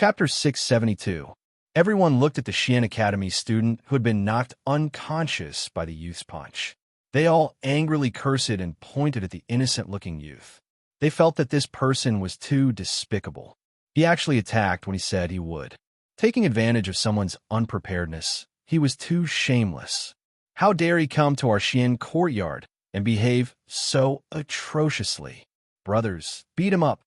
Chapter 672. Everyone looked at the Xian Academy student who had been knocked unconscious by the youth's punch. They all angrily cursed and pointed at the innocent-looking youth. They felt that this person was too despicable. He actually attacked when he said he would. Taking advantage of someone's unpreparedness, he was too shameless. How dare he come to our Xian courtyard and behave so atrociously? Brothers, beat him up.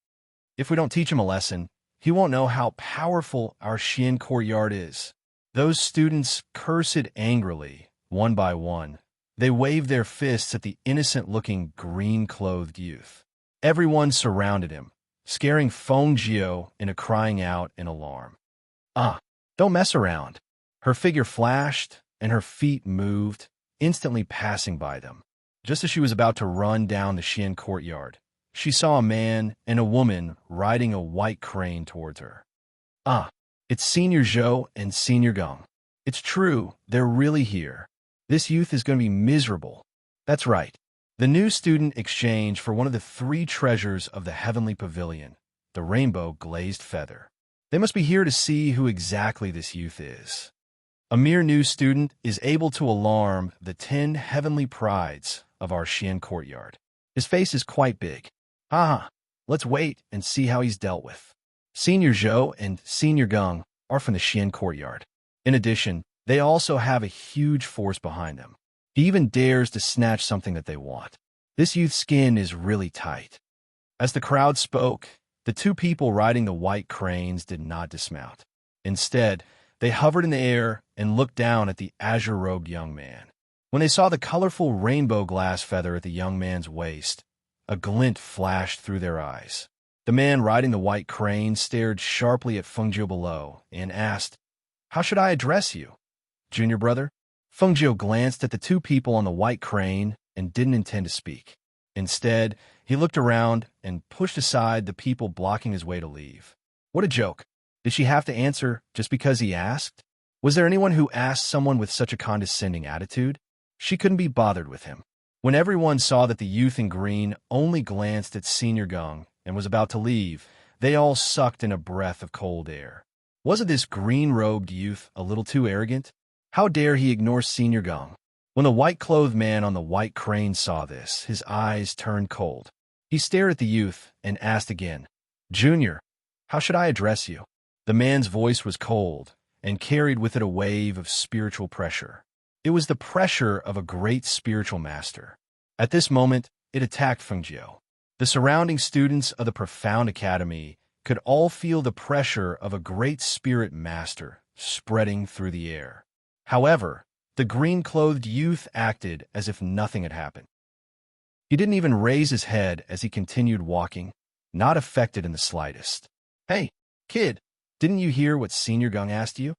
If we don't teach him a lesson, he won't know how powerful our Xian courtyard is. Those students cursed angrily, one by one. They waved their fists at the innocent-looking green-clothed youth. Everyone surrounded him, scaring Feng into crying out in alarm. Don't mess around. Her figure flashed, and her feet moved, instantly passing by them. Just as she was about to run down the Xian courtyard, she saw a man and a woman riding a white crane towards her. It's Senior Zhou and Senior Geng. It's true, they're really here. This youth is going to be miserable. That's right. The new student exchanged for one of the 3 treasures of the Heavenly Pavilion, the rainbow glazed feather. They must be here to see who exactly this youth is. A mere new student is able to alarm the 10 heavenly prides of our Xian courtyard. His face is quite big. Let's wait and see how he's dealt with. Senior Zhou and Senior Geng are from the Xian courtyard. In addition, they also have a huge force behind them. He even dares to snatch something that they want. This youth's skin is really tight. As the crowd spoke, the 2 people riding the white cranes did not dismount. Instead, they hovered in the air and looked down at the azure-robed young man. When they saw the colorful rainbow glass feather at the young man's waist, a glint flashed through their eyes. The man riding the white crane stared sharply at Fengjiu below and asked, "How should I address you, junior brother?" Fengjiu glanced at the 2 people on the white crane and didn't intend to speak. Instead, he looked around and pushed aside the people blocking his way to leave. What a joke. Did she have to answer just because he asked? Was there anyone who asked someone with such a condescending attitude? She couldn't be bothered with him. When everyone saw that the youth in green only glanced at Senior Geng and was about to leave, they all sucked in a breath of cold air. Wasn't this green-robed youth a little too arrogant? How dare he ignore Senior Geng? When the white-clothed man on the white crane saw this, his eyes turned cold. He stared at the youth and asked again, "Junior, how should I address you?" The man's voice was cold and carried with it a wave of spiritual pressure. It was the pressure of a great spiritual master. At this moment, it attacked Fengjiu. The surrounding students of the Profound Academy could all feel the pressure of a great spirit master spreading through the air. However, the green-clothed youth acted as if nothing had happened. He didn't even raise his head as he continued walking, not affected in the slightest. "Hey, kid, didn't you hear what Senior Geng asked you?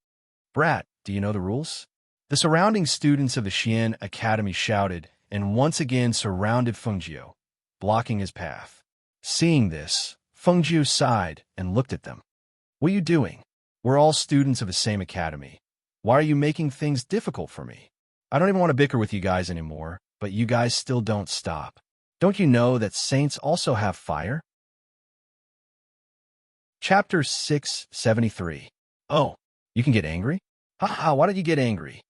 Brat, do you know the rules?" The surrounding students of the Xian Academy shouted and once again surrounded Fengjiu, blocking his path. Seeing this, Fengjiu sighed and looked at them. "What are you doing? We're all students of the same academy. Why are you making things difficult for me? I don't even want to bicker with you guys anymore, but you guys still don't stop. Don't you know that saints also have fire?" Chapter 673. Oh, you can get angry? Why did you get angry?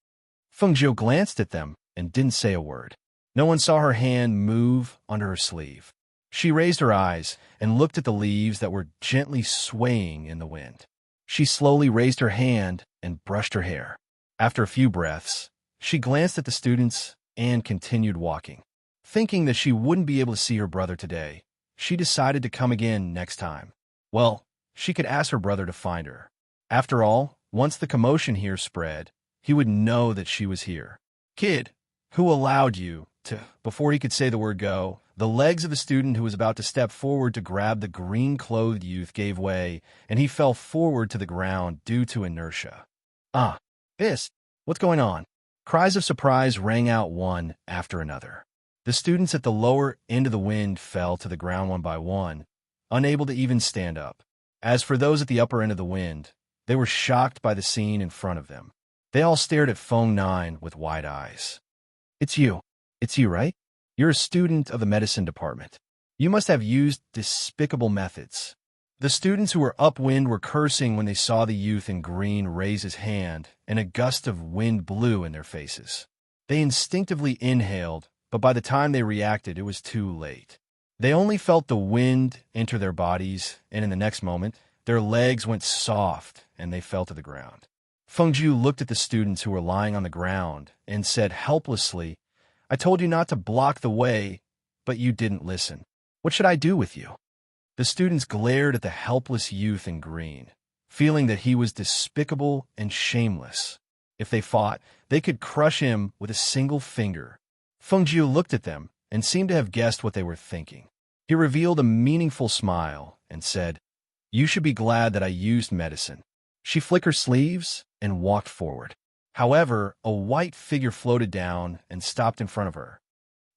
Fengjiu glanced at them and didn't say a word. No one saw her hand move under her sleeve. She raised her eyes and looked at the leaves that were gently swaying in the wind. She slowly raised her hand and brushed her hair. After a few breaths, she glanced at the students and continued walking. Thinking that she wouldn't be able to see her brother today, she decided to come again next time. Well, she could ask her brother to find her. After all, once the commotion here spread, he would know that she was here. "Kid, who allowed you to—" Before he could say the word go, the legs of the student who was about to step forward to grab the green-clothed youth gave way, and he fell forward to the ground due to inertia. What's going on?" Cries of surprise rang out one after another. The students at the lower end of the wind fell to the ground one by one, unable to even stand up. As for those at the upper end of the wind, they were shocked by the scene in front of them. They all stared at Feng 9 with wide eyes. It's you, right? You're a student of the medicine department. You must have used despicable methods. The students who were upwind were cursing when they saw the youth in green raise his hand, and a gust of wind blew in their faces. They instinctively inhaled, but by the time they reacted, it was too late. They only felt the wind enter their bodies, and in the next moment, their legs went soft and they fell to the ground. Fengjiu looked at the students who were lying on the ground and said helplessly, "I told you not to block the way, but you didn't listen. What should I do with you?" The students glared at the helpless youth in green, feeling that he was despicable and shameless. If they fought, they could crush him with a single finger. Fengjiu looked at them and seemed to have guessed what they were thinking. He revealed a meaningful smile and said, "You should be glad that I used medicine." She flicked her sleeves and walked forward. However, a white figure floated down and stopped in front of her.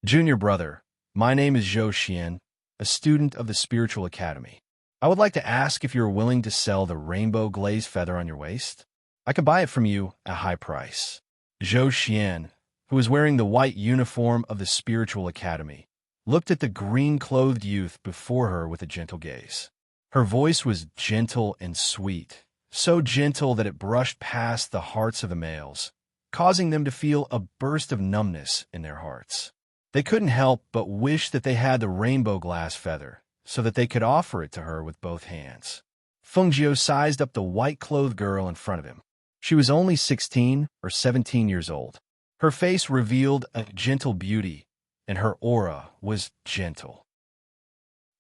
"Junior brother, my name is Zhou Xian, a student of the Spiritual Academy. I would like to ask if you are willing to sell the rainbow glazed feather on your waist. I can buy it from you at a high price." Zhou Xian, who was wearing the white uniform of the Spiritual Academy, looked at the green-clothed youth before her with a gentle gaze. Her voice was gentle and sweet, so gentle that it brushed past the hearts of the males, causing them to feel a burst of numbness in their hearts. They couldn't help but wish that they had the rainbow glass feather, so that they could offer it to her with both hands. Fengjiu sized up the white-clothed girl in front of him. She was only 16 or 17 years old. Her face revealed a gentle beauty, and her aura was gentle.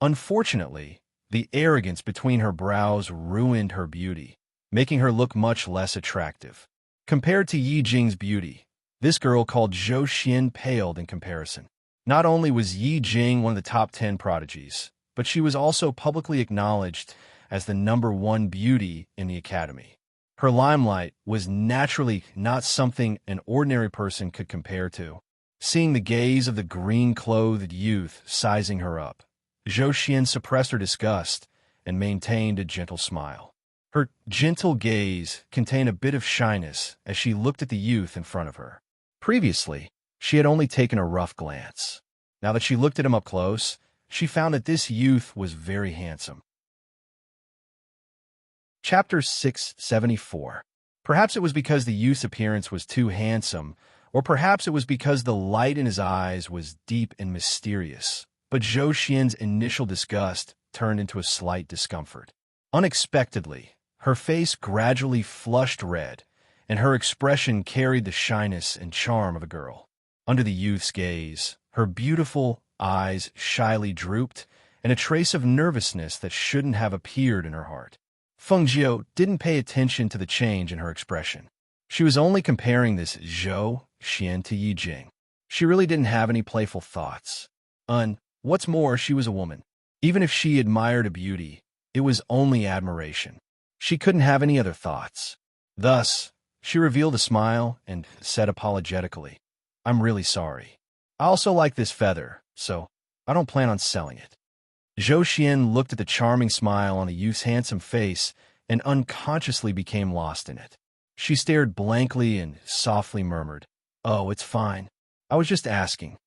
Unfortunately, the arrogance between her brows ruined her beauty, making her look much less attractive. Compared to Yi Jing's beauty, this girl called Zhou Xian paled in comparison. Not only was Yi Jing one of the top 10 prodigies, but she was also publicly acknowledged as the #1 beauty in the academy. Her limelight was naturally not something an ordinary person could compare to. Seeing the gaze of the green-clothed youth sizing her up, Zhou Xian suppressed her disgust and maintained a gentle smile. Her gentle gaze contained a bit of shyness as she looked at the youth in front of her. Previously, she had only taken a rough glance. Now that she looked at him up close, she found that this youth was very handsome. Chapter 674. Perhaps it was because the youth's appearance was too handsome, or perhaps it was because the light in his eyes was deep and mysterious, but Zhou Xian's initial disgust turned into a slight discomfort. Unexpectedly, her face gradually flushed red, and her expression carried the shyness and charm of a girl. Under the youth's gaze, her beautiful eyes shyly drooped, and a trace of nervousness that shouldn't have appeared in her heart. Fengjiu didn't pay attention to the change in her expression. She was only comparing this Zhou Xian to Yi Jing. She really didn't have any playful thoughts. What's more, she was a woman. Even if she admired a beauty, it was only admiration. She couldn't have any other thoughts. Thus, she revealed a smile and said apologetically, "I'm really sorry. I also like this feather, so I don't plan on selling it." Zhou Xian looked at the charming smile on the youth's handsome face and unconsciously became lost in it. She stared blankly and softly murmured, "Oh, it's fine. I was just asking."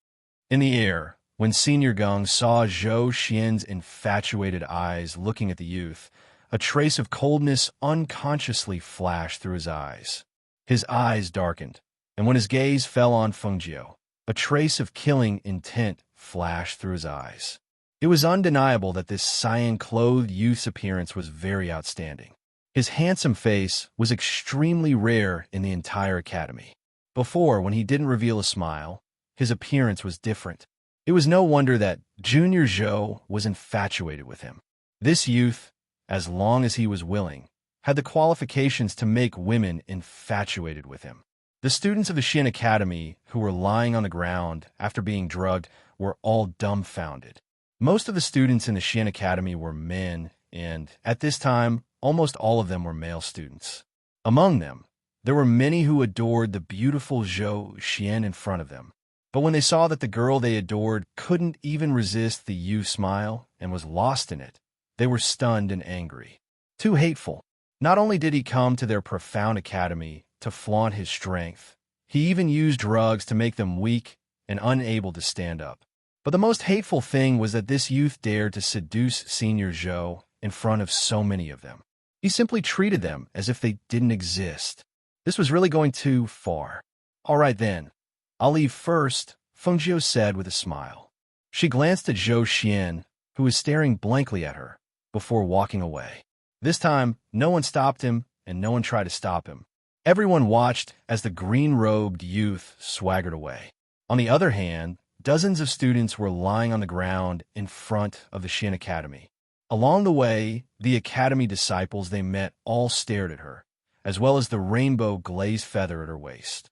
In the air, when Senior Geng saw Zhou Xian's infatuated eyes looking at the youth, a trace of coldness unconsciously flashed through his eyes. His eyes darkened, and when his gaze fell on Fengjiu, a trace of killing intent flashed through his eyes. It was undeniable that this cyan-clothed youth's appearance was very outstanding. His handsome face was extremely rare in the entire academy. Before, when he didn't reveal a smile, his appearance was different. It was no wonder that Junior Zhou was infatuated with him. This youth, as long as he was willing, had the qualifications to make women infatuated with him. The students of the Xian Academy who were lying on the ground after being drugged were all dumbfounded. Most of the students in the Xian Academy were men, and at this time, almost all of them were male students. Among them, there were many who adored the beautiful Zhou Xian in front of them. But when they saw that the girl they adored couldn't even resist the youth's smile and was lost in it, they were stunned and angry. Too hateful. Not only did he come to their profound academy to flaunt his strength, he even used drugs to make them weak and unable to stand up. But the most hateful thing was that this youth dared to seduce Senior Zhou in front of so many of them. He simply treated them as if they didn't exist. This was really going too far. All right then, I'll leave first, Fengjiu said with a smile. She glanced at Zhou Xian, who was staring blankly at her, before walking away. This time, no one stopped him, and no one tried to stop him. Everyone watched as the green-robed youth swaggered away. On the other hand, dozens of students were lying on the ground in front of the Xian Academy. Along the way, the academy disciples they met all stared at her, as well as the rainbow glazed feather at her waist.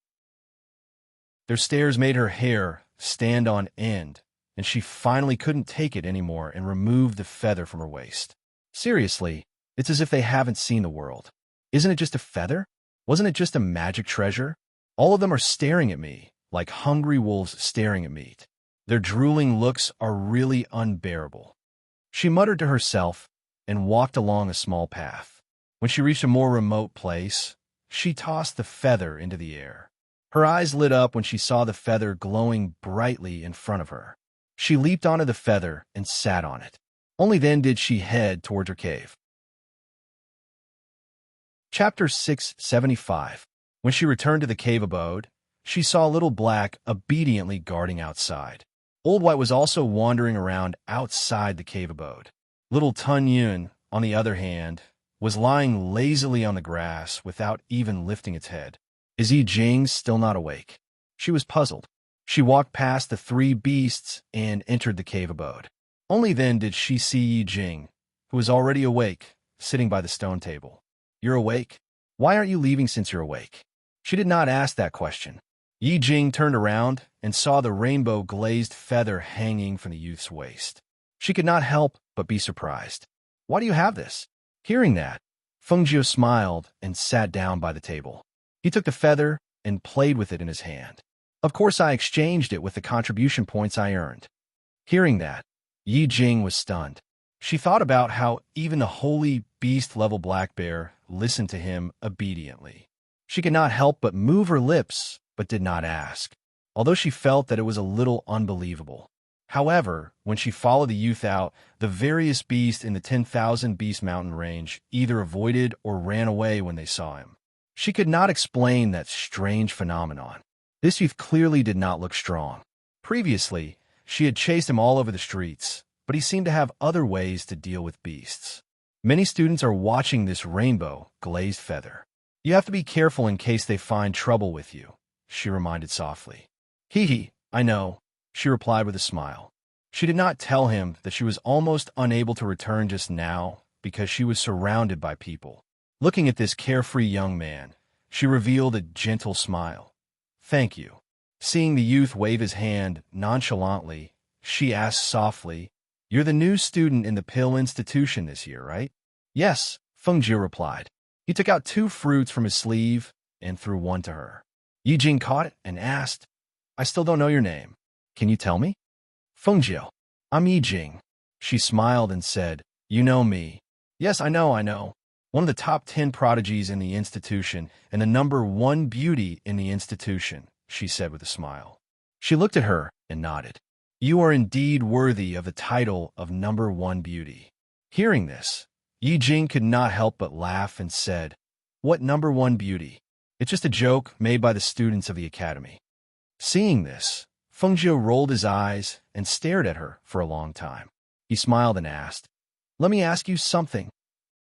Their stares made her hair stand on end, and she finally couldn't take it anymore and removed the feather from her waist. Seriously, it's as if they haven't seen the world. Isn't it just a feather? Wasn't it just a magic treasure? All of them are staring at me, like hungry wolves staring at meat. Their drooling looks are really unbearable. She muttered to herself and walked along a small path. When she reached a more remote place, she tossed the feather into the air. Her eyes lit up when she saw the feather glowing brightly in front of her. She leaped onto the feather and sat on it. Only then did she head towards her cave. Chapter 675. When she returned to the cave abode, she saw Little Black obediently guarding outside. Old White was also wandering around outside the cave abode. Little Tun Yun, on the other hand, was lying lazily on the grass without even lifting its head. Is Yi Jing still not awake? She was puzzled. She walked past the three beasts and entered the cave abode. Only then did she see Yi Jing, who was already awake, sitting by the stone table. You're awake? Why aren't you leaving since you're awake? She did not ask that question. Yi Jing turned around and saw the rainbow-glazed feather hanging from the youth's waist. She could not help but be surprised. Why do you have this? Hearing that, Fengjiu smiled and sat down by the table. He took the feather and played with it in his hand. Of course, I exchanged it with the contribution points I earned. Hearing that, Yi Jing was stunned. She thought about how even the holy beast-level black bear listened to him obediently. She could not help but move her lips, but did not ask, although she felt that it was a little unbelievable. However, when she followed the youth out, the various beasts in the 10,000 Beast Mountain range either avoided or ran away when they saw him. She could not explain that strange phenomenon. This youth clearly did not look strong. Previously, she had chased him all over the streets, but he seemed to have other ways to deal with beasts. Many students are watching this rainbow-glazed feather. You have to be careful in case they find trouble with you, she reminded softly. Hee, I know, she replied with a smile. She did not tell him that she was almost unable to return just now because she was surrounded by people. Looking at this carefree young man, she revealed a gentle smile. Thank you. Seeing the youth wave his hand nonchalantly, she asked softly, You're the new student in the Pill Institution this year, right? Yes, Fengjiu replied. He took out 2 fruits from his sleeve and threw one to her. Yi Jing caught it and asked, I still don't know your name. Can you tell me? Fengjiu. I'm Yi Jing. She smiled and said, You know me. Yes, I know. One of the top 10 prodigies in the institution and the number 1 beauty in the institution, she said with a smile. She looked at her and nodded. You are indeed worthy of the title of number 1 beauty. Hearing this, Yi Jing could not help but laugh and said, What number 1 beauty? It's just a joke made by the students of the academy. Seeing this, Fengjiu rolled his eyes and stared at her for a long time. He smiled and asked, Let me ask you something.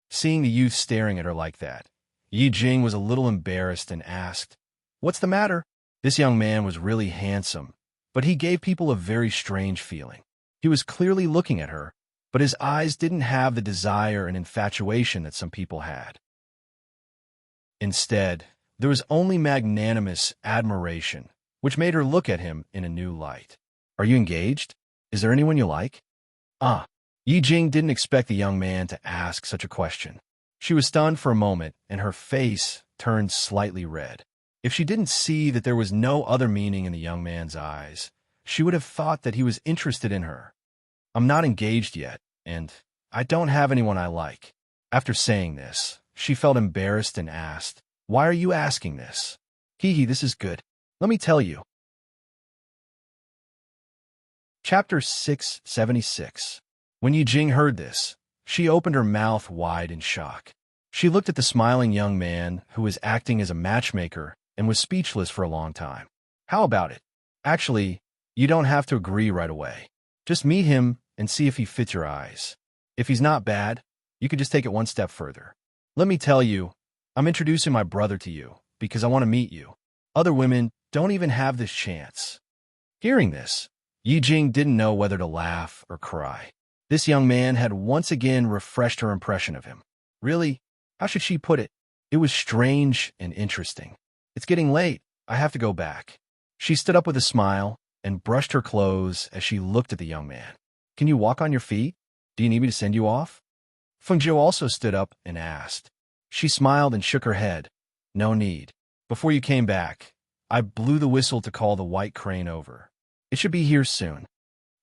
Seeing the youth staring at her like that, Yi Jing was a little embarrassed and asked, What's the matter? This young man was really handsome, but he gave people a very strange feeling. He was clearly looking at her, but his eyes didn't have the desire and infatuation that some people had. Instead, there was only magnanimous admiration, which made her look at him in a new light. Are you engaged? Is there anyone you like? Yi Jing didn't expect the young man to ask such a question. She was stunned for a moment, and her face turned slightly red. If she didn't see that there was no other meaning in the young man's eyes, she would have thought that he was interested in her. I'm not engaged yet, and I don't have anyone I like. After saying this, she felt embarrassed and asked, Why are you asking this? This is good. Let me tell you. Chapter 676. When Yi Jing heard this, She opened her mouth wide in shock. She looked at the smiling young man who was acting as a matchmaker and was speechless for a long time. How about it? Actually, you don't have to agree right away. Just meet him and see if he fits your eyes. If he's not bad, you could just take it one step further. Let me tell you, I'm introducing my brother to you because I want to meet you. Other women don't even have this chance. Hearing this, Yijing didn't know whether to laugh or cry. This young man had once again refreshed her impression of him. Really, how should she put it? It was strange and interesting. It's getting late. I have to go back. She stood up with a smile and brushed her clothes as she looked at the young man. Can you walk on your feet? Do you need me to send you off? Fengjiu also stood up and asked. She smiled and shook her head. No need. Before you came back, I blew the whistle to call the white crane over. It should be here soon.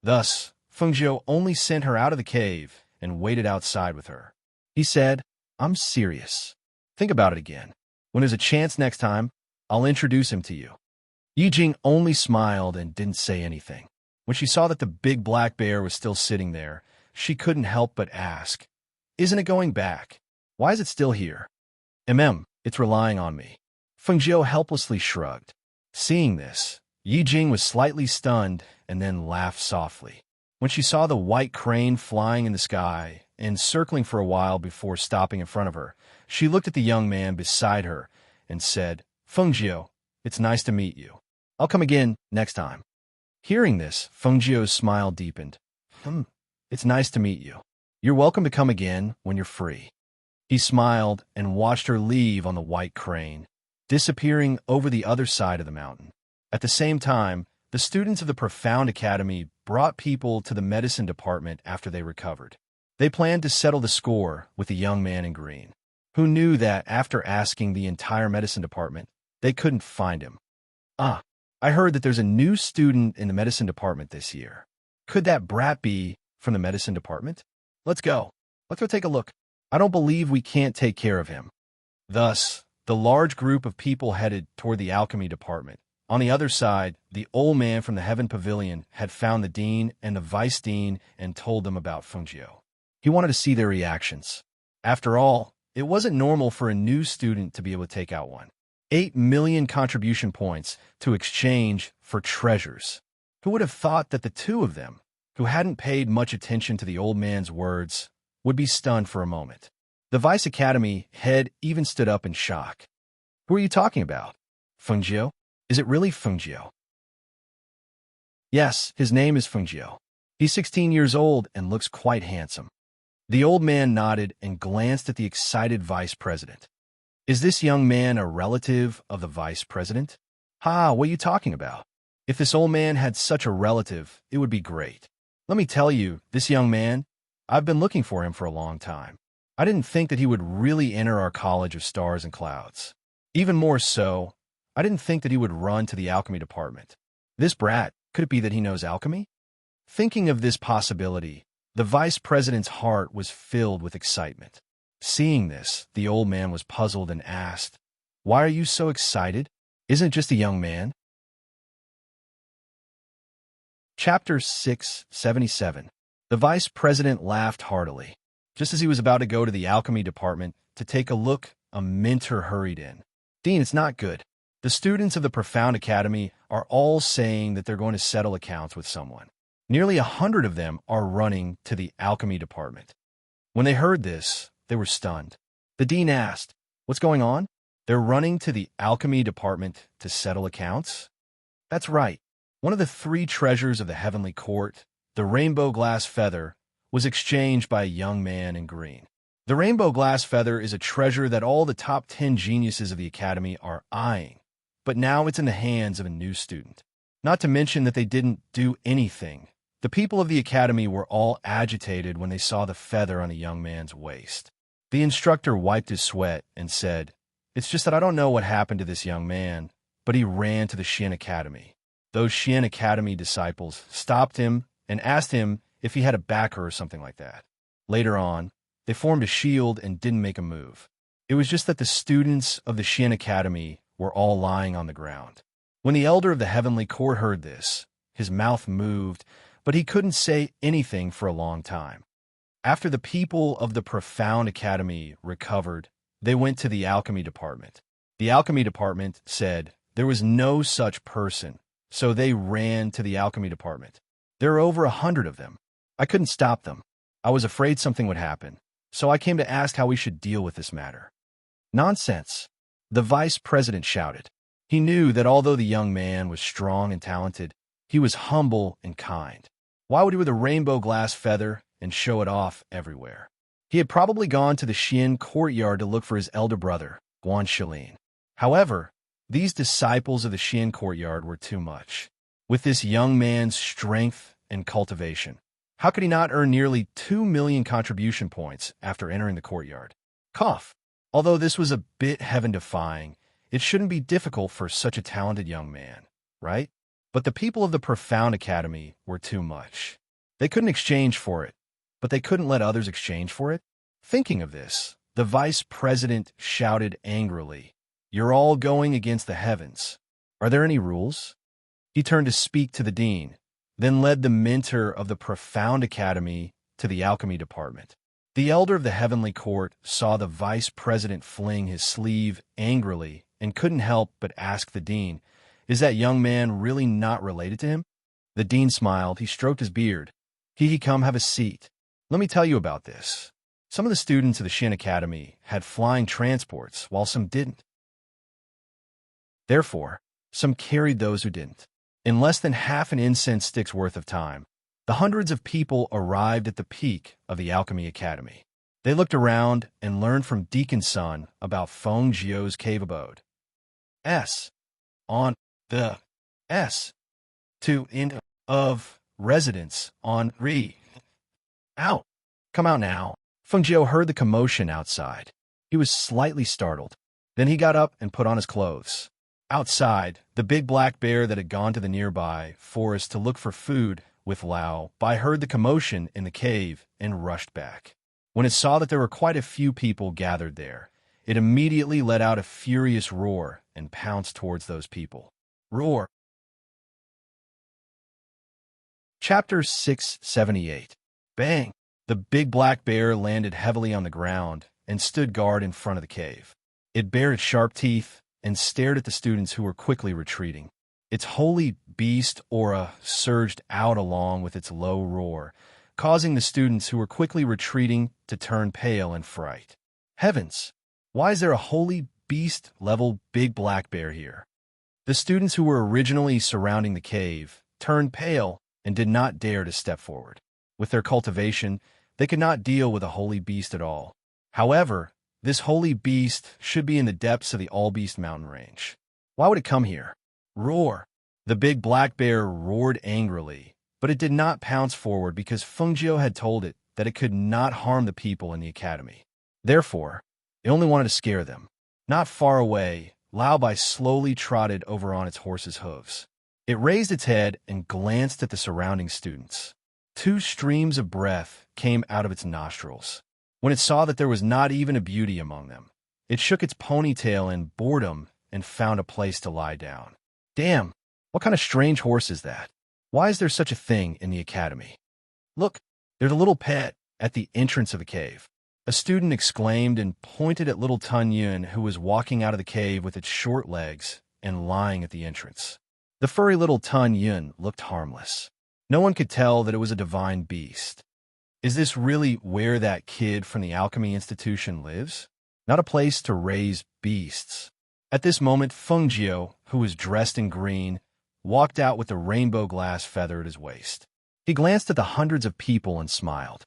Thus, Fengjiu only sent her out of the cave and waited outside with her. He said, I'm serious. Think about it again. When there's a chance next time, I'll introduce him to you. Yijing only smiled and didn't say anything. When she saw that the big black bear was still sitting there, she couldn't help but ask, Isn't it going back? Why is it still here? It's relying on me. Fengjiu helplessly shrugged. Seeing this, Yijing was slightly stunned and then laughed softly. When she saw the white crane flying in the sky and circling for a while before stopping in front of her, she looked at the young man beside her and said, Fengjiu, it's nice to meet you. I'll come again next time. Hearing this, Fengjiu's smile deepened. It's nice to meet you. You're welcome to come again when you're free. He smiled and watched her leave on the white crane, disappearing over the other side of the mountain. At the same time, the students of the Profound Academy brought people to the medicine department after they recovered. They planned to settle the score with the young man in green, who knew that after asking the entire medicine department, they couldn't find him. I heard that there's a new student in the medicine department this year. Could that brat be from the medicine department? Let's go. Let's go take a look. I don't believe we can't take care of him. Thus, the large group of people headed toward the alchemy department. On the other side, the old man from the Heaven Pavilion had found the dean and the vice dean and told them about Fengjiu. He wanted to see their reactions. After all, it wasn't normal for a new student to be able to take out one. 8 million contribution points to exchange for treasures. Who would have thought that the two of them, who hadn't paid much attention to the old man's words, would be stunned for a moment? The Vice Academy head even stood up in shock. Who are you talking about? Fengjiu? Is it really Fengjiu? Yes, his name is Fengjiu. He's 16 years old and looks quite handsome. The old man nodded and glanced at the excited vice president. Is this young man a relative of the vice president? What are you talking about? If this old man had such a relative, it would be great. Let me tell you, this young man, I've been looking for him for a long time. I didn't think that he would really enter our College of Stars and Clouds. Even more so, I didn't think that he would run to the alchemy department. This brat, could it be that he knows alchemy? Thinking of this possibility, the vice president's heart was filled with excitement. Seeing this, the old man was puzzled and asked, Why are you so excited? Isn't it just a young man? Chapter 677. The vice president laughed heartily. Just as he was about to go to the alchemy department to take a look, a mentor hurried in. Dean, it's not good. The students of the Profound Academy are all saying that they're going to settle accounts with someone. Nearly 100 of them are running to the alchemy department. When they heard this, they were stunned. The dean asked, What's going on? They're running to the alchemy department to settle accounts? That's right. One of the 3 treasures of the heavenly court, the rainbow glass feather, was exchanged by a young man in green. The rainbow glass feather is a treasure that all the top 10 geniuses of the academy are eyeing, but now it's in the hands of a new student. Not to mention that they didn't do anything. The people of the academy were all agitated when they saw the feather on the young man's waist. The instructor wiped his sweat and said, It's just that I don't know what happened to this young man, but he ran to the Xian Academy. Those Xian Academy disciples stopped him and asked him if he had a backer or something like that. Later on, they formed a shield and didn't make a move. It was just that the students of the Xian Academy were all lying on the ground. When the elder of the heavenly court heard this, his mouth moved, but he couldn't say anything for a long time. After the people of the Profound Academy recovered, they went to the alchemy department. The alchemy department said there was no such person, so they ran to the alchemy department. There are over 100 of them. I couldn't stop them. I was afraid something would happen, so I came to ask how we should deal with this matter. Nonsense, the vice president shouted. He knew that although the young man was strong and talented, he was humble and kind. Why would he wear a rainbow glass feather and show it off everywhere? He had probably gone to the Xian courtyard to look for his elder brother, Guan Shilin. However, these disciples of the Xian courtyard were too much. With this young man's strength and cultivation, how could he not earn nearly 2 million contribution points after entering the courtyard? Cough. Although this was a bit heaven-defying, it shouldn't be difficult for such a talented young man, right? But the people of the Profound Academy were too much. They couldn't exchange for it, but they couldn't let others exchange for it. Thinking of this, the vice president shouted angrily, "You're all going against the heavens. Are there any rules?" He turned to speak to the dean, then led the mentor of the Profound Academy to the alchemy department. The elder of the heavenly court saw the vice president fling his sleeve angrily and couldn't help but ask the dean, "Is that young man really not related to him?" The dean smiled. He stroked his beard. Come have a seat. Let me tell you about this. Some of the students of the Shin Academy had flying transports, while some didn't. Therefore, some carried those who didn't. In less than half an incense stick's worth of time, the hundreds of people arrived at the peak of the Alchemy Academy. They looked around and learned from Deacon Sun about Feng Jiu's cave abode. On the end of residence on out. Come out now. Feng Jiu heard the commotion outside. He was slightly startled. Then he got up and put on his clothes. Outside, the big black bear that had gone to the nearby forest to look for food with Lao Bai heard the commotion in the cave and rushed back. When it saw that there were quite a few people gathered there, it immediately let out a furious roar and pounced towards those people. Roar. Chapter 678. Bang! The big black bear landed heavily on the ground and stood guard in front of the cave. It bared its sharp teeth and stared at the students who were quickly retreating. Its holy beast aura surged out along with its low roar, causing the students who were quickly retreating to turn pale in fright. Heavens! Why is there a holy beast-level big black bear here? The students who were originally surrounding the cave turned pale and did not dare to step forward. With their cultivation, they could not deal with a holy beast at all. However, this holy beast should be in the depths of the All-Beast mountain range. Why would it come here? Roar! The big black bear roared angrily, but it did not pounce forward because Feng Jiu had told it that it could not harm the people in the academy. Therefore, it only wanted to scare them. Not far away, Lao Bai slowly trotted over on its horse's hooves. It raised its head and glanced at the surrounding students. 2 streams of breath came out of its nostrils. When it saw that there was not even a beauty among them, it shook its ponytail in boredom and found a place to lie down. Damn, what kind of strange horse is that? Why is there such a thing in the academy? Look, there's a little pet at the entrance of the cave. A student exclaimed and pointed at little Tun Yun, who was walking out of the cave with its short legs and lying at the entrance. The furry little Tun Yun looked harmless. No one could tell that it was a divine beast. Is this really where that kid from the Alchemy Institution lives? Not a place to raise beasts. At this moment, Feng Jiu, who was dressed in green, walked out with a rainbow glass feather at his waist. He glanced at the hundreds of people and smiled.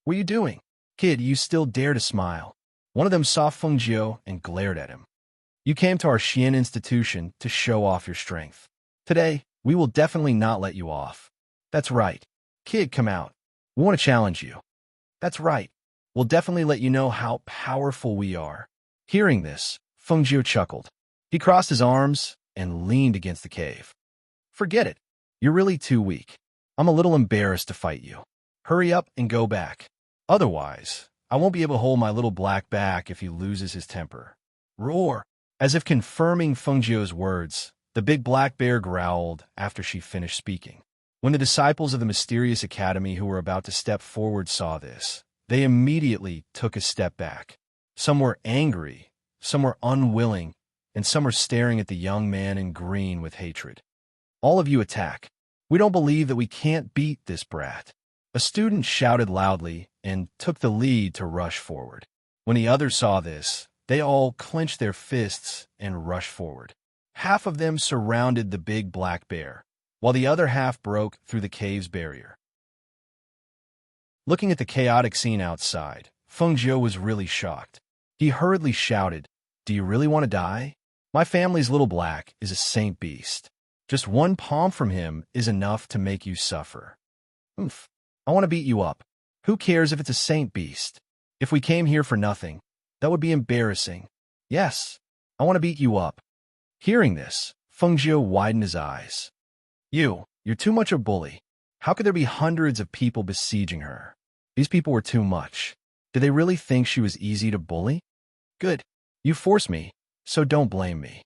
"What are you doing? Kid, you still dare to smile." One of them saw Feng Jiu and glared at him. "You came to our Xian institution to show off your strength. Today, we will definitely not let you off." "That's right. Kid, come out. We want to challenge you." "That's right. We'll definitely let you know how powerful we are." Hearing this, Feng Jiu chuckled. He crossed his arms and leaned against the cave. "Forget it. You're really too weak. I'm a little embarrassed to fight you. Hurry up and go back. Otherwise, I won't be able to hold my little black back if he loses his temper." Roar! As if confirming Feng Jiu's words, the big black bear growled after she finished speaking. When the disciples of the mysterious academy who were about to step forward saw this, They immediately took a step back. Some were angry, some were unwilling, and some were staring at the young man in green with hatred. All of you attack. We don't believe that we can't beat this brat. A student shouted loudly and took the lead to rush forward. When the others saw this, they all clenched their fists and rushed forward. Half of them surrounded the big black bear, while the other half broke through the cave's barrier. Looking at the chaotic scene outside, Feng Jiu was really shocked. He hurriedly shouted, "Do you really want to die? My family's little black is a saint beast. Just one palm from him is enough to make you suffer. Oof. I want to beat you up. Who cares if it's a saint beast? If we came here for nothing, that would be embarrassing. Yes, I want to beat you up." Hearing this, Feng Jiu widened his eyes. You're too much a bully. How could there be hundreds of people besieging her? These people were too much. Did they really think she was easy to bully? Good. You forced me, so don't blame me.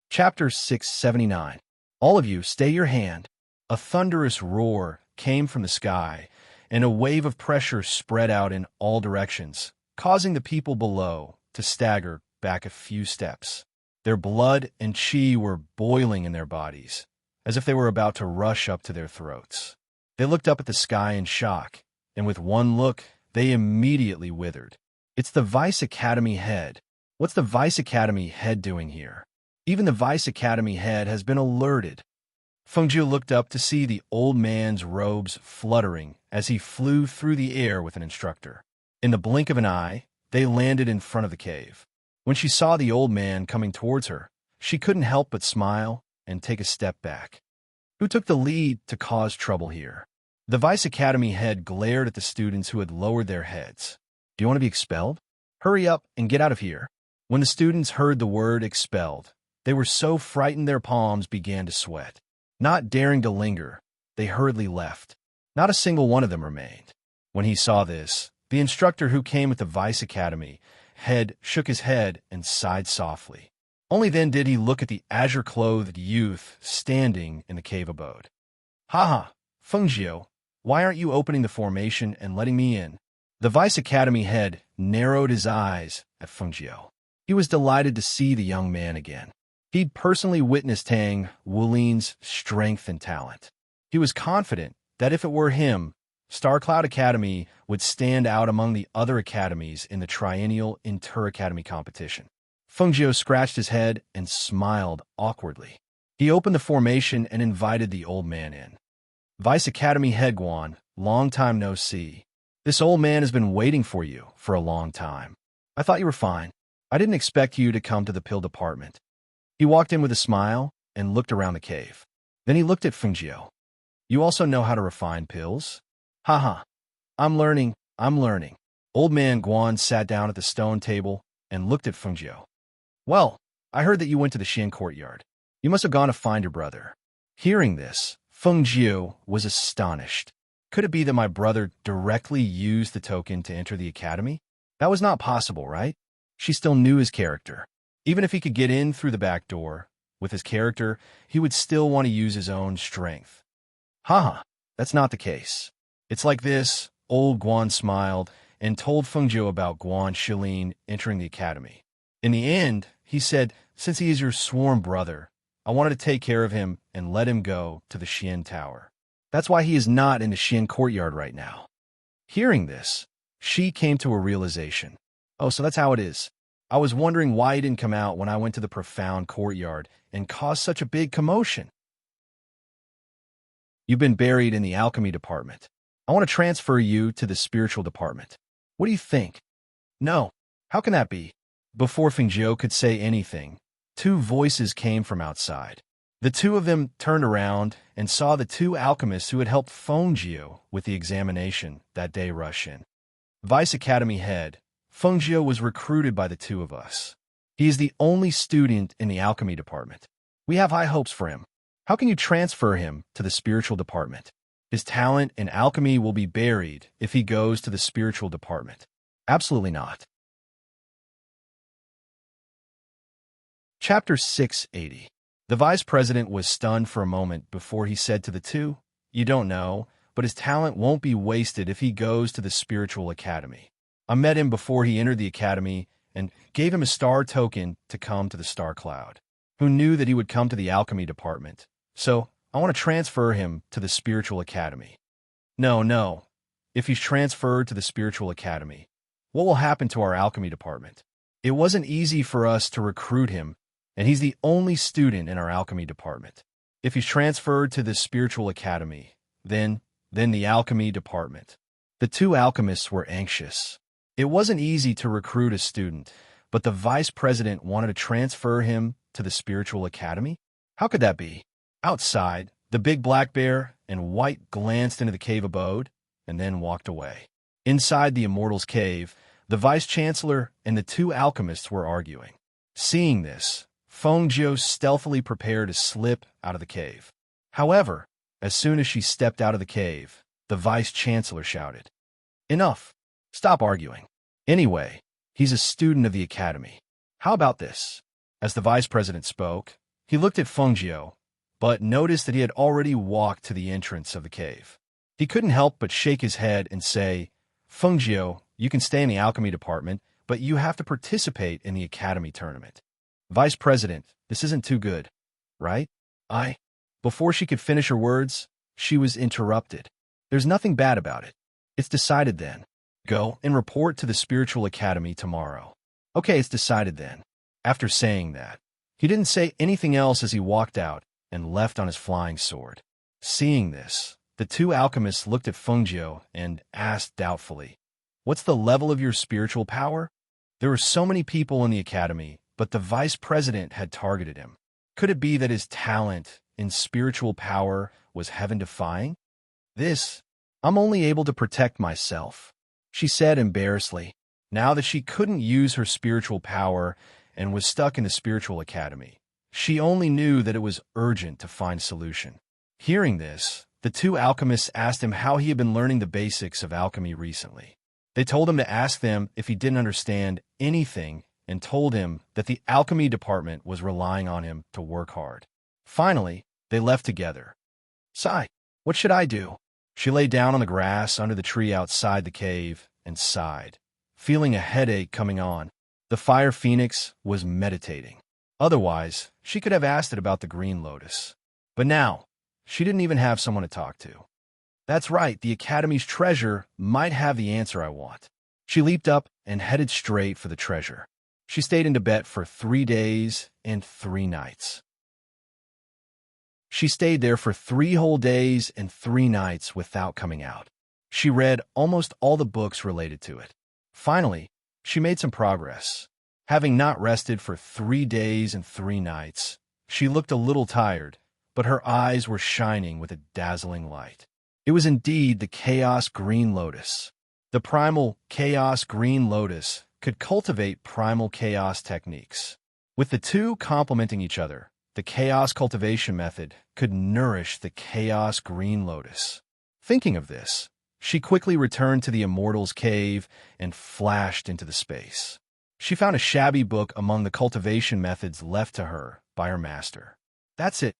Chapter 679. All of you, stay your hand. A thunderous roar came from the sky, and a wave of pressure spread out in all directions, causing the people below to stagger back a few steps. Their blood and chi were boiling in their bodies, as if they were about to rush up to their throats. They looked up at the sky in shock, and with one look, they immediately withered. It's the Vice Academy head. What's the Vice Academy head doing here? Even the Vice Academy head has been alerted. Feng Jiu looked up to see the old man's robes fluttering as he flew through the air with an instructor. In the blink of an eye, they landed in front of the cave. When she saw the old man coming towards her, she couldn't help but smile and take a step back. Who took the lead to cause trouble here? The Vice Academy head glared at the students who had lowered their heads. Do you want to be expelled? Hurry up and get out of here. When the students heard the word expelled, they were so frightened their palms began to sweat. Not daring to linger, they hurriedly left. Not a single one of them remained. When he saw this, the instructor who came with the Vice Academy head shook his head and sighed softly. Only then did he look at the azure-clothed youth standing in the cave abode. "Ha, Feng Jiu, why aren't you opening the formation and letting me in?" The Vice Academy head narrowed his eyes at Feng Jiu. He was delighted to see the young man again. He'd personally witnessed Tang Wulin's strength and talent. He was confident that if it were him, Star Cloud Academy would stand out among the other academies in the triennial inter-academy competition. Feng Jiu scratched his head and smiled awkwardly. He opened the formation and invited the old man in. "Vice Academy head Guan, long time no see. This old man has been waiting for you for a long time. I thought you were fine. I didn't expect you to come to the pill department." He walked in with a smile and looked around the cave. Then he looked at Feng Jiu. "You also know how to refine pills?" "Haha, I'm learning. Old man Guan sat down at the stone table and looked at Feng Jiu. "Well, I heard that you went to the Xian courtyard. You must have gone to find your brother." Hearing this, Feng Jiu was astonished. Could it be that my brother directly used the token to enter the academy? That was not possible, right? She still knew his character. Even if he could get in through the back door, with his character, he would still want to use his own strength. Haha, that's not the case. It's like this. Old Guan smiled and told Feng Jiu about Guan Shilin entering the academy. In the end, he said, "Since he is your sworn brother, I wanted to take care of him and let him go to the Xian Tower. That's why he is not in the Xian courtyard right now." Hearing this, she came to a realization. "Oh, so that's how it is. I was wondering why he didn't come out when I went to the profound courtyard and caused such a big commotion." "You've been buried in the alchemy department. I want to transfer you to the spiritual department. What do you think?" "No. How can that be?" Before Feng Jiu could say anything, two voices came from outside. The two of them turned around and saw the two alchemists who had helped Feng Jiu with the examination that day rush in. "Vice Academy head, Feng Jiu was recruited by the two of us. He is the only student in the alchemy department. We have high hopes for him. How can you transfer him to the spiritual department? His talent in alchemy will be buried if he goes to the spiritual department." "Absolutely not." Chapter 680. The vice president was stunned for a moment before he said to the two, "You don't know, but his talent won't be wasted if he goes to the spiritual academy. I met him before he entered the academy and gave him a star token to come to the star cloud. Who knew that he would come to the alchemy department? So I want to transfer him to the spiritual academy. No. If he's transferred to the spiritual academy, what will happen to our alchemy department? It wasn't easy for us to recruit him, and he's the only student in our alchemy department. If he's transferred to the spiritual academy, then the alchemy department. The two alchemists were anxious. It wasn't easy to recruit a student, but the vice president wanted to transfer him to the spiritual academy? How could that be? Outside, the big black bear and White glanced into the cave abode and then walked away. Inside the immortal's cave, the vice-chancellor and the two alchemists were arguing. Seeing this, Fengjiu stealthily prepared to slip out of the cave. However, as soon as she stepped out of the cave, the vice-chancellor shouted, "Enough! Stop arguing. Anyway, he's a student of the academy. How about this?" As the vice-president spoke, he looked at Fengjiu, but noticed that he had already walked to the entrance of the cave. He couldn't help but shake his head and say, "Fengjiu, you can stay in the alchemy department, but you have to participate in the academy tournament." "Vice President, this isn't too good, right?" Before she could finish her words, she was interrupted. "There's nothing bad about it. It's decided then. Go and report to the spiritual academy tomorrow." "Okay, it's decided then." After saying that, he didn't say anything else as he walked out and left on his flying sword. Seeing this, the two alchemists looked at Fengjiu and asked doubtfully, "What's the level of your spiritual power?" There were so many people in the academy, but the vice president had targeted him. Could it be that his talent in spiritual power was heaven-defying? "I'm only able to protect myself," she said embarrassedly, now that she couldn't use her spiritual power and was stuck in the spiritual academy. She only knew that it was urgent to find a solution. Hearing this, the two alchemists asked him how he had been learning the basics of alchemy recently. They told him to ask them if he didn't understand anything and told him that the alchemy department was relying on him to work hard. Finally, they left together. "Sigh, what should I do?" She lay down on the grass under the tree outside the cave and sighed, feeling a headache coming on. The fire phoenix was meditating. Otherwise, she could have asked it about the green lotus. But now, she didn't even have someone to talk to. That's right, the academy's treasure might have the answer I want. She leaped up and headed straight for the treasure. She stayed in Tibet for 3 days and 3 nights. She stayed there for 3 whole days and 3 nights without coming out. She read almost all the books related to it. Finally, she made some progress. Having not rested for 3 days and 3 nights, she looked a little tired, but her eyes were shining with a dazzling light. It was indeed the Chaos Green Lotus. The primal Chaos Green Lotus could cultivate primal chaos techniques. With the two complementing each other, the chaos cultivation method could nourish the Chaos Green Lotus. Thinking of this, she quickly returned to the immortal's cave and flashed into the space. She found a shabby book among the cultivation methods left to her by her master. That's it.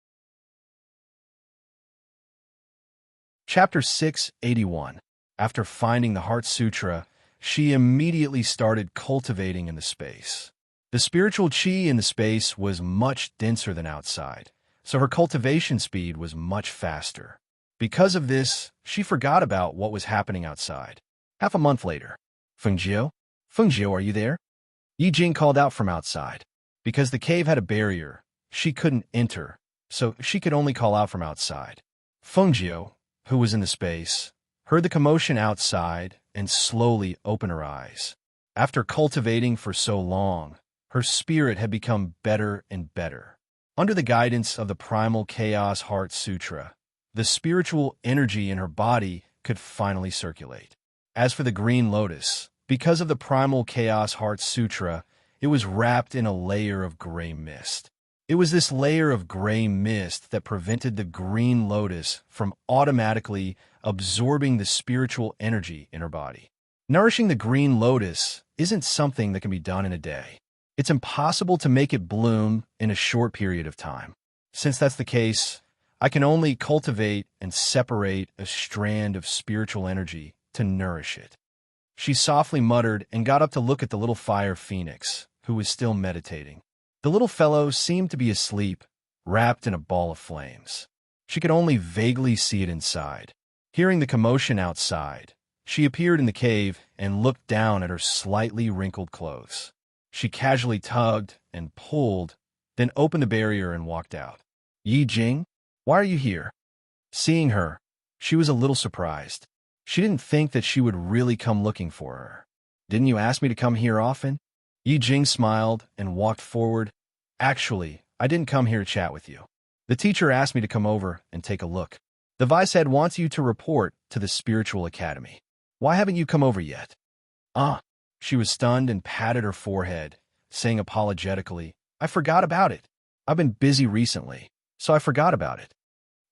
Chapter 681. After finding the Heart Sutra, she immediately started cultivating in the space. The spiritual chi in the space was much denser than outside, so her cultivation speed was much faster. Because of this, she forgot about what was happening outside. Half a month later, "Fengjiu? Fengjiu, are you there?" Yi Jing called out from outside. Because the cave had a barrier, she couldn't enter, so she could only call out from outside. Fengjiu, who was in the space, heard the commotion outside and slowly opened her eyes. After cultivating for so long, her spirit had become better and better. Under the guidance of the Primal Chaos Heart Sutra, the spiritual energy in her body could finally circulate. As for the Green Lotus, because of the Primal Chaos Heart Sutra, it was wrapped in a layer of gray mist. It was this layer of gray mist that prevented the Green Lotus from automatically absorbing the spiritual energy in her body. Nourishing the Green Lotus isn't something that can be done in a day. It's impossible to make it bloom in a short period of time. Since that's the case, I can only cultivate and separate a strand of spiritual energy to nourish it." She softly muttered and got up to look at the little fire phoenix, who was still meditating. The little fellow seemed to be asleep, wrapped in a ball of flames. She could only vaguely see it inside. Hearing the commotion outside, she appeared in the cave and looked down at her slightly wrinkled clothes. She casually tugged and pulled, then opened the barrier and walked out. "Yi Jing, why are you here?" Seeing her, she was a little surprised. She didn't think that she would really come looking for her. "Didn't you ask me to come here often?" Yi Jing smiled and walked forward. "Actually, I didn't come here to chat with you. The teacher asked me to come over and take a look. The vice head wants you to report to the spiritual academy. Why haven't you come over yet?" "Ah." She was stunned and patted her forehead, saying apologetically, "I forgot about it. I've been busy recently, so I forgot about it."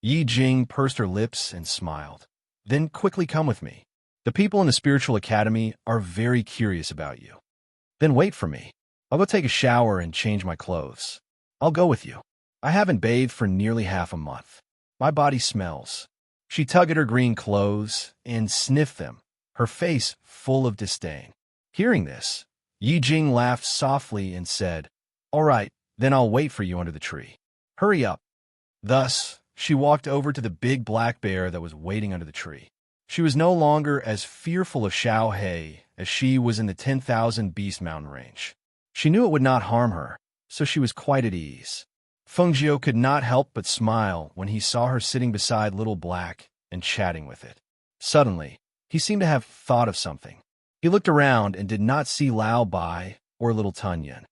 Yi Jing pursed her lips and smiled. "Then quickly come with me. The people in the spiritual academy are very curious about you. Then wait for me. I'll go take a shower and change my clothes. I'll go with you. I haven't bathed for nearly half a month. My body smells." She tugged at her green clothes and sniffed them, her face full of disdain. Hearing this, Yi Jing laughed softly and said, "All right, then I'll wait for you under the tree. Hurry up." Thus, she walked over to the big black bear that was waiting under the tree. She was no longer as fearful of Xiao He as she was in the 10,000 Beast Mountain range. She knew it would not harm her, so she was quite at ease. Feng Jiu could not help but smile when he saw her sitting beside Little Black and chatting with it. Suddenly, he seemed to have thought of something. He looked around and did not see Lao Bai or Little Tunyan.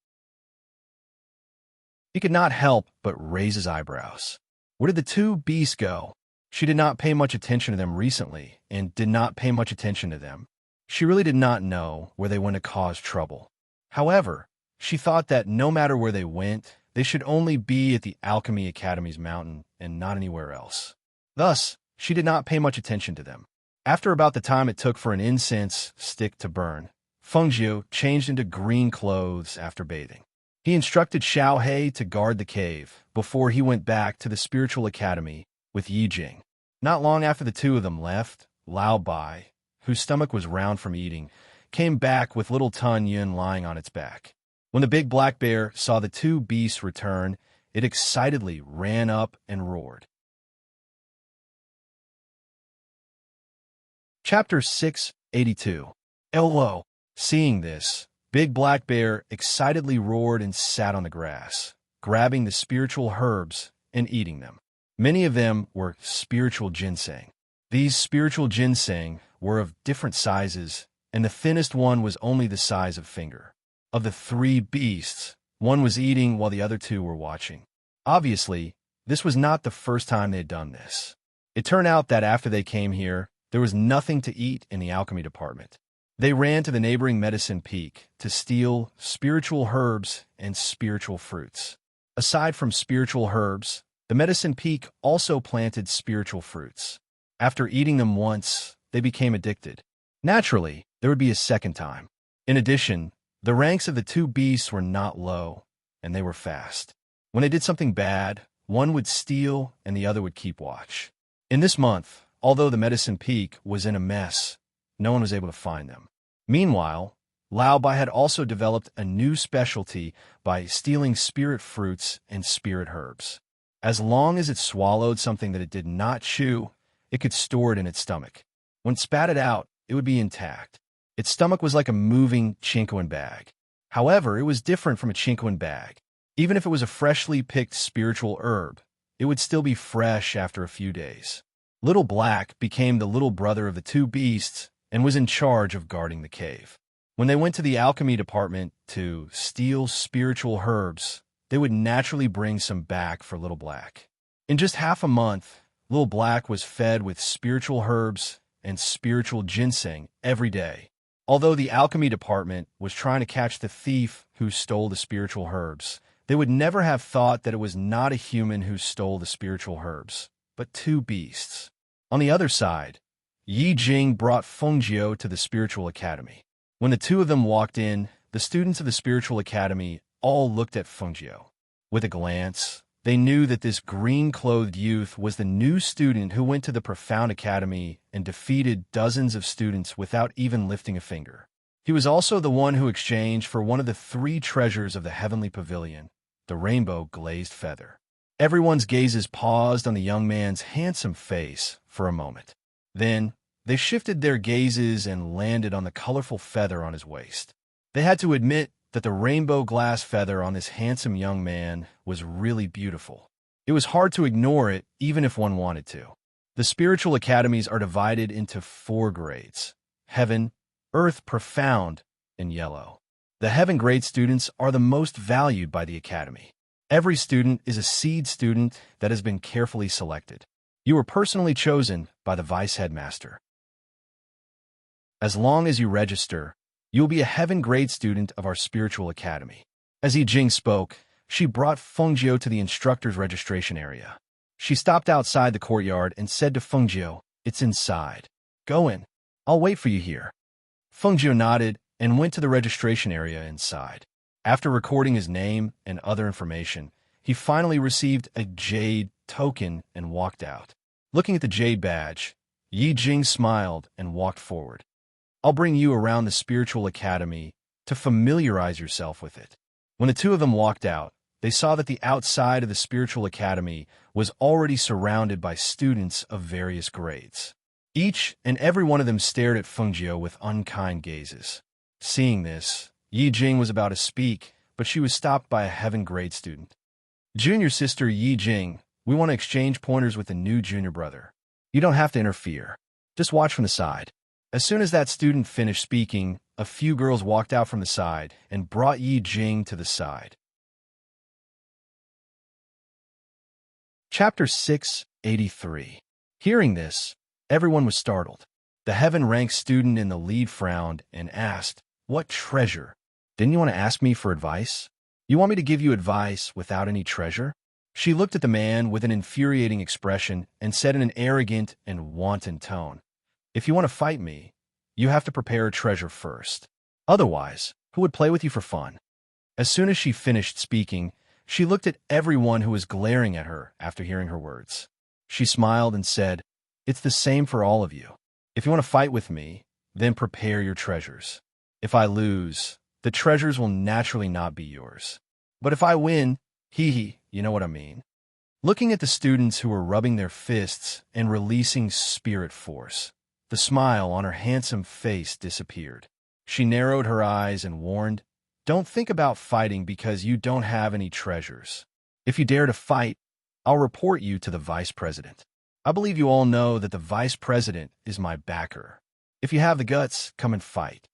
He could not help but raise his eyebrows. Where did the two beasts go? She did not pay much attention to them recently and did not pay much attention to them. She really did not know where they went to cause trouble. However, she thought that no matter where they went, they should only be at the Alchemy Academy's mountain and not anywhere else. Thus, she did not pay much attention to them. After about the time it took for an incense stick to burn, Feng Jiu changed into green clothes after bathing. He instructed Xiao He to guard the cave before he went back to the spiritual academy with Yi Jing. Not long after the two of them left, Lao Bai, whose stomach was round from eating, came back with Little Tun Yun lying on its back. When the big black bear saw the two beasts return, it excitedly ran up and roared. Chapter 682. Hello. Seeing this, Big Black Bear excitedly roared and sat on the grass, grabbing the spiritual herbs and eating them. Many of them were spiritual ginseng. These spiritual ginseng were of different sizes, and the thinnest one was only the size of a finger. Of the three beasts, one was eating while the other two were watching. Obviously, this was not the first time they had done this. It turned out that after they came here, there was nothing to eat in the alchemy department. They ran to the neighboring Medicine Peak to steal spiritual herbs and spiritual fruits. Aside from spiritual herbs, the Medicine Peak also planted spiritual fruits. After eating them once, they became addicted. Naturally, there would be a second time. In addition, the ranks of the two beasts were not low, and they were fast. When they did something bad, one would steal and the other would keep watch. In this month, although the Medicine Peak was in a mess, no one was able to find them. Meanwhile, Lao Bai had also developed a new specialty by stealing spirit fruits and spirit herbs. As long as it swallowed something that it did not chew, it could store it in its stomach. When spat it out, it would be intact. Its stomach was like a moving chinquin bag. However, it was different from a chinquin bag. Even if it was a freshly picked spiritual herb, it would still be fresh after a few days. Little Black became the little brother of the two beasts and was in charge of guarding the cave. When they went to the alchemy department to steal spiritual herbs, they would naturally bring some back for Little Black. In just half a month, Little Black was fed with spiritual herbs and spiritual ginseng every day. Although the alchemy department was trying to catch the thief who stole the spiritual herbs, they would never have thought that it was not a human who stole the spiritual herbs, but two beasts. On the other side, Yi Jing brought Feng Jiu to the spiritual academy. When the two of them walked in, the students of the spiritual academy all looked at Feng Jiu. With a glance, They knew that this green-clothed youth was the new student who went to the Profound Academy and defeated dozens of students without even lifting a finger. He was also the one who exchanged for one of the 3 treasures of the Heavenly Pavilion, the rainbow-glazed feather. Everyone's gazes paused on the young man's handsome face for a moment. Then, they shifted their gazes and landed on the colorful feather on his waist. They had to admit that the rainbow glass feather on this handsome young man was really beautiful. It was hard to ignore it, even if one wanted to. The spiritual academies are divided into 4 grades: Heaven, Earth, Profound, and Yellow. The Heaven grade students are the most valued by the academy. Every student is a seed student that has been carefully selected. You were personally chosen by the vice headmaster. As long as you register, you will be a Heaven grade student of our spiritual academy. As Yi Jing spoke, she brought Fengjiu to the instructor's registration area. She stopped outside the courtyard and said to Fengjiu, "It's inside. Go in. I'll wait for you here." Fengjiu nodded and went to the registration area inside. After recording his name and other information, he finally received a jade token and walked out. Looking at the jade badge, Yi Jing smiled and walked forward. "I'll bring you around the spiritual academy to familiarize yourself with it." When the two of them walked out, they saw that the outside of the spiritual academy was already surrounded by students of various grades. Each and every one of them stared at Fengjiu with unkind gazes. Seeing this, Yi Jing was about to speak, but she was stopped by a Heaven grade student. "Junior sister Yi Jing, we want to exchange pointers with the new junior brother. You don't have to interfere. Just watch from the side." As soon as that student finished speaking, a few girls walked out from the side and brought Yi Jing to the side. Chapter 683. Hearing this, everyone was startled. The Heaven-ranked student in the lead frowned and asked, "What treasure? Didn't you want to ask me for advice? You want me to give you advice without any treasure?" She looked at the man with an infuriating expression and said in an arrogant and wanton tone, "If you want to fight me, you have to prepare a treasure first. Otherwise, who would play with you for fun?" As soon as she finished speaking, she looked at everyone who was glaring at her after hearing her words. She smiled and said, "It's the same for all of you. If you want to fight with me, then prepare your treasures. If I lose, the treasures will naturally not be yours. But if I win, you know what I mean." Looking at the students who were rubbing their fists and releasing spirit force, the smile on her handsome face disappeared. She narrowed her eyes and warned, "Don't think about fighting because you don't have any treasures. If you dare to fight, I'll report you to the vice president. I believe you all know that the vice president is my backer. If you have the guts, come and fight."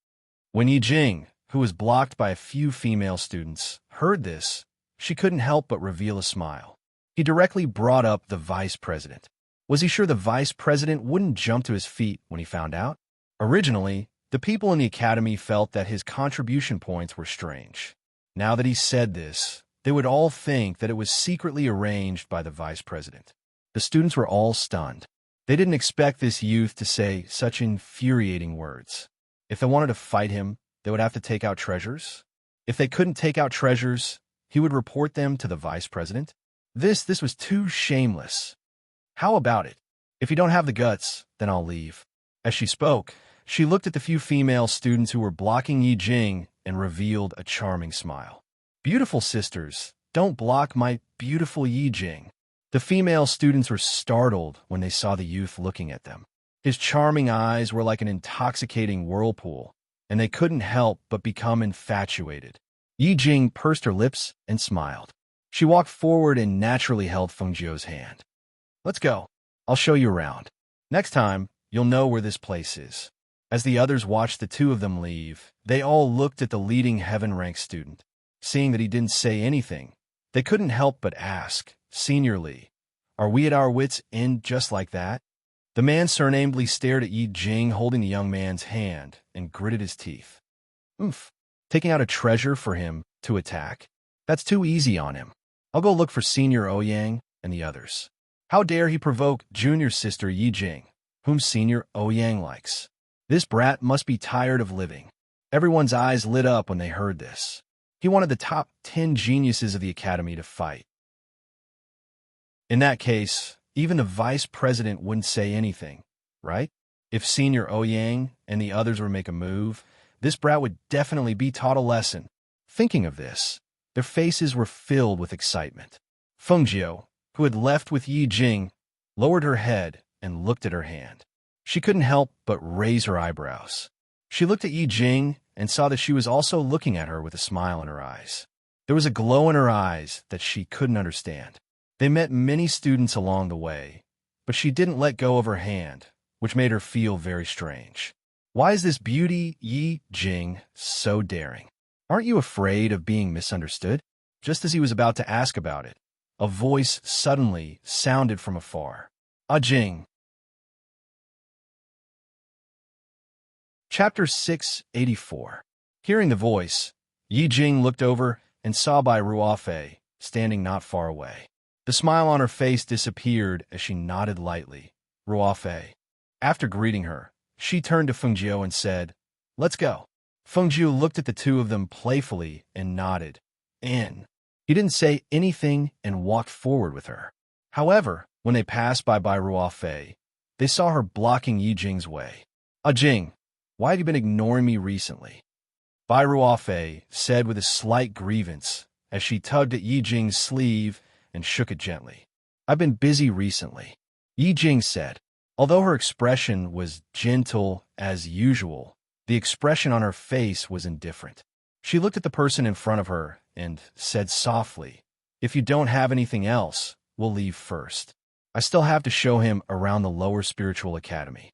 When Yi Jing, who was blocked by a few female students, heard this, she couldn't help but reveal a smile. He directly brought up the vice president. Was he sure the vice president wouldn't jump to his feet when he found out? Originally, the people in the academy felt that his contribution points were strange. Now that he said this, they would all think that it was secretly arranged by the vice president. The students were all stunned. They didn't expect this youth to say such infuriating words. If they wanted to fight him, they would have to take out treasures. If they couldn't take out treasures, he would report them to the vice president. This was too shameless. "How about it? If you don't have the guts, then I'll leave." As she spoke, she looked at the few female students who were blocking Yi Jing and revealed a charming smile. "Beautiful sisters, don't block my beautiful Yi Jing." The female students were startled when they saw the youth looking at them. His charming eyes were like an intoxicating whirlpool, and they couldn't help but become infatuated. Yi Jing pursed her lips and smiled. She walked forward and naturally held Fengjiu's hand. "Let's go. I'll show you around. Next time, you'll know where this place is." As the others watched the two of them leave, they all looked at the leading Heaven-ranked student. Seeing that he didn't say anything, they couldn't help but ask, "Senior Li, are we at our wits' end just like that?" The man surnamedly stared at Yi Jing holding the young man's hand and gritted his teeth. "Oomph, taking out a treasure for him to attack? That's too easy on him. I'll go look for Senior Ouyang and the others. How dare he provoke junior sister Yi Jing, whom Senior Ouyang likes? This brat must be tired of living." Everyone's eyes lit up when they heard this. He wanted the top 10 geniuses of the academy to fight. In that case, even the vice president wouldn't say anything, right? If Senior Ouyang and the others were to make a move, this brat would definitely be taught a lesson. Thinking of this, their faces were filled with excitement. Fengjiu, who had left with Yi Jing, lowered her head and looked at her hand. She couldn't help but raise her eyebrows. She looked at Yi Jing and saw that she was also looking at her with a smile in her eyes. There was a glow in her eyes that she couldn't understand. They met many students along the way, but she didn't let go of her hand, which made her feel very strange. Why is this beauty, Yi Jing, so daring? Aren't you afraid of being misunderstood? Just as he was about to ask about it, a voice suddenly sounded from afar. Jing. Chapter 684. Hearing the voice, Yi Jing looked over and saw Bai Ruofei standing not far away. The smile on her face disappeared as she nodded lightly. Ruofei. After greeting her, she turned to Fengjiu and said, "Let's go." Fengjiu looked at the two of them playfully and nodded. In. He didn't say anything and walked forward with her. However, when they passed by Bai Ruofei, they saw her blocking Yi Jing's way. Jing, why have you been ignoring me recently?" Bai Ruofei said with a slight grievance as she tugged at Yi Jing's sleeve and shook it gently. "I've been busy recently," Yi Jing said. Although her expression was gentle as usual, the expression on her face was indifferent. She looked at the person in front of her and said softly, "If you don't have anything else, we'll leave first. I still have to show him around the lower spiritual academy.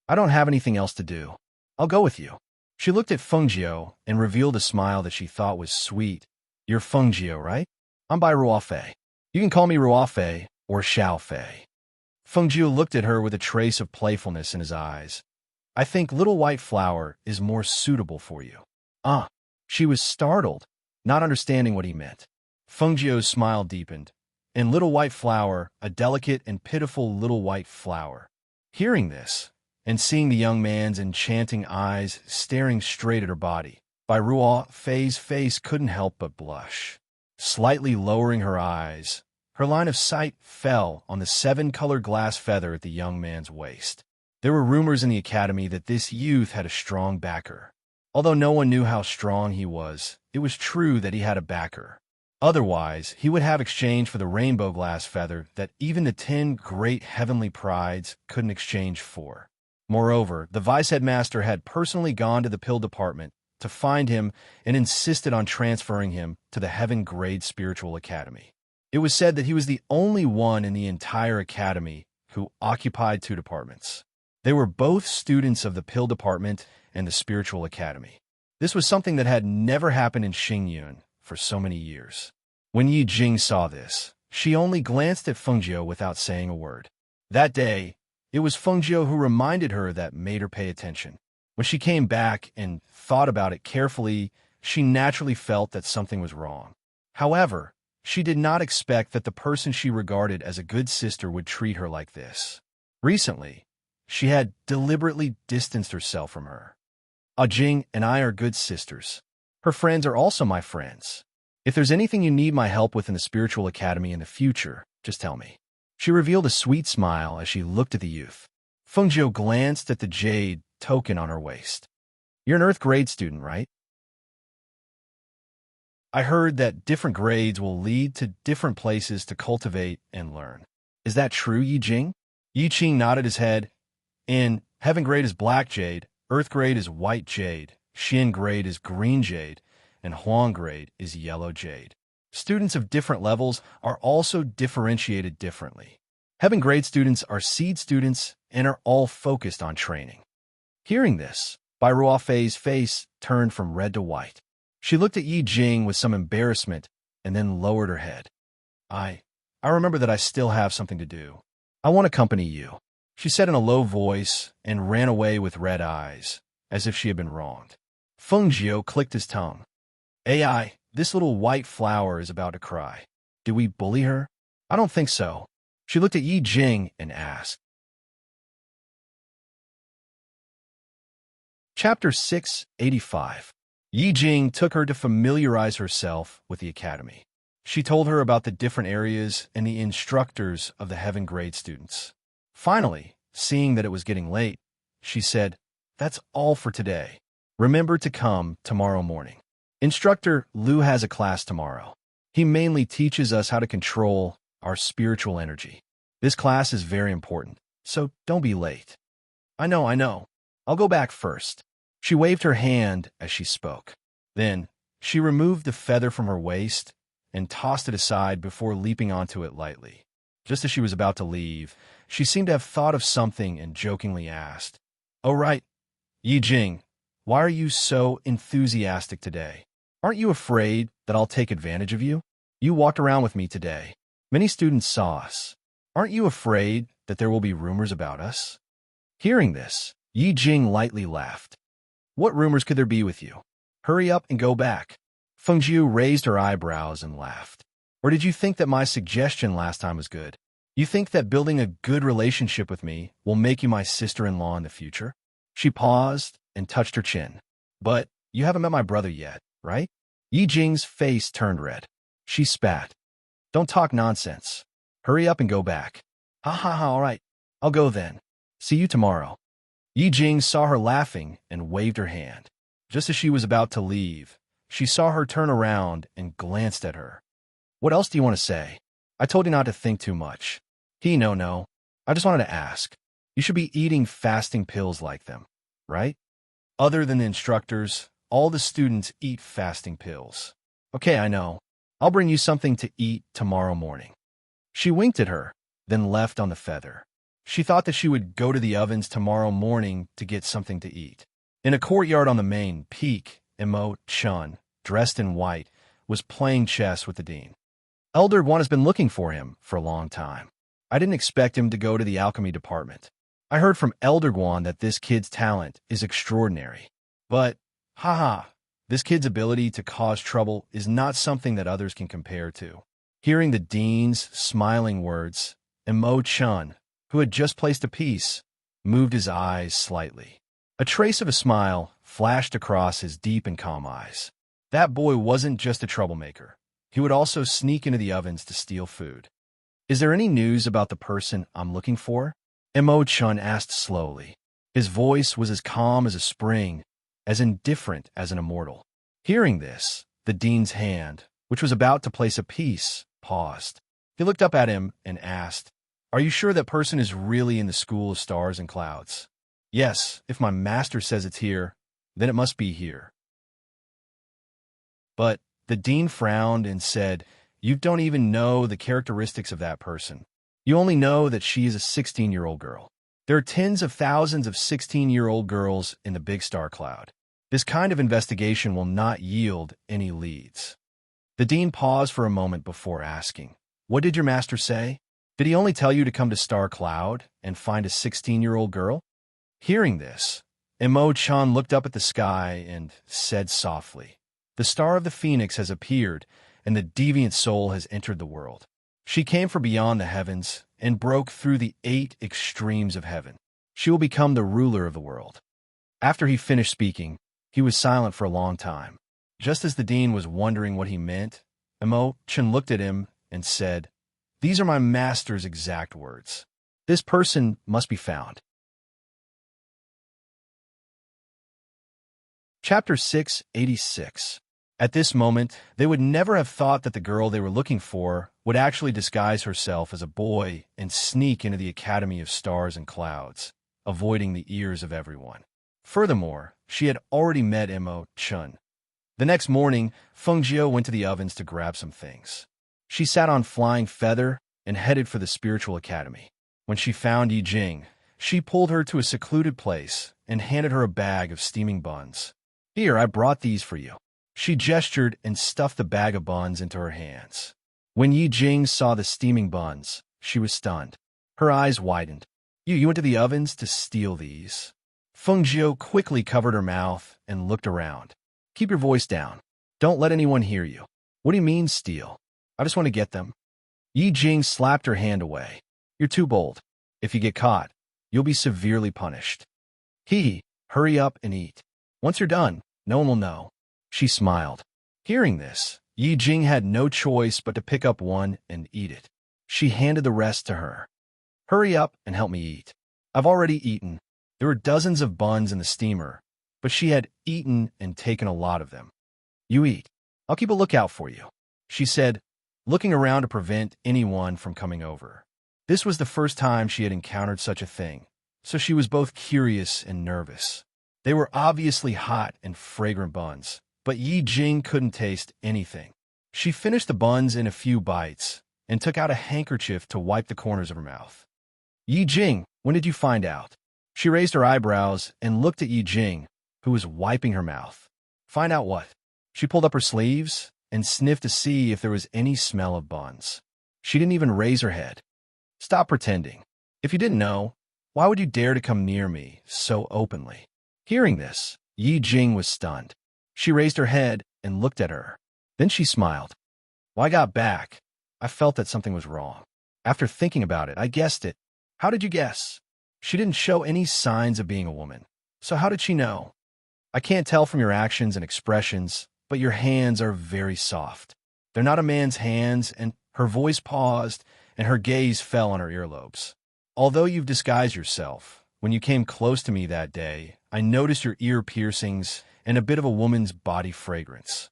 I don't have anything else to do. I'll go with you." She looked at Fengjiu and revealed a smile that she thought was sweet. "You're Fengjiu, right? I'm Bai Ruofei. You can call me Ruofei or Xiaofei." Fengjiu looked at her with a trace of playfulness in his eyes. "I think Little White Flower is more suitable for you." She was startled, not understanding what he meant. Fengjiu's smile deepened, and Little White Flower, a delicate and pitiful little white flower. Hearing this, and seeing the young man's enchanting eyes staring straight at her body, Bai Ruofei's face couldn't help but blush. Slightly lowering her eyes, her line of sight fell on the 7-color glass feather at the young man's waist. There were rumors in the academy that this youth had a strong backer. Although no one knew how strong he was, it was true that he had a backer. Otherwise, he would have exchange for the rainbow glass feather that even the 10 great heavenly prides couldn't exchange for. Moreover, the vice-headmaster had personally gone to the pill department to find him and insisted on transferring him to the heaven-grade spiritual academy. It was said that he was the only one in the entire academy who occupied 2 departments. They were both students of the pill department and the spiritual academy. This was something that had never happened in Xingyun for so many years. When Yi Jing saw this, she only glanced at Fengjiu without saying a word. That day, it was Fengjiu who reminded her that made her pay attention. When she came back and thought about it carefully, she naturally felt that something was wrong. However, she did not expect that the person she regarded as a good sister would treat her like this. Recently, she had deliberately distanced herself from her. Jing and I are good sisters. Her friends are also my friends. If there's anything you need my help with in the spiritual academy in the future, just tell me." She revealed a sweet smile as she looked at the youth. Fengjiu glanced at the jade token on her waist. "You're an Earth grade student, right? I heard that different grades will lead to different places to cultivate and learn. Is that true, Yi Jing?" Yi Jing nodded his head. "In Heaven grade is black jade, Earth grade is white jade, Xian grade is green jade, and Huang grade is yellow jade. Students of different levels are also differentiated differently. Heaven grade students are seed students and are all focused on training." Hearing this, Bai Ruofei's face turned from red to white. She looked at Yi Jing with some embarrassment and then lowered her head. I remember that I still have something to do. I want to accompany you," she said in a low voice and ran away with red eyes, as if she had been wronged. Fengjiu clicked his tongue. "AI, this little white flower is about to cry. Did we bully her?" "I don't think so." She looked at Yi Jing and asked. Chapter 685. Yi Jing took her to familiarize herself with the academy. She told her about the different areas and the instructors of the heaven grade students. Finally, seeing that it was getting late, she said, "That's all for today. Remember to come tomorrow morning. Instructor Lou has a class tomorrow. He mainly teaches us how to control our spiritual energy. This class is very important, so don't be late." I know. I'll go back first." She waved her hand as she spoke. Then, she removed the feather from her waist and tossed it aside before leaping onto it lightly. Just as she was about to leave, she seemed to have thought of something and jokingly asked, "Oh right, Yi Jing, why are you so enthusiastic today? Aren't you afraid that I'll take advantage of you? You walked around with me today. Many students saw us. Aren't you afraid that there will be rumors about us?" Hearing this, Yi Jing lightly laughed. "What rumors could there be with you? Hurry up and go back." Fengjiu raised her eyebrows and laughed. "Or did you think that my suggestion last time was good? You think that building a good relationship with me will make you my sister-in-law in the future?" She paused and touched her chin. "But you haven't met my brother yet, right?" Yi Jing's face turned red. She spat. "Don't talk nonsense. Hurry up and go back." "Ha ha ha, all right. I'll go then. See you tomorrow." Yi Jing saw her laughing and waved her hand. Just as she was about to leave, she saw her turn around and glanced at her. "What else do you want to say? I told you not to think too much." No. I just wanted to ask. You should be eating fasting pills like them, right? Other than the instructors, all the students eat fasting pills. Okay, I know. I'll bring you something to eat tomorrow morning." She winked at her, then left on the feather. She thought that she would go to the ovens tomorrow morning to get something to eat. In a courtyard on the main peak, Imo Chun, dressed in white, was playing chess with the dean. Elder Guan has been looking for him for a long time. I didn't expect him to go to the alchemy department. I heard from Elder Guan that this kid's talent is extraordinary. But, this kid's ability to cause trouble is not something that others can compare to. Hearing the dean's smiling words, Imo Chun, who had just placed a piece, moved his eyes slightly. A trace of a smile flashed across his deep and calm eyes. That boy wasn't just a troublemaker. He would also sneak into the ovens to steal food. "Is there any news about the person I'm looking for?" Imo Chun asked slowly. His voice was as calm as a spring, as indifferent as an immortal. Hearing this, the dean's hand, which was about to place a piece, paused. He looked up at him and asked, "Are you sure that person is really in the School of Stars and Clouds?" "Yes, if my master says it's here, then it must be here." But the dean frowned and said, "You don't even know the characteristics of that person. You only know that she is a 16-year-old girl. There are tens of thousands of 16-year-old girls in the big star cloud. This kind of investigation will not yield any leads." The dean paused for a moment before asking, "What did your master say? Did he only tell you to come to Star Cloud and find a 16-year-old girl?" Hearing this, Imo Chan looked up at the sky and said softly, "The star of the phoenix has appeared, and the deviant soul has entered the world. She came from beyond the heavens and broke through the 8 extremes of heaven. She will become the ruler of the world." After he finished speaking, he was silent for a long time. Just as the dean was wondering what he meant, Imo Chan looked at him and said, "These are my master's exact words. This person must be found." Chapter 686. At this moment, they would never have thought that the girl they were looking for would actually disguise herself as a boy and sneak into the Academy of Stars and Clouds, avoiding the ears of everyone. Furthermore, she had already met Imo Chun. The next morning, Feng Jiao went to the ovens to grab some things. She sat on Flying Feather and headed for the Spiritual Academy. When she found Yi Jing, she pulled her to a secluded place and handed her a bag of steaming buns. "Here, I brought these for you." She gestured and stuffed the bag of buns into her hands. When Yi Jing saw the steaming buns, she was stunned. Her eyes widened. You went to the ovens to steal these?" Feng Jiao quickly covered her mouth and looked around. "Keep your voice down. Don't let anyone hear you." "What do you mean, steal? I just want to get them." Yi Jing slapped her hand away. "You're too bold. If you get caught, you'll be severely punished. Hurry up and eat. Once you're done, no one will know." She smiled. Hearing this, Yi Jing had no choice but to pick up one and eat it. She handed the rest to her. Hurry up and help me eat. I've already eaten. There were dozens of buns in the steamer, but she had eaten and taken a lot of them. You eat. I'll keep a lookout for you, she said, looking around to prevent anyone from coming over. This was the first time she had encountered such a thing, so she was both curious and nervous. They were obviously hot and fragrant buns, but Yi Jing couldn't taste anything. She finished the buns in a few bites and took out a handkerchief to wipe the corners of her mouth. Yi Jing, when did you find out? She raised her eyebrows and looked at Yi Jing, who was wiping her mouth. Find out what? She pulled up her sleeves and sniffed to see if there was any smell of buns. She didn't even raise her head. Stop pretending. If you didn't know, why would you dare to come near me so openly? Hearing this, Yi Jing was stunned. She raised her head and looked at her. Then she smiled. When I got back, I felt that something was wrong. After thinking about it, I guessed it. How did you guess? She didn't show any signs of being a woman. So how did she know? I can't tell from your actions and expressions, but your hands are very soft. They're not a man's hands, and her voice paused, and her gaze fell on her earlobes. Although you've disguised yourself, when you came close to me that day, I noticed your ear piercings and a bit of a woman's body fragrance.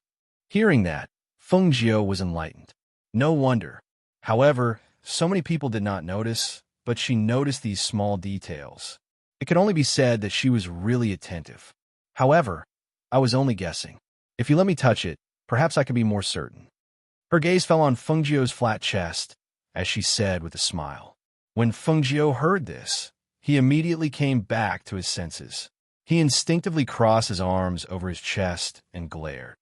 Hearing that, Feng Jiu was enlightened. No wonder. However, so many people did not notice, but she noticed these small details. It could only be said that she was really attentive. However, I was only guessing. If you let me touch it, perhaps I could be more certain. Her gaze fell on Feng Jiu's flat chest, as she said with a smile. When Feng Jiu heard this, he immediately came back to his senses. He instinctively crossed his arms over his chest and glared.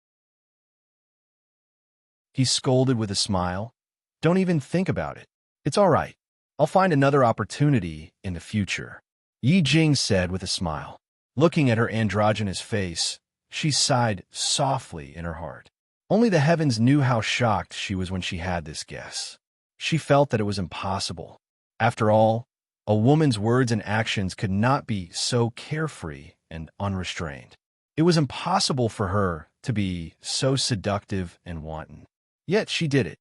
He scolded with a smile. Don't even think about it. It's all right. I'll find another opportunity in the future, Yi Jing said with a smile. Looking at her androgynous face, she sighed softly in her heart. Only the heavens knew how shocked she was when she had this guess. She felt that it was impossible. After all, a woman's words and actions could not be so carefree and unrestrained. It was impossible for her to be so seductive and wanton. Yet she did it.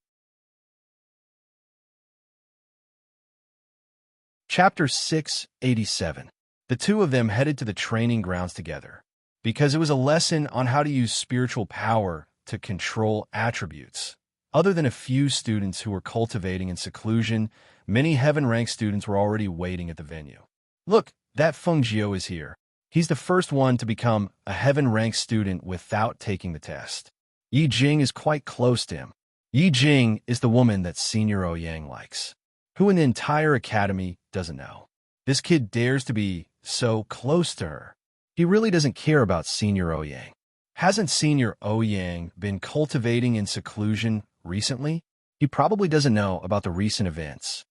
Chapter 687. The two of them headed to the training grounds together, because it was a lesson on how to use spiritual power to control attributes. Other than a few students who were cultivating in seclusion, many heaven-ranked students were already waiting at the venue. Look, that Feng Jiu is here. He's the first one to become a heaven-ranked student without taking the test. Yi Jing is quite close to him. Yi Jing is the woman that Senior Ouyang likes. Who in the entire academy doesn't know? This kid dares to be so close to her. He really doesn't care about Senior Ouyang. Hasn't Senior Ouyang been cultivating in seclusion recently? He probably doesn't know about the recent events.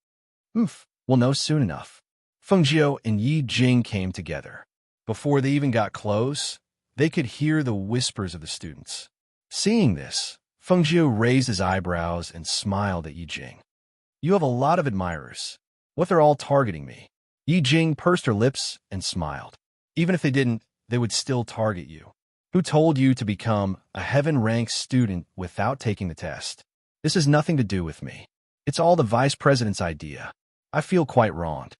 We'll know soon enough. Feng Jiu and Yi Jing came together. Before they even got close, they could hear the whispers of the students. Seeing this, Feng Jiu raised his eyebrows and smiled at Yi Jing. You have a lot of admirers. What they're all targeting me. Yi Jing pursed her lips and smiled. Even if they didn't, they would still target you. Who told you to become a heaven-ranked student without taking the test? This has nothing to do with me. It's all the vice president's idea. I feel quite wronged.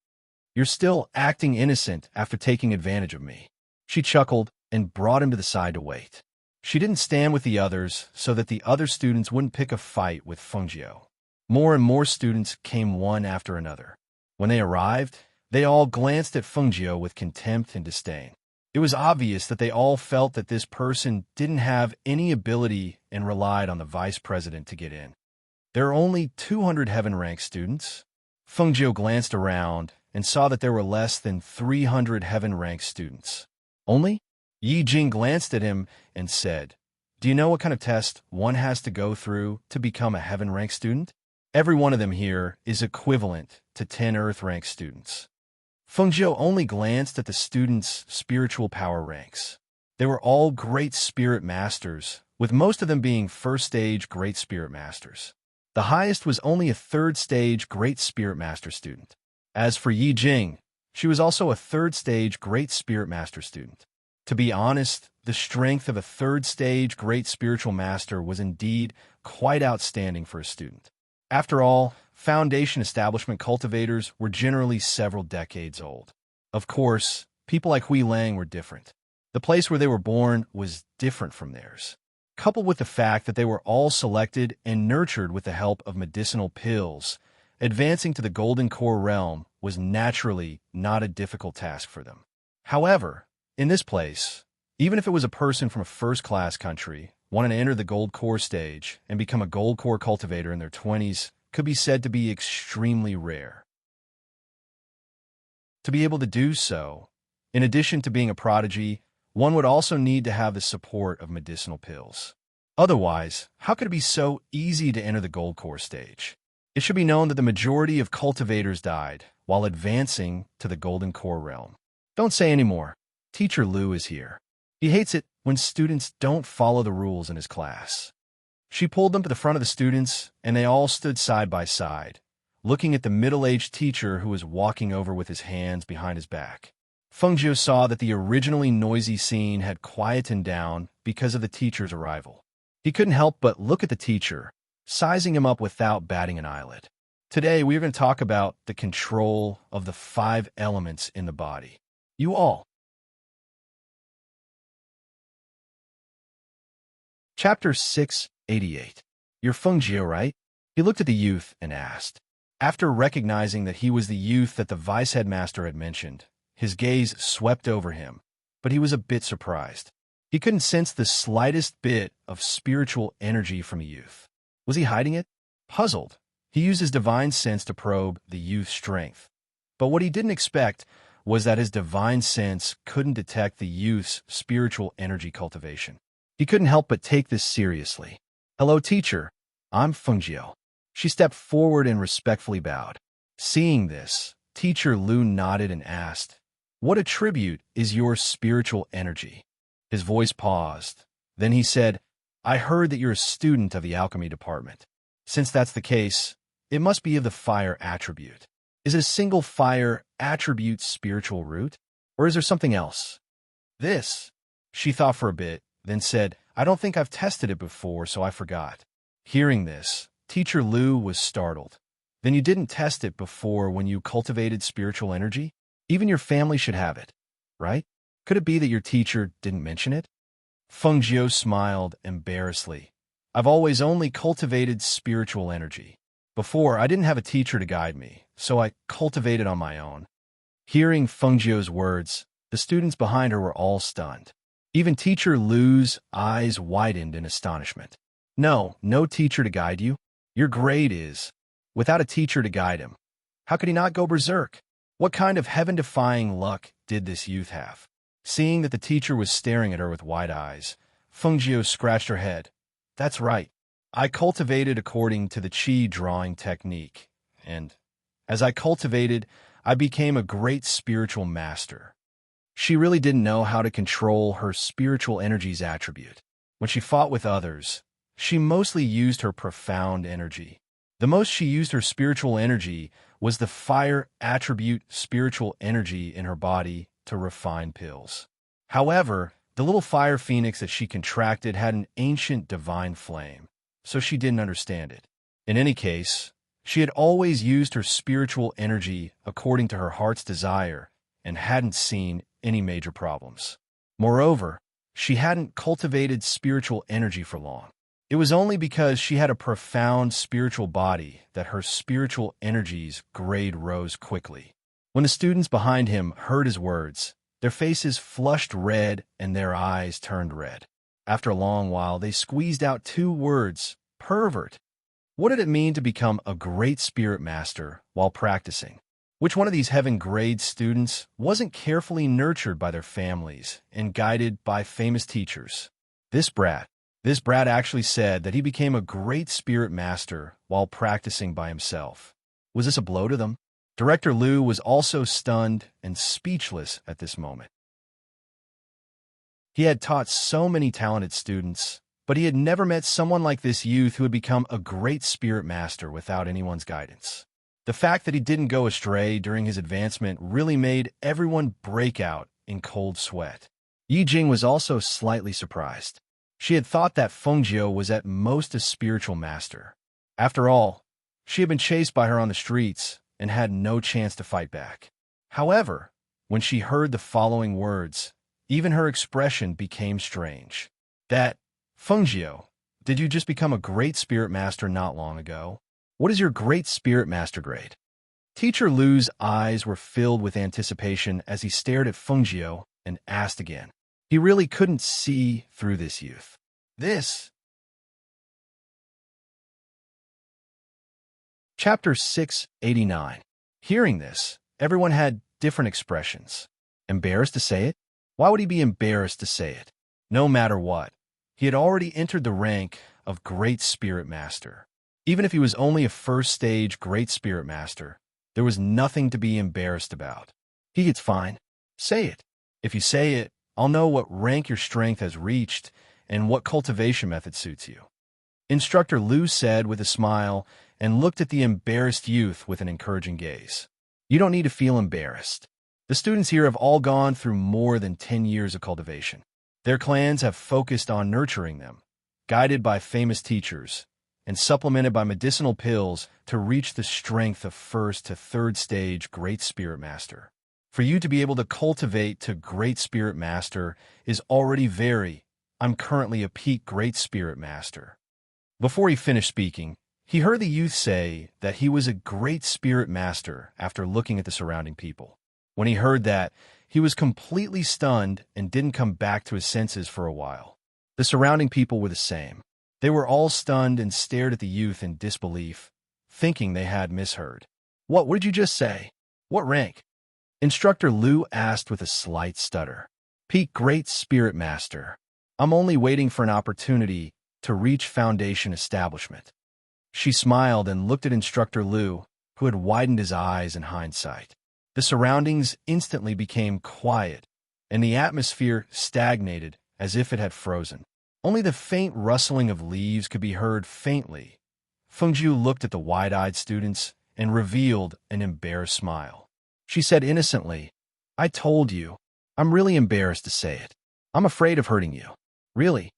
You're still acting innocent after taking advantage of me. She chuckled and brought him to the side to wait. She didn't stand with the others so that the other students wouldn't pick a fight with Feng Jiu. More and more students came one after another. When they arrived, they all glanced at Feng Jiu with contempt and disdain. It was obvious that they all felt that this person didn't have any ability and relied on the vice president to get in. There are only 200 heaven-ranked students. Feng Jiu glanced around and saw that there were less than 300 heaven-ranked students. Only? Yi Jing glanced at him and said, Do you know what kind of test one has to go through to become a heaven-ranked student? Every one of them here is equivalent to 10 earth-ranked students. Feng Jiu only glanced at the students' spiritual power ranks. They were all Great Spirit Masters, with most of them being first-stage Great Spirit Masters. The highest was only a third-stage Great Spirit Master student. As for Yi Jing, she was also a third-stage Great Spirit Master student. To be honest, the strength of a third-stage great spiritual master was indeed quite outstanding for a student. After all, foundation establishment cultivators were generally several decades old. Of course, people like Hui Lang were different. The place where they were born was different from theirs. Coupled with the fact that they were all selected and nurtured with the help of medicinal pills, advancing to the golden core realm was naturally not a difficult task for them. However, in this place, even if it was a person from a first-class country wanting to enter the gold core stage and become a gold core cultivator in their 20s, could be said to be extremely rare. To be able to do so, in addition to being a prodigy, one would also need to have the support of medicinal pills. Otherwise, how could it be so easy to enter the gold core stage? It should be known that the majority of cultivators died while advancing to the golden core realm. Don't say any more. Teacher Lu is here. He hates it when students don't follow the rules in his class. She pulled them to the front of the students, and they all stood side by side, looking at the middle-aged teacher who was walking over with his hands behind his back. Feng Jiu saw that the originally noisy scene had quietened down because of the teacher's arrival. He couldn't help but look at the teacher, sizing him up without batting an eyelid. Today, we are going to talk about the control of the 5 elements in the body. You all. Chapter 688. You're Feng Jiu, right? He looked at the youth and asked. After recognizing that he was the youth that the vice headmaster had mentioned, his gaze swept over him, but he was a bit surprised. He couldn't sense the slightest bit of spiritual energy from a youth. Was he hiding it? Puzzled, he used his divine sense to probe the youth's strength. But what he didn't expect was that his divine sense couldn't detect the youth's spiritual energy cultivation. He couldn't help but take this seriously. Hello, teacher. I'm Feng Jiu. She stepped forward and respectfully bowed. Seeing this, Teacher Lu nodded and asked, "What attribute is your spiritual energy?" His voice paused. Then he said, "I heard that you're a student of the alchemy department. Since that's the case, it must be of the fire attribute. Is it a single fire attribute spiritual root? Or is there something else?" This, she thought for a bit, then said, "I don't think I've tested it before, so I forgot." Hearing this, Teacher Lu was startled. "Then you didn't test it before when you cultivated spiritual energy? Even your family should have it, right? Could it be that your teacher didn't mention it?" Feng Jiu smiled embarrassedly. "I've always only cultivated spiritual energy. Before, I didn't have a teacher to guide me, so I cultivated on my own." Hearing Feng Jiu's words, the students behind her were all stunned. Even Teacher Lu's eyes widened in astonishment. No teacher to guide you? Your grade is. Without a teacher to guide him, how could he not go berserk? What kind of heaven-defying luck did this youth have? Seeing that the teacher was staring at her with wide eyes, Feng Jiu scratched her head. "That's right. I cultivated according to the Qi drawing technique, and as I cultivated, I became a great spiritual master." She really didn't know how to control her spiritual energy's attribute. When she fought with others, she mostly used her profound energy. The most she used her spiritual energy was the fire attribute spiritual energy in her body to refine pills. However, the little fire phoenix that she contracted had an ancient divine flame, so she didn't understand it. In any case, she had always used her spiritual energy according to her heart's desire and hadn't seen any major problems. Moreover, she hadn't cultivated spiritual energy for long. It was only because she had a profound spiritual body that her spiritual energy's grade rose quickly. When the students behind him heard his words, their faces flushed red and their eyes turned red. After a long while, they squeezed out 2 words, pervert. What did it mean to become a great spirit master while practicing? Which one of these heaven-grade students wasn't carefully nurtured by their families and guided by famous teachers? This brat actually said that he became a great spirit master while practicing by himself. Was this a blow to them? Director Lu was also stunned and speechless at this moment. He had taught so many talented students, but he had never met someone like this youth who had become a great spirit master without anyone's guidance. The fact that he didn't go astray during his advancement really made everyone break out in cold sweat. Yi Jing was also slightly surprised. She had thought that Fengjiu was at most a spiritual master. After all, she had been chased by her on the streets and had no chance to fight back. However, when she heard the following words, even her expression became strange. That, Fengjiu, did you just become a great spirit master not long ago? What is your great spirit master grade? Teacher Lu's eyes were filled with anticipation as he stared at Fengjiu and asked again. He really couldn't see through this youth. This. Chapter 689. Hearing this, everyone had different expressions. Embarrassed to say it? Why would he be embarrassed to say it? No matter what, he had already entered the rank of Great Spirit Master. Even if he was only a first-stage Great Spirit Master, there was nothing to be embarrassed about. It's fine. Say it. If you say it, I'll know what rank your strength has reached and what cultivation method suits you. Instructor Lu said with a smile and looked at the embarrassed youth with an encouraging gaze. You don't need to feel embarrassed. The students here have all gone through more than 10 years of cultivation. Their clans have focused on nurturing them, guided by famous teachers, and supplemented by medicinal pills to reach the strength of first to third stage Great Spirit Master. For you to be able to cultivate to Great Spirit Master is already I'm currently a peak Great Spirit Master. Before he finished speaking, he heard the youth say that he was a Great Spirit Master after looking at the surrounding people. When he heard that, he was completely stunned and didn't come back to his senses for a while. The surrounding people were the same. They were all stunned and stared at the youth in disbelief, thinking they had misheard. What did you just say? What rank? Instructor Lu asked with a slight stutter. Peak Great Spirit Master. I'm only waiting for an opportunity to reach Foundation Establishment. She smiled and looked at Instructor Lu, who had widened his eyes in hindsight. The surroundings instantly became quiet, and the atmosphere stagnated as if it had frozen. Only the faint rustling of leaves could be heard faintly. Fengjiu looked at the wide-eyed students and revealed an embarrassed smile. She said innocently, I told you. I'm really embarrassed to say it. I'm afraid of hurting you. Really?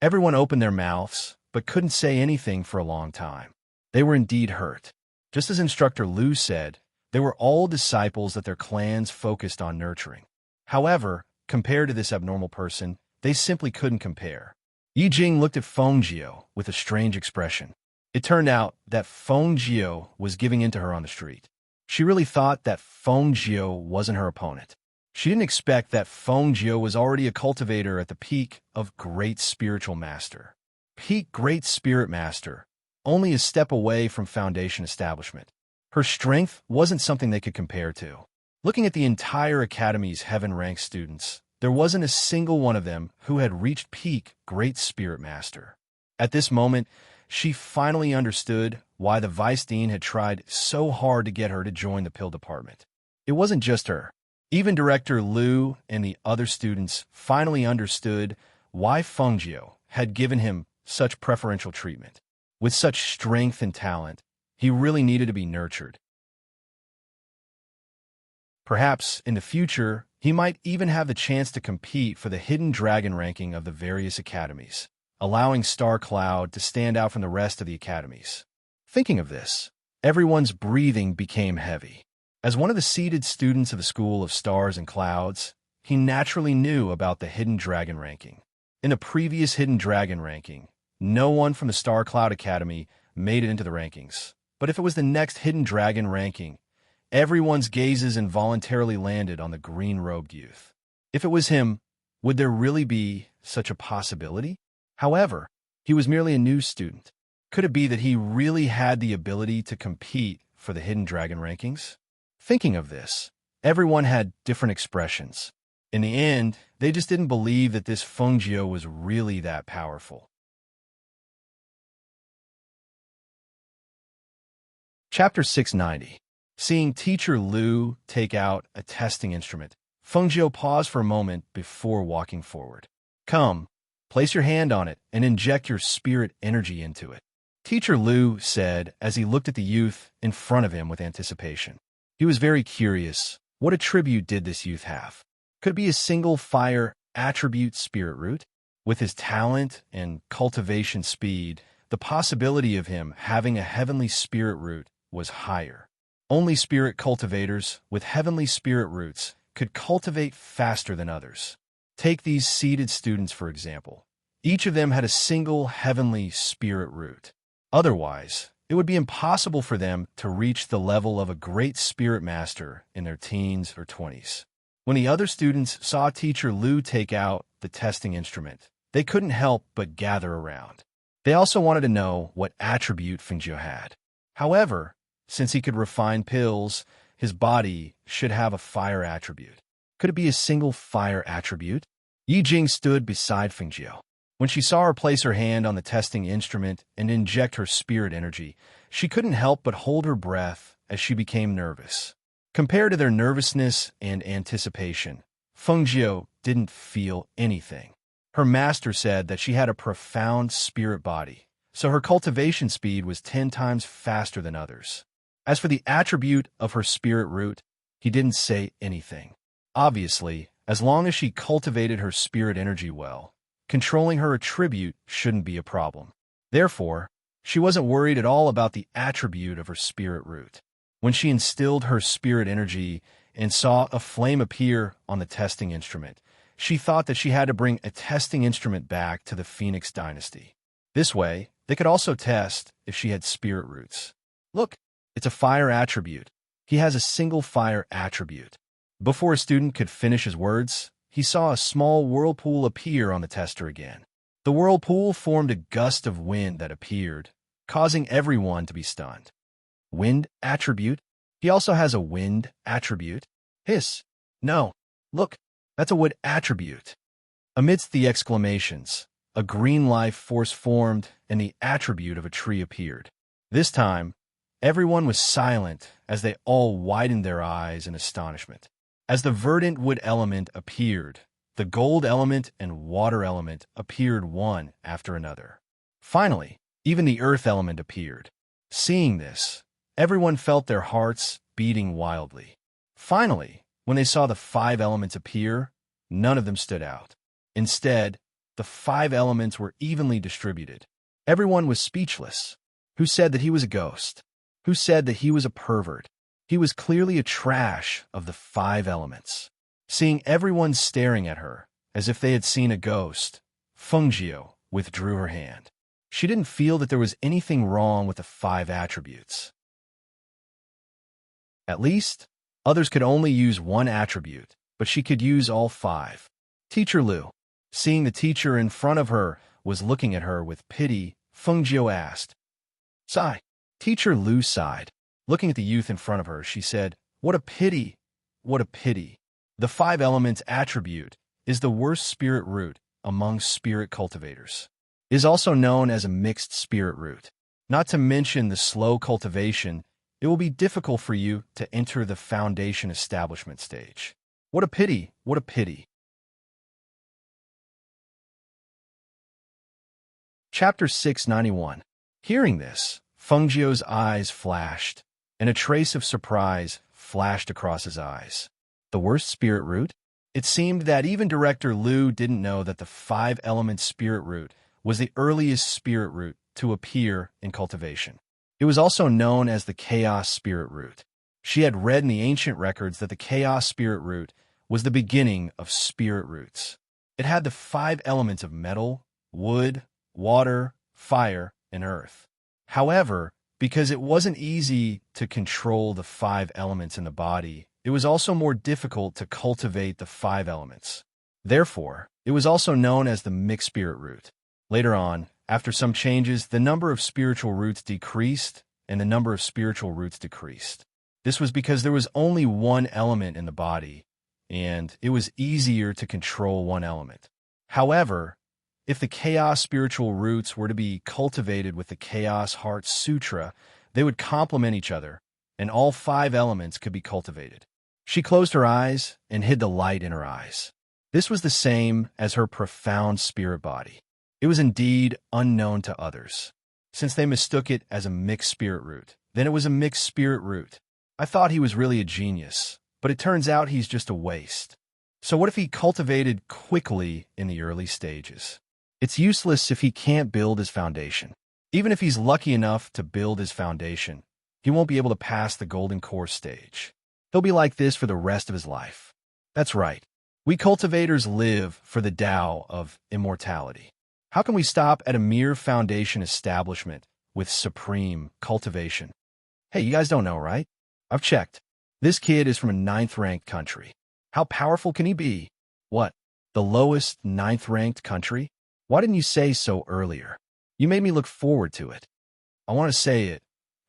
Everyone opened their mouths, but couldn't say anything for a long time. They were indeed hurt. Just as Instructor Lu said, they were all disciples that their clans focused on nurturing. However, compared to this abnormal person, they simply couldn't compare. Yi Jing looked at Fengjiu with a strange expression. It turned out that Fengjiu was giving in to her on the street. She really thought that Fengjiu wasn't her opponent. She didn't expect that Fengjiu was already a cultivator at the peak of Great Spiritual Master. Peak Great Spirit Master, only a step away from Foundation Establishment. Her strength wasn't something they could compare to. Looking at the entire Academy's heaven-ranked students, there wasn't a single one of them who had reached peak Great Spirit Master. At this moment, she finally understood why the Vice Dean had tried so hard to get her to join the pill department. It wasn't just her. Even Director Lu and the other students finally understood why Fengjiu had given him such preferential treatment. With such strength and talent, he really needed to be nurtured. Perhaps, in the future, he might even have the chance to compete for the Hidden Dragon ranking of the various academies, allowing Star Cloud to stand out from the rest of the academies. Thinking of this, everyone's breathing became heavy. As one of the seated students of the School of Stars and Clouds, he naturally knew about the Hidden Dragon ranking. In the previous Hidden Dragon ranking, no one from the Star Cloud Academy made it into the rankings. But if it was the next Hidden Dragon ranking, everyone's gazes involuntarily landed on the green-robed youth. If it was him, would there really be such a possibility? However, he was merely a new student. Could it be that he really had the ability to compete for the Hidden Dragon rankings? Thinking of this, everyone had different expressions. In the end, they just didn't believe that this Fengjiu was really that powerful. Chapter 690. Seeing Teacher Lu take out a testing instrument, Fengjiu paused for a moment before walking forward. Come, place your hand on it and inject your spirit energy into it. Teacher Lu said as he looked at the youth in front of him with anticipation. He was very curious. What attribute did this youth have? Could it be a single fire attribute spirit root? With his talent and cultivation speed, the possibility of him having a heavenly spirit root was higher. Only spirit cultivators with heavenly spirit roots could cultivate faster than others. Take these seated students, for example. Each of them had a single heavenly spirit root. Otherwise, it would be impossible for them to reach the level of a great spirit master in their teens or 20s. When the other students saw Teacher Lu take out the testing instrument, they couldn't help but gather around. They also wanted to know what attribute Fengjiu had. However, since he could refine pills, his body should have a fire attribute. Could it be a single fire attribute? Yi Jing stood beside Fengjiu. When she saw her place her hand on the testing instrument and inject her spirit energy, she couldn't help but hold her breath as she became nervous. Compared to their nervousness and anticipation, Fengjiu didn't feel anything. Her master said that she had a profound spirit body, so her cultivation speed was 10 times faster than others. As for the attribute of her spirit root, he didn't say anything. Obviously, as long as she cultivated her spirit energy well, controlling her attribute shouldn't be a problem. Therefore, she wasn't worried at all about the attribute of her spirit root. When she instilled her spirit energy and saw a flame appear on the testing instrument, she thought that she had to bring a testing instrument back to the Phoenix dynasty. This way, they could also test if she had spirit roots. Look, it's a fire attribute. He has a single fire attribute. Before a student could finish his words, he saw a small whirlpool appear on the tester again. The whirlpool formed a gust of wind that appeared, causing everyone to be stunned. Wind attribute? He also has a wind attribute? Hiss. No. Look, that's a wood attribute. Amidst the exclamations, a green life force formed and the attribute of a tree appeared. This time, everyone was silent as they all widened their eyes in astonishment. As the verdant wood element appeared, the gold element and water element appeared one after another. Finally, even the earth element appeared. Seeing this, everyone felt their hearts beating wildly. Finally, when they saw the 5 elements appear, none of them stood out. Instead, the 5 elements were evenly distributed. Everyone was speechless. Who said that he was a ghost? Who said that he was a pervert? He was clearly a trash of the 5 elements. Seeing everyone staring at her, as if they had seen a ghost, Fengjiu withdrew her hand. She didn't feel that there was anything wrong with the 5 attributes. At least, others could only use one attribute, but she could use all 5. Teacher Lu, seeing the teacher in front of her, was looking at her with pity, Fengjiu asked. Sigh. Teacher Lu sighed. Looking at the youth in front of her, she said, What a pity! What a pity! The 5 elements attribute is the worst spirit root among spirit cultivators. It is also known as a mixed spirit root. Not to mention the slow cultivation, it will be difficult for you to enter the foundation establishment stage. What a pity! What a pity! Chapter 691. Hearing this, Fengjiu's eyes flashed, and a trace of surprise flashed across his eyes. The worst spirit root? It seemed that even Director Lu didn't know that the 5-element spirit root was the earliest spirit root to appear in cultivation. It was also known as the chaos spirit root. She had read in the ancient records that the chaos spirit root was the beginning of spirit roots. It had the 5 elements of metal, wood, water, fire, and earth. However, because it wasn't easy to control the 5 elements in the body, it was also more difficult to cultivate the 5 elements. Therefore, it was also known as the mixed spirit root. Later on, after some changes, the number of spiritual roots decreased and the number of spiritual roots decreased. This was because there was only one element in the body, and it was easier to control one element. However, if the Chaos spiritual roots were to be cultivated with the Chaos Heart Sutra, they would complement each other, and all 5 elements could be cultivated. She closed her eyes and hid the light in her eyes. This was the same as her profound spirit body. It was indeed unknown to others. Since they mistook it as a mixed spirit root, then it was a mixed spirit root. I thought he was really a genius, but it turns out he's just a waste. So what if he cultivated quickly in the early stages? It's useless if he can't build his foundation. Even if he's lucky enough to build his foundation, he won't be able to pass the golden core stage. He'll be like this for the rest of his life. That's right. We cultivators live for the Tao of immortality. How can we stop at a mere foundation establishment with supreme cultivation? Hey, you guys don't know, right? I've checked. This kid is from a ninth-ranked country. How powerful can he be? What? The lowest ninth-ranked country? Why didn't you say so earlier? You made me look forward to it. I want to say it,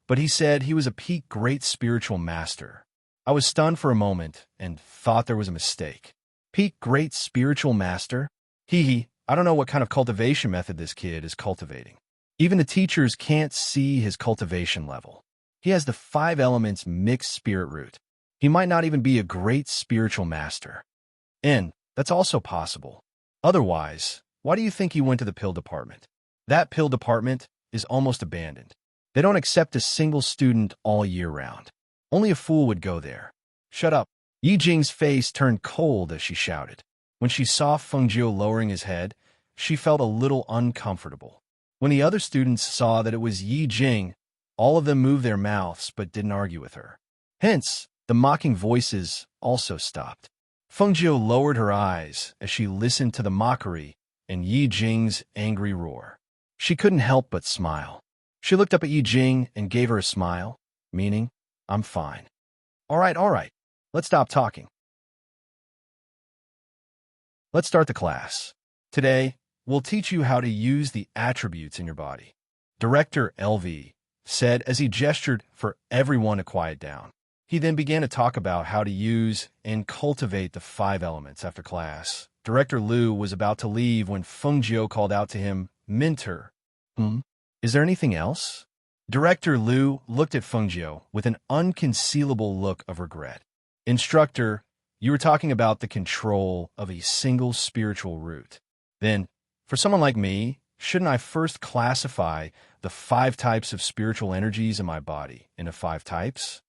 but he said he was a peak great spiritual master. I was stunned for a moment and thought there was a mistake. Peak great spiritual master? I don't know what kind of cultivation method this kid is cultivating. Even the teachers can't see his cultivation level. He has the 5 elements mixed spirit root. He might not even be a great spiritual master. And that's also possible. Otherwise, why do you think he went to the pill department? That pill department is almost abandoned. They don't accept a single student all year round. Only a fool would go there. Shut up. Yi Jing's face turned cold as she shouted. When she saw Feng Jiu lowering his head, she felt a little uncomfortable. When the other students saw that it was Yi Jing, all of them moved their mouths but didn't argue with her. Hence, the mocking voices also stopped. Feng Jiu lowered her eyes as she listened to the mockery and Yi Jing's angry roar. She couldn't help but smile. She looked up at Yi Jing and gave her a smile, meaning, I'm fine. All right. Let's stop talking. Let's start the class. Today, we'll teach you how to use the attributes in your body. Director LV said as he gestured for everyone to quiet down. He then began to talk about how to use and cultivate the 5 elements after class. Director Liu was about to leave when Feng Jiu called out to him, Minter. Is there anything else? Director Liu looked at Feng Jiu with an unconcealable look of regret. Instructor, you were talking about the control of a single spiritual root. Then, for someone like me, shouldn't I first classify the 5 types of spiritual energies in my body into 5 types?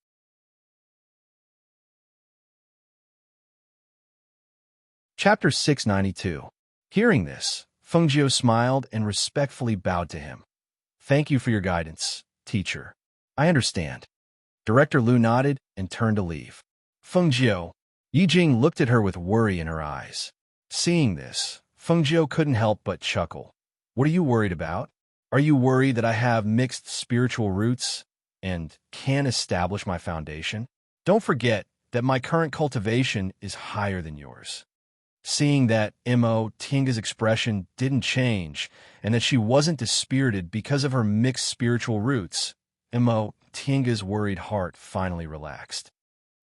Chapter 692. Hearing this, Feng Jiu smiled and respectfully bowed to him. Thank you for your guidance, teacher. I understand. Director Liu nodded and turned to leave. Feng Jiu. Yi Jing looked at her with worry in her eyes. Seeing this, Feng Jiu couldn't help but chuckle. What are you worried about? Are you worried that I have mixed spiritual roots and can't establish my foundation? Don't forget that my current cultivation is higher than yours. Seeing that Mo Tinga's expression didn't change and that she wasn't dispirited because of her mixed spiritual roots, Mo Tinga's worried heart finally relaxed.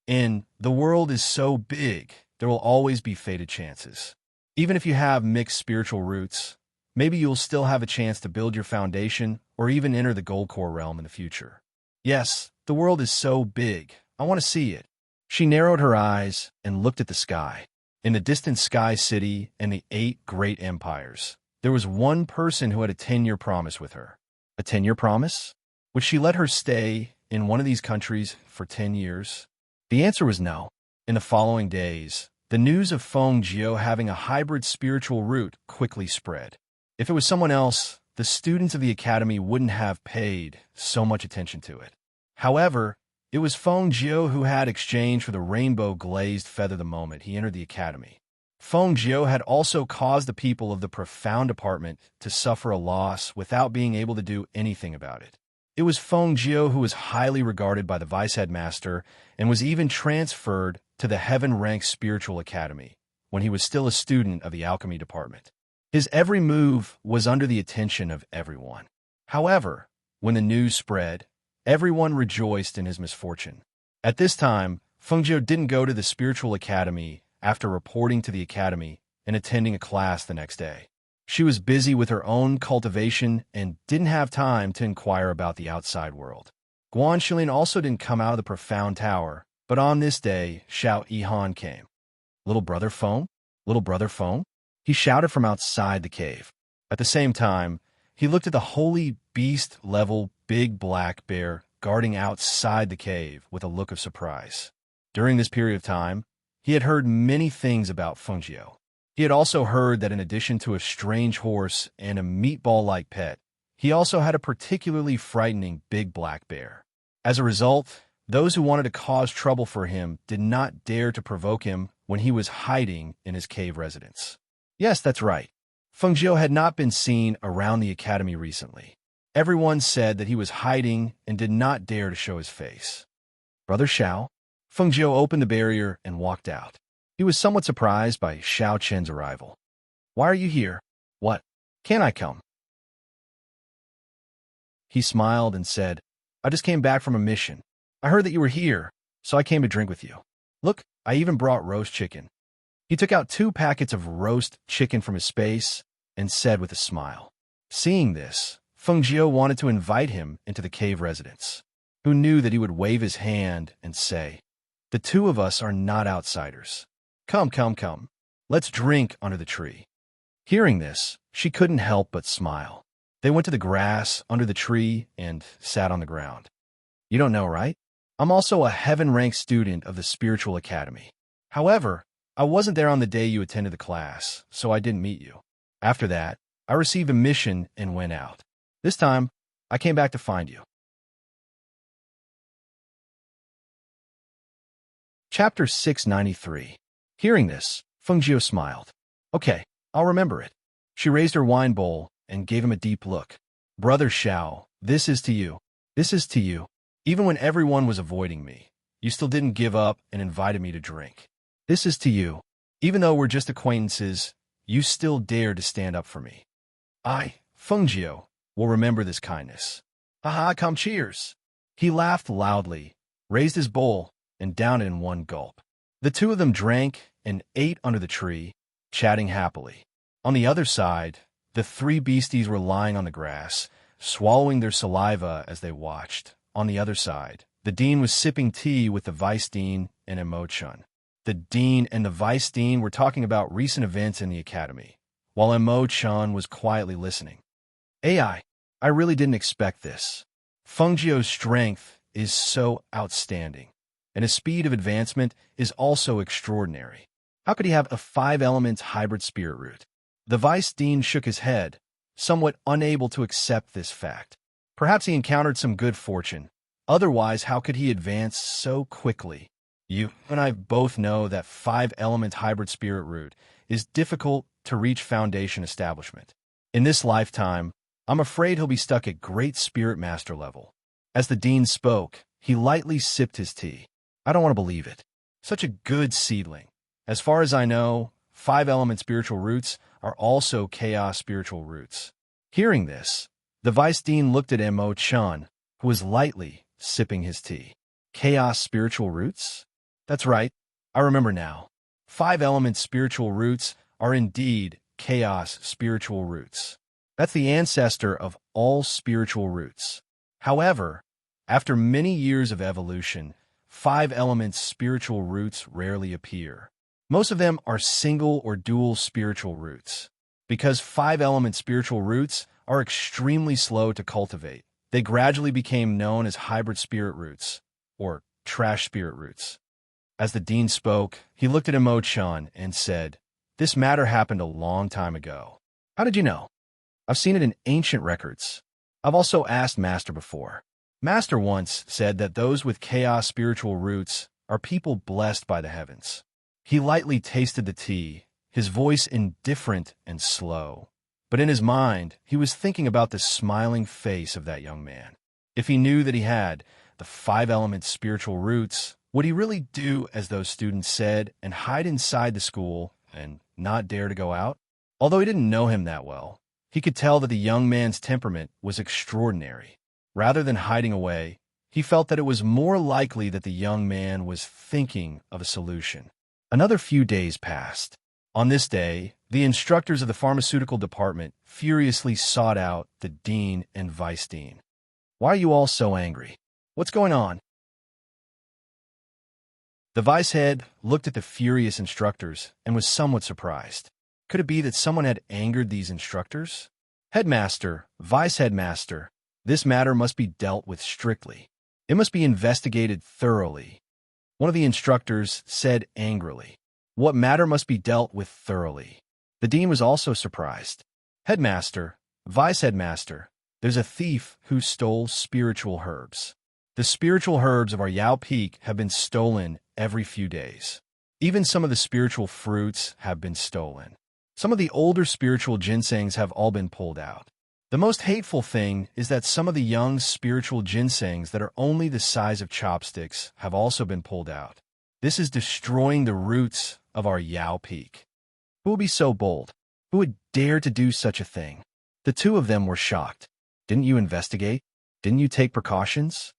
The world is so big, there will always be fated chances. Even if you have mixed spiritual roots, maybe you'll still have a chance to build your foundation or even enter the gold core realm in the future. Yes, the world is so big. I want to see it. She narrowed her eyes and looked at the sky. In the distant sky city and the 8 great empires, there was one person who had a 10-year promise with her. A 10-year promise? Would she let her stay in one of these countries for 10 years? The answer was no. In the following days, the news of Feng Jiu having a hybrid spiritual root quickly spread. If it was someone else, the students of the academy wouldn't have paid so much attention to it. However, it was Feng Jiu who had exchanged for the rainbow-glazed feather the moment he entered the academy. Feng Jiu had also caused the people of the profound department to suffer a loss without being able to do anything about it. It was Feng Jiu who was highly regarded by the vice-headmaster and was even transferred to the heaven-ranked spiritual academy when he was still a student of the alchemy department. His every move was under the attention of everyone. However, when the news spread, everyone rejoiced in his misfortune. At this time, Feng Jiu didn't go to the spiritual academy after reporting to the academy and attending a class the next day. She was busy with her own cultivation and didn't have time to inquire about the outside world. Guan Shilin also didn't come out of the profound tower, but on this day, Xiao Yihan came. Little brother Feng? Little brother Feng? He shouted from outside the cave. At the same time, he looked at the holy beast-level big black bear guarding outside the cave with a look of surprise. During this period of time, He had heard many things about Fengjiu. He had also heard that in addition to a strange horse and a meatball-like pet, he also had a particularly frightening big black bear. As a result, those who wanted to cause trouble for him did not dare to provoke him when he was hiding in his cave residence. Yes, that's right. Fengjiu had not been seen around the academy recently. Everyone said that he was hiding and did not dare to show his face. Brother Xiao? Fengjiu opened the barrier and walked out. He was somewhat surprised by Xiao Chen's arrival. Why are you here? What? Can I come? He smiled and said, I just came back from a mission. I heard that you were here, so I came to drink with you. Look, I even brought roast chicken. He took out 2 packets of roast chicken from his space and said with a smile. Seeing this, Fengjiu wanted to invite him into the cave residence, who knew that he would wave his hand and say, the 2 of us are not outsiders. Come, come, come. Let's drink under the tree. Hearing this, she couldn't help but smile. They went to the grass under the tree and sat on the ground. You don't know, right? I'm also a heaven-ranked student of the Spiritual Academy. However, I wasn't there on the day you attended the class, so I didn't meet you. After that, I received a mission and went out. This time, I came back to find you. Chapter 693. Hearing this, Fengjiu smiled. Okay, I'll remember it. She raised her wine bowl and gave him a deep look. Brother Xiao, this is to you. This is to you. Even when everyone was avoiding me, you still didn't give up and invited me to drink. This is to you. Even though we're just acquaintances, you still dared to stand up for me. I, Fengjiu, will remember this kindness. Haha, come cheers. He laughed loudly, raised his bowl, and downed it in one gulp. The 2 of them drank and ate under the tree, chatting happily. On the other side, the 3 beasties were lying on the grass, swallowing their saliva as they watched. On the other side, the dean was sipping tea with the vice dean and Emo-chun. The dean and the vice dean were talking about recent events in the academy, while Emo-chun was quietly listening. I really didn't expect this. Fengjiu's strength is so outstanding, and his speed of advancement is also extraordinary. How could he have a 5-element hybrid spirit root? The vice dean shook his head, somewhat unable to accept this fact. Perhaps he encountered some good fortune. Otherwise, how could he advance so quickly? You and I both know that 5-element hybrid spirit root is difficult to reach foundation establishment. In this lifetime, I'm afraid he'll be stuck at great spirit master level. As the dean spoke, he lightly sipped his tea. I don't want to believe it. Such a good seedling. As far as I know, 5-element spiritual roots are also chaos spiritual roots. Hearing this, the vice dean looked at Emo-chun, who was lightly sipping his tea. Chaos spiritual roots? That's right. I remember now. 5-element spiritual roots are indeed chaos spiritual roots. That's the ancestor of all spiritual roots. However, after many years of evolution, 5-element spiritual roots rarely appear. Most of them are single or dual spiritual roots. Because 5-element spiritual roots are extremely slow to cultivate, they gradually became known as hybrid spirit roots, or trash spirit roots. As the dean spoke, he looked at Emo-chun and said, This matter happened a long time ago. How did you know? I've seen it in ancient records. I've also asked Master before. Master once said that those with chaos spiritual roots are people blessed by the heavens. He lightly tasted the tea, his voice indifferent and slow. But in his mind, he was thinking about the smiling face of that young man. If he knew that he had the 5-element spiritual roots, would he really do as those students said and hide inside the school and not dare to go out? Although he didn't know him that well, he could tell that the young man's temperament was extraordinary. Rather than hiding away, he felt that it was more likely that the young man was thinking of a solution. Another few days passed. On this day, the instructors of the pharmaceutical department furiously sought out the dean and vice dean. Why are you all so angry? What's going on? The vice head looked at the furious instructors and was somewhat surprised. Could it be that someone had angered these instructors? Headmaster, vice headmaster, this matter must be dealt with strictly. It must be investigated thoroughly. One of the instructors said angrily. What matter must be dealt with thoroughly. The dean was also surprised. Headmaster, vice-headmaster, there's a thief who stole spiritual herbs. The spiritual herbs of our Yao Peak have been stolen every few days. Even some of the spiritual fruits have been stolen. Some of the older spiritual ginsengs have all been pulled out. The most hateful thing is that some of the young spiritual ginsengs that are only the size of chopsticks have also been pulled out. This is destroying the roots of our Yao Peak. Who would be so bold? Who would dare to do such a thing? The two of them were shocked. Didn't you investigate? Didn't you take precautions?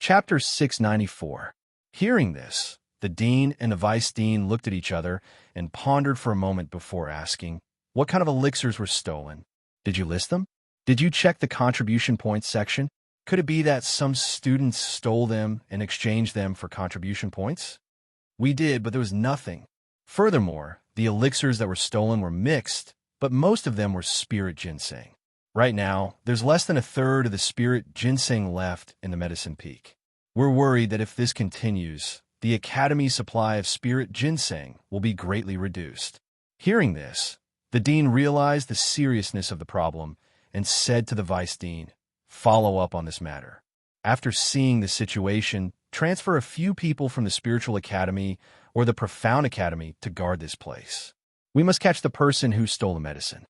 Chapter 694. Hearing this, the dean and the vice-dean looked at each other and pondered for a moment before asking, what kind of elixirs were stolen? Did you list them? Did you check the contribution points section? Could it be that some students stole them and exchanged them for contribution points? We did, but there was nothing. Furthermore, the elixirs that were stolen were mixed, but most of them were spirit ginseng. Right now, there's less than a third of the spirit ginseng left in the Medicine Peak. We're worried that if this continues, the Academy's supply of spirit ginseng will be greatly reduced. Hearing this, the dean realized the seriousness of the problem and said to the vice-dean, follow up on this matter. After seeing the situation, transfer a few people from the Spiritual Academy or the Profound Academy to guard this place. We must catch the person who stole the medicine.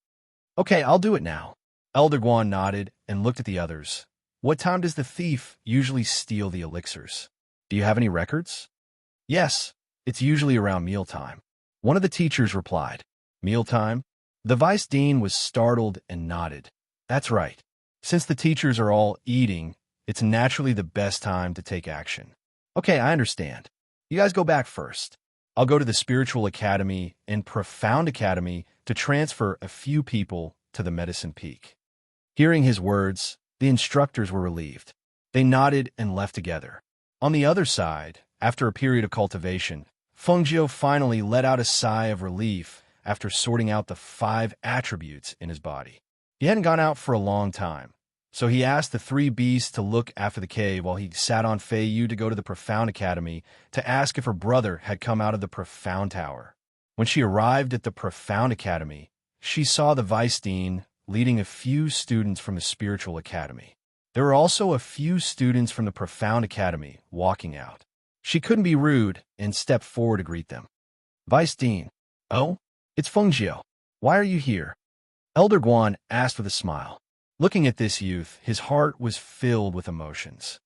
Okay, I'll do it now. Elder Guan nodded and looked at the others. What time does the thief usually steal the elixirs? Do you have any records? Yes, it's usually around mealtime. One of the teachers replied. Mealtime? The vice-dean was startled and nodded. That's right. Since the teachers are all eating, it's naturally the best time to take action. Okay, I understand. You guys go back first. I'll go to the Spiritual Academy and Profound Academy to transfer a few people to the Medicine Peak. Hearing his words, the instructors were relieved. They nodded and left together. On the other side, after a period of cultivation, Fengjiu finally let out a sigh of relief after sorting out the 5 attributes in his body. He hadn't gone out for a long time, so he asked the 3 beasts to look after the cave while he sat on Fei Yu to go to the Profound Academy to ask if her brother had come out of the Profound Tower. When she arrived at the Profound Academy, she saw the vice-dean leading a few students from the Spiritual Academy. There were also a few students from the Profound Academy walking out. She couldn't be rude and stepped forward to greet them. Vice-dean, oh, it's Fengjiu. Why are you here? Elder Guan asked with a smile. Looking at this youth, his heart was filled with emotions.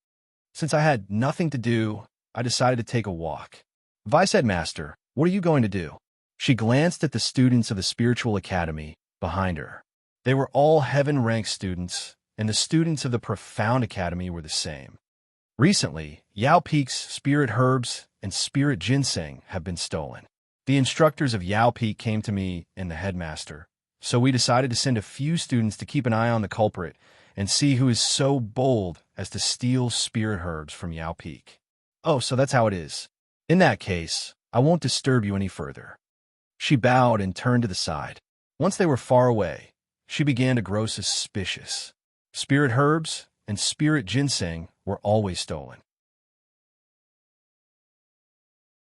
Since I had nothing to do, I decided to take a walk. Vice-headmaster, what are you going to do? She glanced at the students of the Spiritual Academy behind her. They were all heaven-ranked students, and the students of the Profound Academy were the same. Recently, Yao Peak's spirit herbs and spirit ginseng have been stolen. The instructors of Yao Peak came to me and the headmaster, so we decided to send a few students to keep an eye on the culprit and see who is so bold as to steal spirit herbs from Yao Peak. Oh, so that's how it is. In that case, I won't disturb you any further. She bowed and turned to the side. Once they were far away, she began to grow suspicious. Spirit herbs and spirit ginseng were always stolen.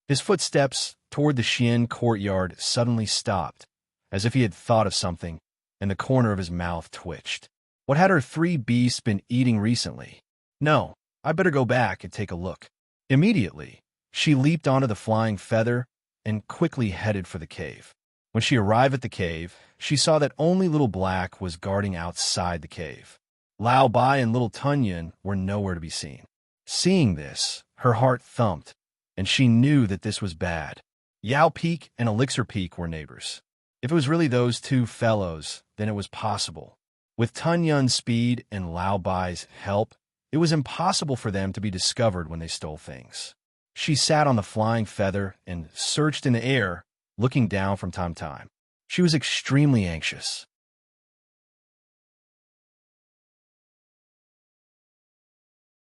His footsteps toward the Xian courtyard suddenly stopped, as if he had thought of something, and the corner of his mouth twitched. What had her 3 beasts been eating recently? No, I better go back and take a look. Immediately, she leaped onto the flying feather and quickly headed for the cave. When she arrived at the cave, she saw that only Little Black was guarding outside the cave. Lao Bai and Little Tunyon were nowhere to be seen. Seeing this, her heart thumped, and she knew that this was bad. Yao Peak and Elixir Peak were neighbors. If it was really those 2 fellows, then it was possible. With Tunyon's speed and Lao Bai's help, it was impossible for them to be discovered when they stole things. She sat on the flying feather and searched in the air, looking down from time to time. She was extremely anxious.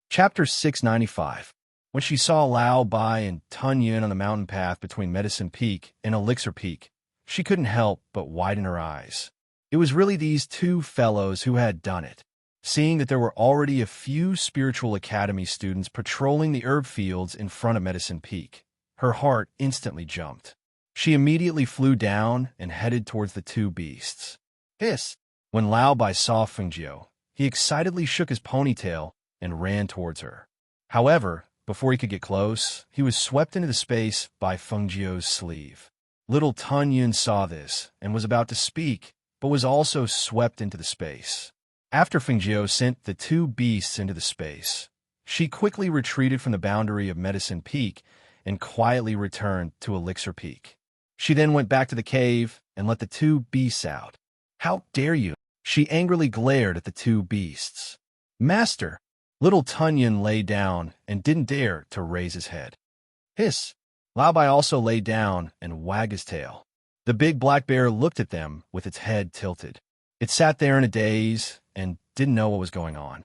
Chapter 695. When she saw Lao Bai and Tunyon on the mountain path between Medicine Peak and Elixir Peak, she couldn't help but widen her eyes. It was really these 2 fellows who had done it. Seeing that there were already a few spiritual academy students patrolling the herb fields in front of Medicine Peak, her heart instantly jumped. She immediately flew down and headed towards the two beasts. Hiss! When Lao Bai saw Fengjiu, he excitedly shook his ponytail and ran towards her. However, before he could get close, he was swept into the space by Fengjiu's sleeve. Little Tun Yun saw this and was about to speak, but was also swept into the space. After Fengjiu sent the two beasts into the space, she quickly retreated from the boundary of Medicine Peak and quietly returned to Elixir Peak. She then went back to the cave and let the two beasts out. "How dare you?" She angrily glared at the two beasts. "Master!" Little Tunyon lay down and didn't dare to raise his head. Hiss! Lao Bai also lay down and wagged his tail. The big black bear looked at them with its head tilted. It sat there in a daze and didn't know what was going on.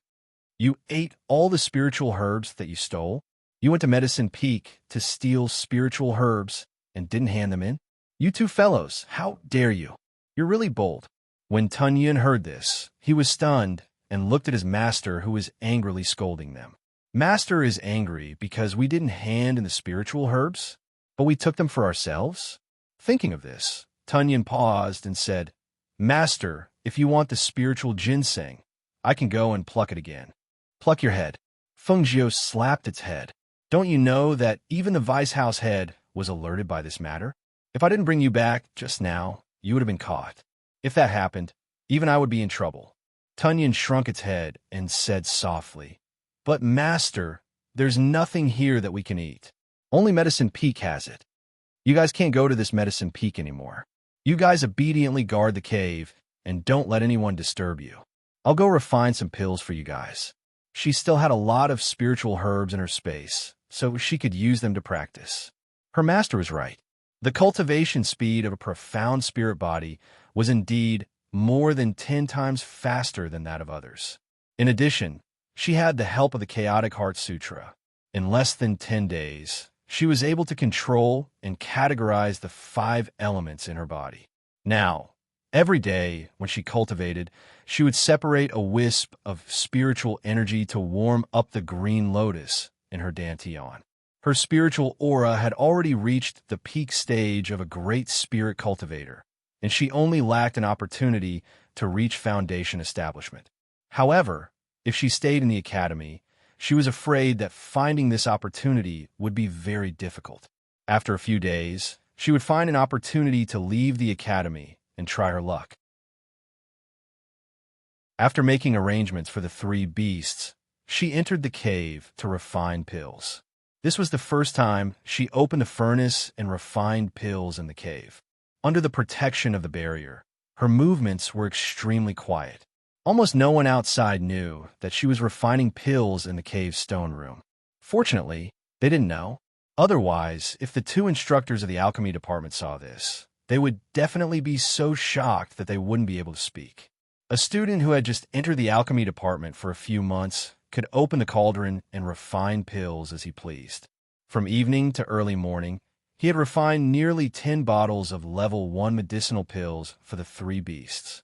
"You ate all the spiritual herbs that you stole? You went to Medicine Peak to steal spiritual herbs and didn't hand them in? You two fellows, how dare you? You're really bold." When Tunyon heard this, he was stunned and looked at his master, who was angrily scolding them. "Master is angry because we didn't hand in the spiritual herbs, but we took them for ourselves?" Thinking of this, Tunyon paused and said, "Master, if you want the spiritual ginseng, I can go and pluck it again." "Pluck your head." Fengjiu slapped its head. "Don't you know that even the vice house head was alerted by this matter? If I didn't bring you back just now, you would have been caught. If that happened, even I would be in trouble." Tunyon shrunk its head and said softly, "But master, there's nothing here that we can eat. Only Medicine Peak has it. You guys can't go to this Medicine Peak anymore. You guys obediently guard the cave and don't let anyone disturb you. I'll go refine some pills for you guys." She still had a lot of spiritual herbs in her space, so she could use them to practice. Her master was right. The cultivation speed of a profound spirit body was indeed more than 10 times faster than that of others. In addition, she had the help of the Chaotic Heart Sutra. In less than 10 days, she was able to control and categorize the 5 elements in her body. Now, every day when she cultivated, she would separate a wisp of spiritual energy to warm up the green lotus in her dantian. Her spiritual aura had already reached the peak stage of a great spirit cultivator, and she only lacked an opportunity to reach foundation establishment. However, if she stayed in the academy, she was afraid that finding this opportunity would be very difficult. After a few days, she would find an opportunity to leave the academy and try her luck. After making arrangements for the 3 beasts, she entered the cave to refine pills. This was the first time she opened the furnace and refined pills in the cave. Under the protection of the barrier, her movements were extremely quiet. Almost no one outside knew that she was refining pills in the cave's stone room. Fortunately, they didn't know. Otherwise, if the 2 instructors of the alchemy department saw this, they would definitely be so shocked that they wouldn't be able to speak. A student who had just entered the alchemy department for a few months could open the cauldron and refine pills as he pleased. From evening to early morning, he had refined nearly 10 bottles of level 1 medicinal pills for the 3 beasts.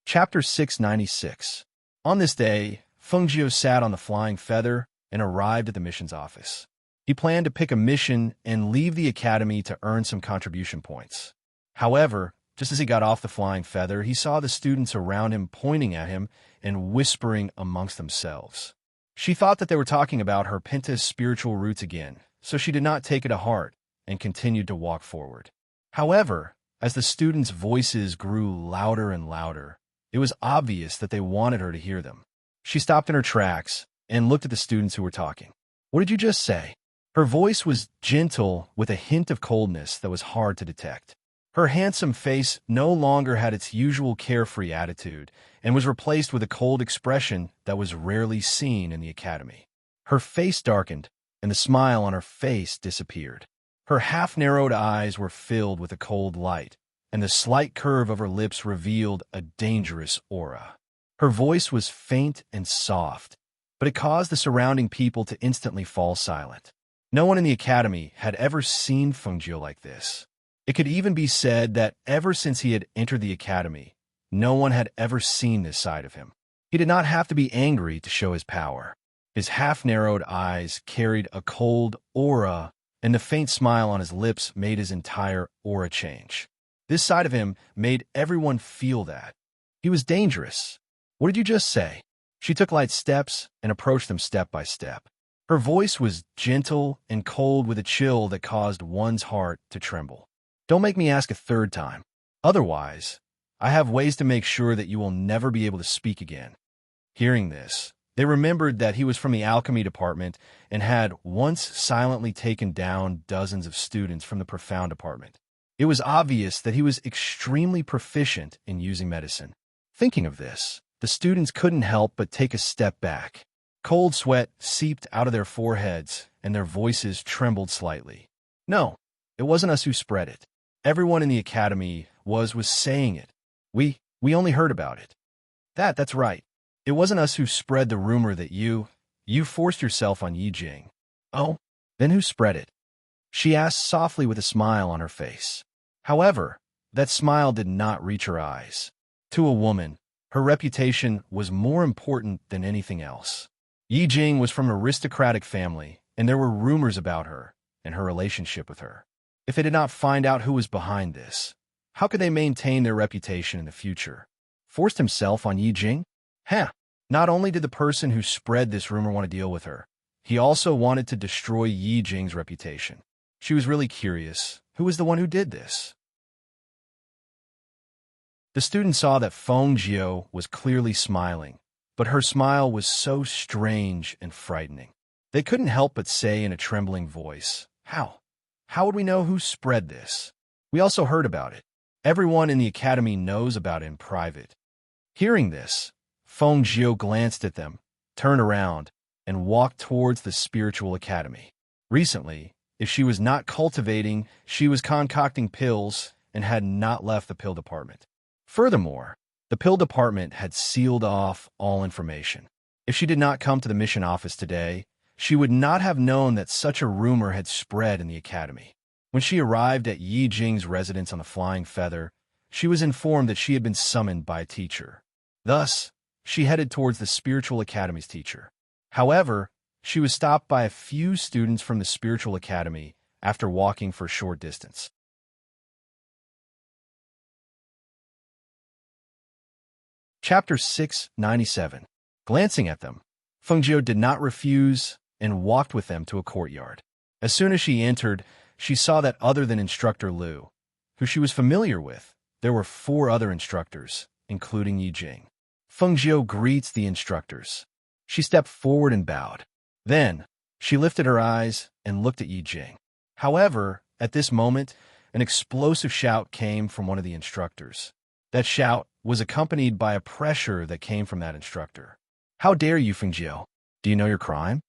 Chapter 696. On this day, Fengjiu sat on the flying feather and arrived at the mission's office. He planned to pick a mission and leave the academy to earn some contribution points. However, just as he got off the flying feather, he saw the students around him pointing at him and whispering amongst themselves. She thought that they were talking about her Penta's spiritual roots again, so she did not take it to heart and continued to walk forward. However, as the students' voices grew louder and louder, it was obvious that they wanted her to hear them. She stopped in her tracks and looked at the students who were talking. "What did you just say?" Her voice was gentle with a hint of coldness that was hard to detect. Her handsome face no longer had its usual carefree attitude and was replaced with a cold expression that was rarely seen in the academy. Her face darkened, and the smile on her face disappeared. Her half-narrowed eyes were filled with a cold light, and the slight curve of her lips revealed a dangerous aura. Her voice was faint and soft, but it caused the surrounding people to instantly fall silent. No one in the academy had ever seen Fengjiu like this. It could even be said that ever since he had entered the academy, no one had ever seen this side of him. He did not have to be angry to show his power. His half-narrowed eyes carried a cold aura, and the faint smile on his lips made his entire aura change. This side of him made everyone feel that. He was dangerous. What did you just say? She took light steps and approached them step by step. Her voice was gentle and cold with a chill that caused one's heart to tremble. Don't make me ask a third time. Otherwise, I have ways to make sure that you will never be able to speak again. Hearing this, they remembered that he was from the alchemy department and had once silently taken down dozens of students from the profound department. It was obvious that he was extremely proficient in using medicine. Thinking of this, the students couldn't help but take a step back. Cold sweat seeped out of their foreheads, and their voices trembled slightly. No, it wasn't us who spread it. Everyone in the academy was saying it. We only heard about it. That's right. It wasn't us who spread the rumor that you forced yourself on Yi Jing. Oh, then who spread it? She asked softly with a smile on her face. However, that smile did not reach her eyes. To a woman, her reputation was more important than anything else. Yi Jing was from an aristocratic family, and there were rumors about her and her relationship with her. If they did not find out who was behind this, how could they maintain their reputation in the future? Forced himself on Yi Jing? Not only did the person who spread this rumor want to deal with her, he also wanted to destroy Yi Jing's reputation. She was really curious. Who was the one who did this? The student saw that Feng Jiao was clearly smiling, but her smile was so strange and frightening. They couldn't help but say in a trembling voice, How? How would we know who spread this? We also heard about it. Everyone in the academy knows about it in private. Hearing this, Feng Jiao glanced at them, turned around, and walked towards the spiritual academy. Recently, if she was not cultivating, she was concocting pills and had not left the pill department. Furthermore, the pill department had sealed off all information. If she did not come to the mission office today, she would not have known that such a rumor had spread in the academy. When she arrived at Yi Jing's residence on the Flying Feather, she was informed that she had been summoned by a teacher. Thus, she headed towards the spiritual academy's teacher. However, she was stopped by a few students from the spiritual academy after walking for a short distance. Chapter 697. Glancing at them, Feng Jiao did not refuse and walked with them to a courtyard. As soon as she entered, she saw that other than Instructor Liu, who she was familiar with, there were 4 other instructors, including Yi Jing. Feng Jiao greets the instructors. She stepped forward and bowed. Then, she lifted her eyes and looked at Yi Jing. However, at this moment, an explosive shout came from one of the instructors. That shout was accompanied by a pressure that came from that instructor. How dare you, Feng Jiao? Do you know your crime?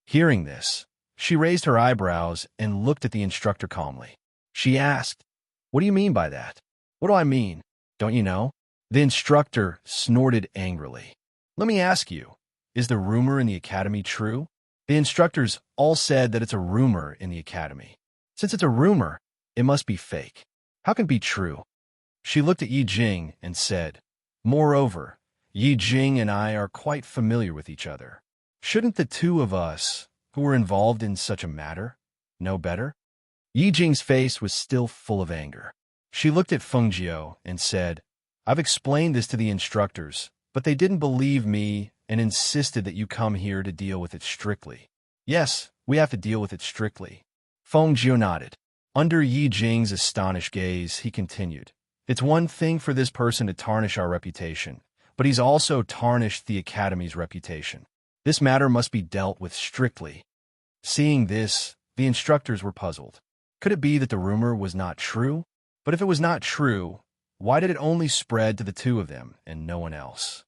Hearing this, she raised her eyebrows and looked at the instructor calmly. She asked, What do you mean by that? What do I mean? Don't you know? The instructor snorted angrily. Let me ask you, is the rumor in the academy true? The instructors all said that it's a rumor in the academy. Since it's a rumor, it must be fake. How can it be true? She looked at Yi Jing and said, Moreover, Yi Jing and I are quite familiar with each other. Shouldn't the two of us, who were involved in such a matter, know better? Yi Jing's face was still full of anger. She looked at Feng Jiao and said, I've explained this to the instructors, but they didn't believe me and insisted that you come here to deal with it strictly. Yes, we have to deal with it strictly. Feng Jiao nodded. Under Yi Jing's astonished gaze, he continued, It's one thing for this person to tarnish our reputation, but he's also tarnished the academy's reputation. This matter must be dealt with strictly. Seeing this, the instructors were puzzled. Could it be that the rumor was not true? But if it was not true, why did it only spread to the two of them and no one else?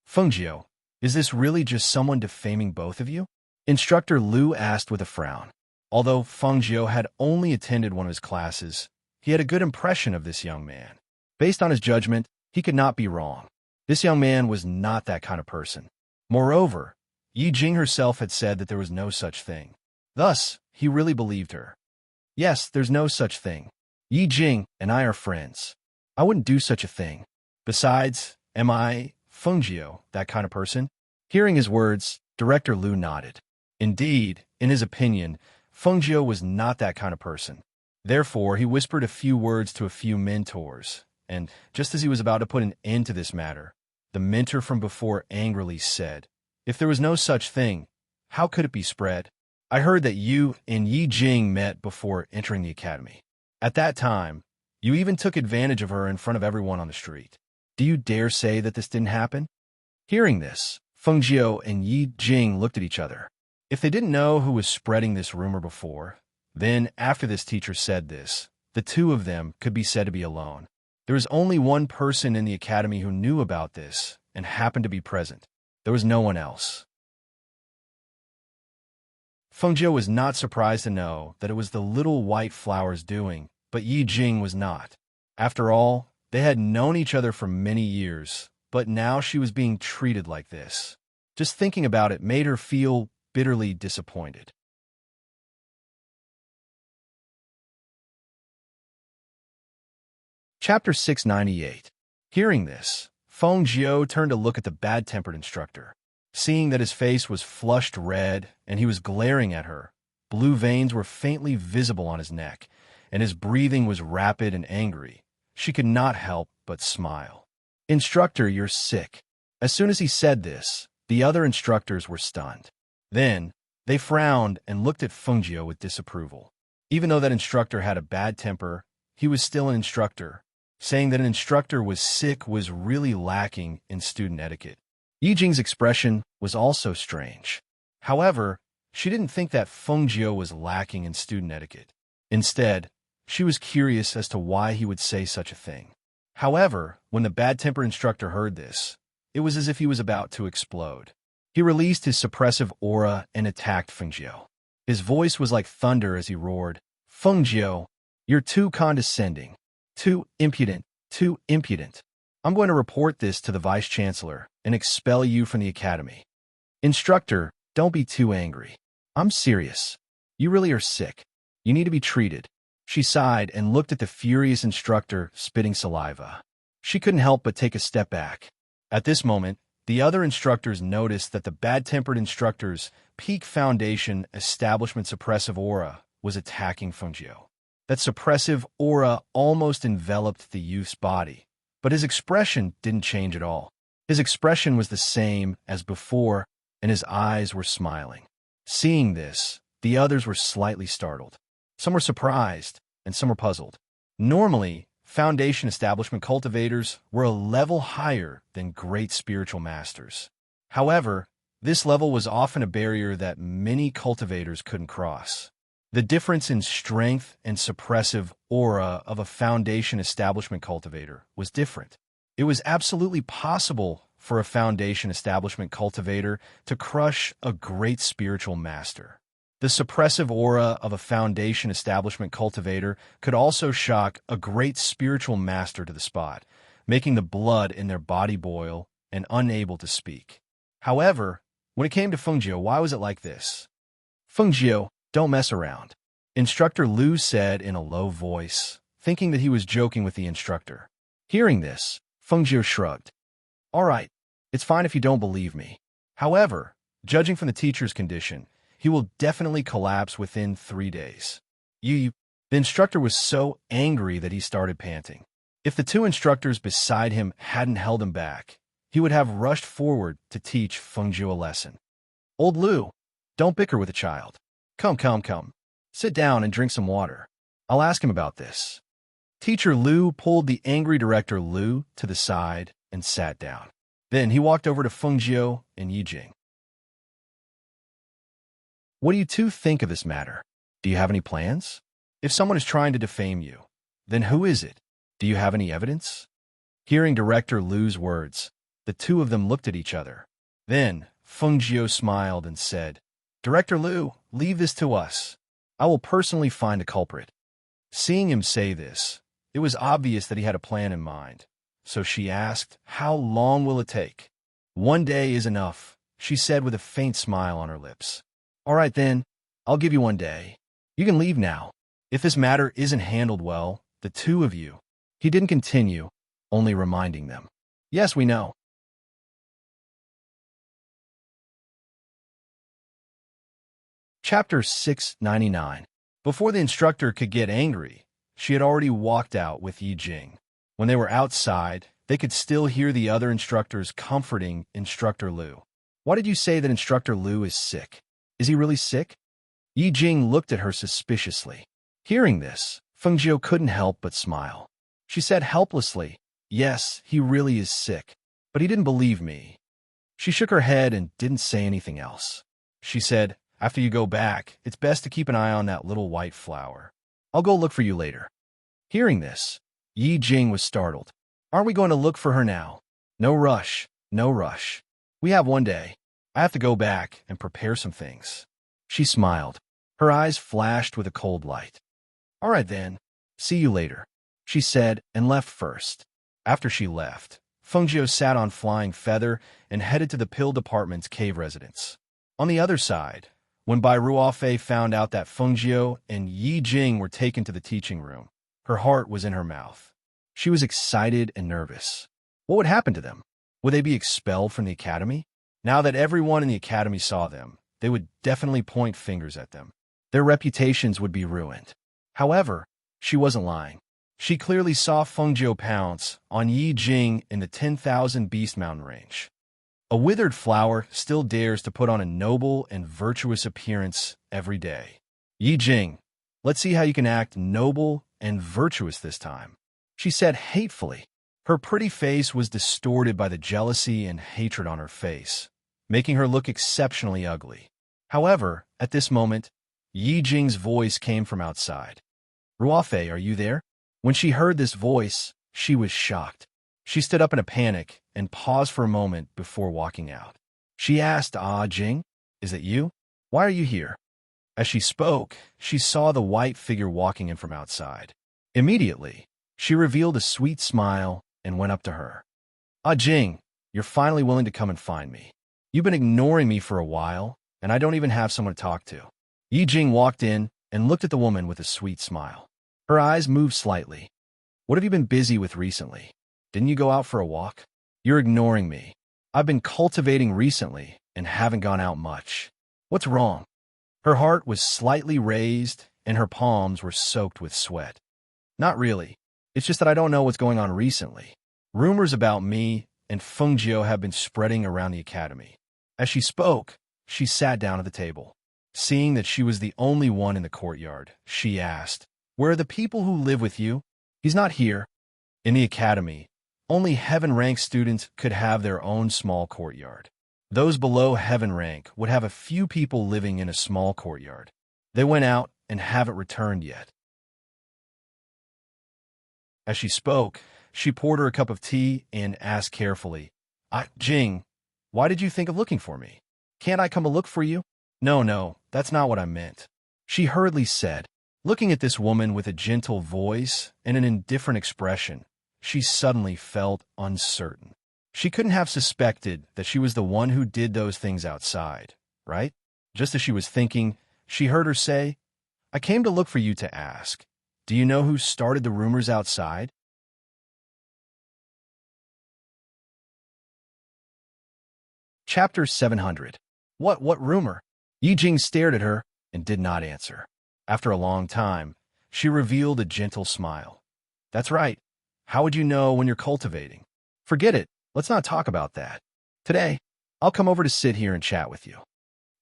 Feng Jiao, is this really just someone defaming both of you? Instructor Liu asked with a frown. Although Feng Jiao had only attended one of his classes, he had a good impression of this young man. Based on his judgment, he could not be wrong. This young man was not that kind of person. Moreover, Yi Jing herself had said that there was no such thing. Thus, he really believed her. Yes, there's no such thing. Yi Jing and I are friends. I wouldn't do such a thing. Besides, am I, Fengjiu, that kind of person? Hearing his words, Director Lu nodded. Indeed, in his opinion, Fengjiu was not that kind of person. Therefore, he whispered a few words to a few mentors, and just as he was about to put an end to this matter, the mentor from before angrily said, "If there was no such thing, how could it be spread? I heard that you and Yi Jing met before entering the academy. At that time, you even took advantage of her in front of everyone on the street. Do you dare say that this didn't happen?" Hearing this, Fengjiu and Yi Jing looked at each other. If they didn't know who was spreading this rumor before, then after this teacher said this, the two of them could be said to be alone. There was only one person in the academy who knew about this and happened to be present. There was no one else. Fengjiu was not surprised to know that it was the little white flower's doing, but Yi Jing was not. After all, they had known each other for many years, but now she was being treated like this. Just thinking about it made her feel bitterly disappointed. Chapter 698. Hearing this, Fengjiu turned to look at the bad-tempered instructor. Seeing that his face was flushed red and he was glaring at her, blue veins were faintly visible on his neck, and his breathing was rapid and angry, she could not help but smile. "Instructor, you're sick." As soon as he said this, the other instructors were stunned. Then, they frowned and looked at Fengjiu with disapproval. Even though that instructor had a bad temper, he was still an instructor. Saying that an instructor was sick was really lacking in student etiquette. Yi Jing's expression was also strange. However, she didn't think that Fengjiu was lacking in student etiquette. Instead, she was curious as to why he would say such a thing. However, when the bad-tempered instructor heard this, it was as if he was about to explode. He released his suppressive aura and attacked Fengjiu. His voice was like thunder as he roared, "Fengjiu, you're too condescending, too impudent, too impudent. I'm going to report this to the vice-chancellor and expel you from the academy." "Instructor, don't be too angry. I'm serious. You really are sick. You need to be treated." She sighed and looked at the furious instructor spitting saliva. She couldn't help but take a step back. At this moment, the other instructors noticed that the bad-tempered instructor's peak foundation establishment suppressive aura was attacking Fengjiu. That suppressive aura almost enveloped the youth's body, but his expression didn't change at all. His expression was the same as before, and his eyes were smiling. Seeing this, the others were slightly startled. Some were surprised, and some were puzzled. Normally, foundation establishment cultivators were a level higher than great spiritual masters. However, this level was often a barrier that many cultivators couldn't cross. The difference in strength and suppressive aura of a foundation establishment cultivator was different. It was absolutely possible for a foundation establishment cultivator to crush a great spiritual master. The suppressive aura of a foundation establishment cultivator could also shock a great spiritual master to the spot, making the blood in their body boil and unable to speak. However, when it came to Fengjiu, why was it like this? "Fengjiu, don't mess around," Instructor Lu said in a low voice, thinking that he was joking with the instructor. Hearing this, Fengjiu shrugged. "All right, it's fine if you don't believe me. However, judging from the teacher's condition, he will definitely collapse within 3 days." The instructor was so angry that he started panting. If the two instructors beside him hadn't held him back, he would have rushed forward to teach Fengjiu a lesson. "Old Lu, don't bicker with the child. Come. Sit down and drink some water. I'll ask him about this." Teacher Lu pulled the angry director Lu to the side and sat down. Then he walked over to Fengjiu and Yi Jing. "What do you two think of this matter? Do you have any plans? If someone is trying to defame you, then who is it? Do you have any evidence?" Hearing Director Lu's words, the two of them looked at each other. Then Fengjiu smiled and said, "Director Lu, leave this to us. I will personally find a culprit." Seeing him say this, it was obvious that he had a plan in mind. So she asked, "How long will it take?" "1 day is enough," she said with a faint smile on her lips. "All right then, I'll give you 1 day. You can leave now. If this matter isn't handled well, The two of you. He didn't continue, only reminding them. Yes, we know. Chapter 699. Before the instructor could get angry, she had already walked out with Yi Jing. When they were outside, they could still hear the other instructors comforting Instructor Liu. Why did you say that Instructor Liu is sick? Is he really sick? Yi Jing looked at her suspiciously. Hearing this, Fengjiu couldn't help but smile. She said helplessly, yes, he really is sick, but he didn't believe me. She shook her head and didn't say anything else. She said, after you go back, it's best to keep an eye on that little white flower. I'll go look for you later. Hearing this, Yi Jing was startled. Aren't we going to look for her now? No rush, no rush. We have one day. I have to go back and prepare some things. She smiled. Her eyes flashed with a cold light. All right then, see you later, she said and left first. After she left, Fengjiu sat on Flying Feather and headed to the pill department's cave residence. On the other side, when Bai Ruofei found out that Fengjiu and Yi Jing were taken to the teaching room, her heart was in her mouth. She was excited and nervous. What would happen to them? Would they be expelled from the academy? Now that everyone in the academy saw them, they would definitely point fingers at them. Their reputations would be ruined. However, she wasn't lying. She clearly saw Fengjiu pounce on Yi Jing in the 10,000 Beast Mountain range. A withered flower still dares to put on a noble and virtuous appearance every day. Yi Jing, let's see how you can act noble and virtuous this time, she said hatefully. Her pretty face was distorted by the jealousy and hatred on her face, making her look exceptionally ugly. However, at this moment, Yi Jing's voice came from outside. Ruofei, are you there? When she heard this voice, she was shocked. She stood up in a panic and paused for a moment before walking out. She asked, Jing, is it you? Why are you here? As she spoke, she saw the white figure walking in from outside. Immediately, she revealed a sweet smile and went up to her. Jing, you're finally willing to come and find me. You've been ignoring me for a while, and I don't even have someone to talk to. Yi Jing walked in and looked at the woman with a sweet smile. Her eyes moved slightly. What have you been busy with recently? Didn't you go out for a walk? You're ignoring me. I've been cultivating recently and haven't gone out much. What's wrong? Her heart was slightly raised and her palms were soaked with sweat. Not really. It's just that I don't know what's going on recently. Rumors about me and Fengjiu have been spreading around the academy. As she spoke, she sat down at the table. Seeing that she was the only one in the courtyard, she asked, where are the people who live with you? He's not here. In the academy, only heaven rank students could have their own small courtyard. Those below heaven rank would have a few people living in a small courtyard. They went out and haven't returned yet. As she spoke, she poured her a cup of tea and asked carefully, Jing, why did you think of looking for me? Can't I come and look for you? No, that's not what I meant, she hurriedly said. Looking at this woman with a gentle voice and an indifferent expression, she suddenly felt uncertain. She couldn't have suspected that she was the one who did those things outside, right? Just as she was thinking, she heard her say, I came to look for you to ask, do you know who started the rumors outside? Chapter 700. What rumor? Yi Jing stared at her and did not answer. After a long time, she revealed a gentle smile. That's right. How would you know when you're cultivating? Forget it. Let's not talk about that. Today, I'll come over to sit here and chat with you.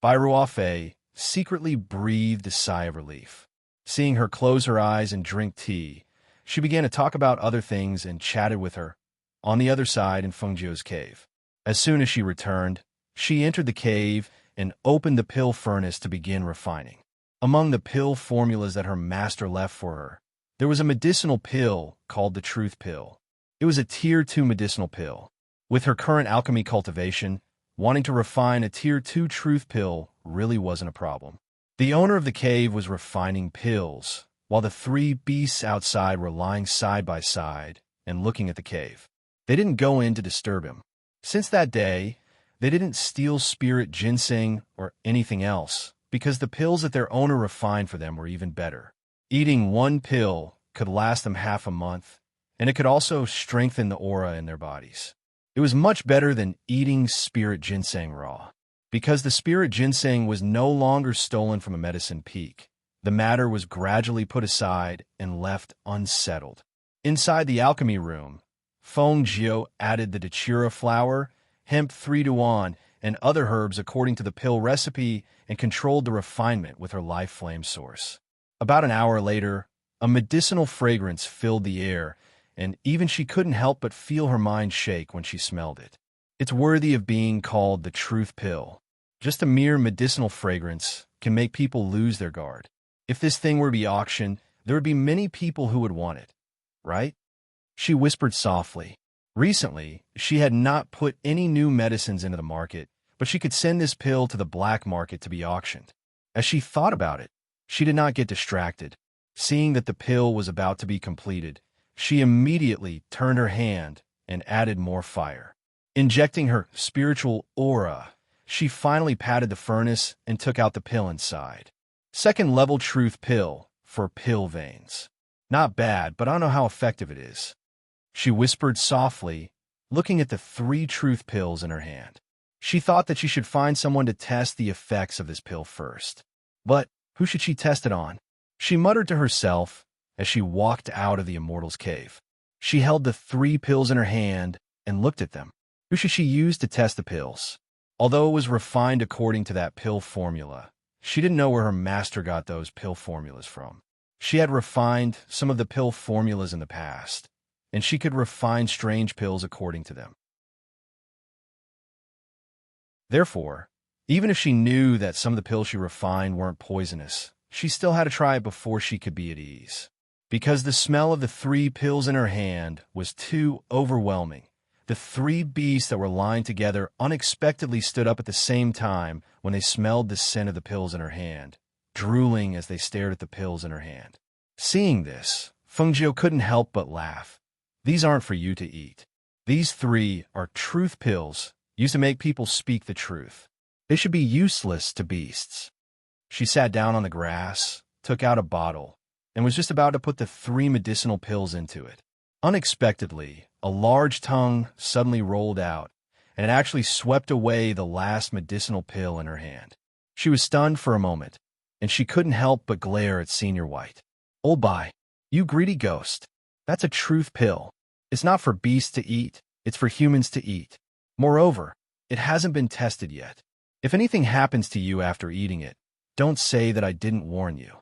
Bai Ruofei secretly breathed a sigh of relief. Seeing her close her eyes and drink tea, she began to talk about other things and chatted with her on the other side in Fengjiu's cave. As soon as she returned, she entered the cave and opened the pill furnace to begin refining. Among the pill formulas that her master left for her, there was a medicinal pill called the Truth Pill. It was a Tier 2 medicinal pill. With her current alchemy cultivation, wanting to refine a Tier 2 Truth Pill really wasn't a problem. The owner of the cave was refining pills, while the three beasts outside were lying side by side and looking at the cave. They didn't go in to disturb him. Since that day, they didn't steal spirit ginseng or anything else, because the pills that their owner refined for them were even better. Eating one pill could last them half a month, and it could also strengthen the aura in their bodies. It was much better than eating spirit ginseng raw. Because the spirit ginseng was no longer stolen from a medicine peak, the matter was gradually put aside and left unsettled. Inside the alchemy room, Feng Jiu added the datura flower, hemp 3-to-1, and other herbs according to the pill recipe and controlled the refinement with her life flame source. About an hour later, a medicinal fragrance filled the air, and even she couldn't help but feel her mind shake when she smelled it. It's worthy of being called the truth pill. Just a mere medicinal fragrance can make people lose their guard. If this thing were to be auctioned, there would be many people who would want it, right? She whispered softly. Recently, she had not put any new medicines into the market, but she could send this pill to the black market to be auctioned. As she thought about it, she did not get distracted. Seeing that the pill was about to be completed, she immediately turned her hand and added more fire. Injecting her spiritual aura, she finally patted the furnace and took out the pill inside. Second-level truth pill for pill veins. Not bad, but I don't know how effective it is. She whispered softly, looking at the 3 truth pills in her hand. She thought that she should find someone to test the effects of this pill first. But who should she test it on? She muttered to herself as she walked out of the Immortal's cave. She held the 3 pills in her hand and looked at them. Who should she use to test the pills? Although it was refined according to that pill formula, she didn't know where her master got those pill formulas from. She had refined some of the pill formulas in the past, and she could refine strange pills according to them. Therefore, even if she knew that some of the pills she refined weren't poisonous, she still had to try it before she could be at ease. Because the smell of the 3 pills in her hand was too overwhelming, the 3 beasts that were lying together unexpectedly stood up at the same time when they smelled the scent of the pills in her hand, drooling as they stared at the pills in her hand. Seeing this, Feng Jiu couldn't help but laugh. These aren't for you to eat. These 3 are truth pills used to make people speak the truth. They should be useless to beasts. She sat down on the grass, took out a bottle, and was just about to put the 3 medicinal pills into it. Unexpectedly, a large tongue suddenly rolled out, and it actually swept away the last medicinal pill in her hand. She was stunned for a moment, and she couldn't help but glare at Senior White. "Old Bai, you greedy ghost. That's a truth pill. It's not for beasts to eat, it's for humans to eat. Moreover, it hasn't been tested yet. If anything happens to you after eating it, don't say that I didn't warn you."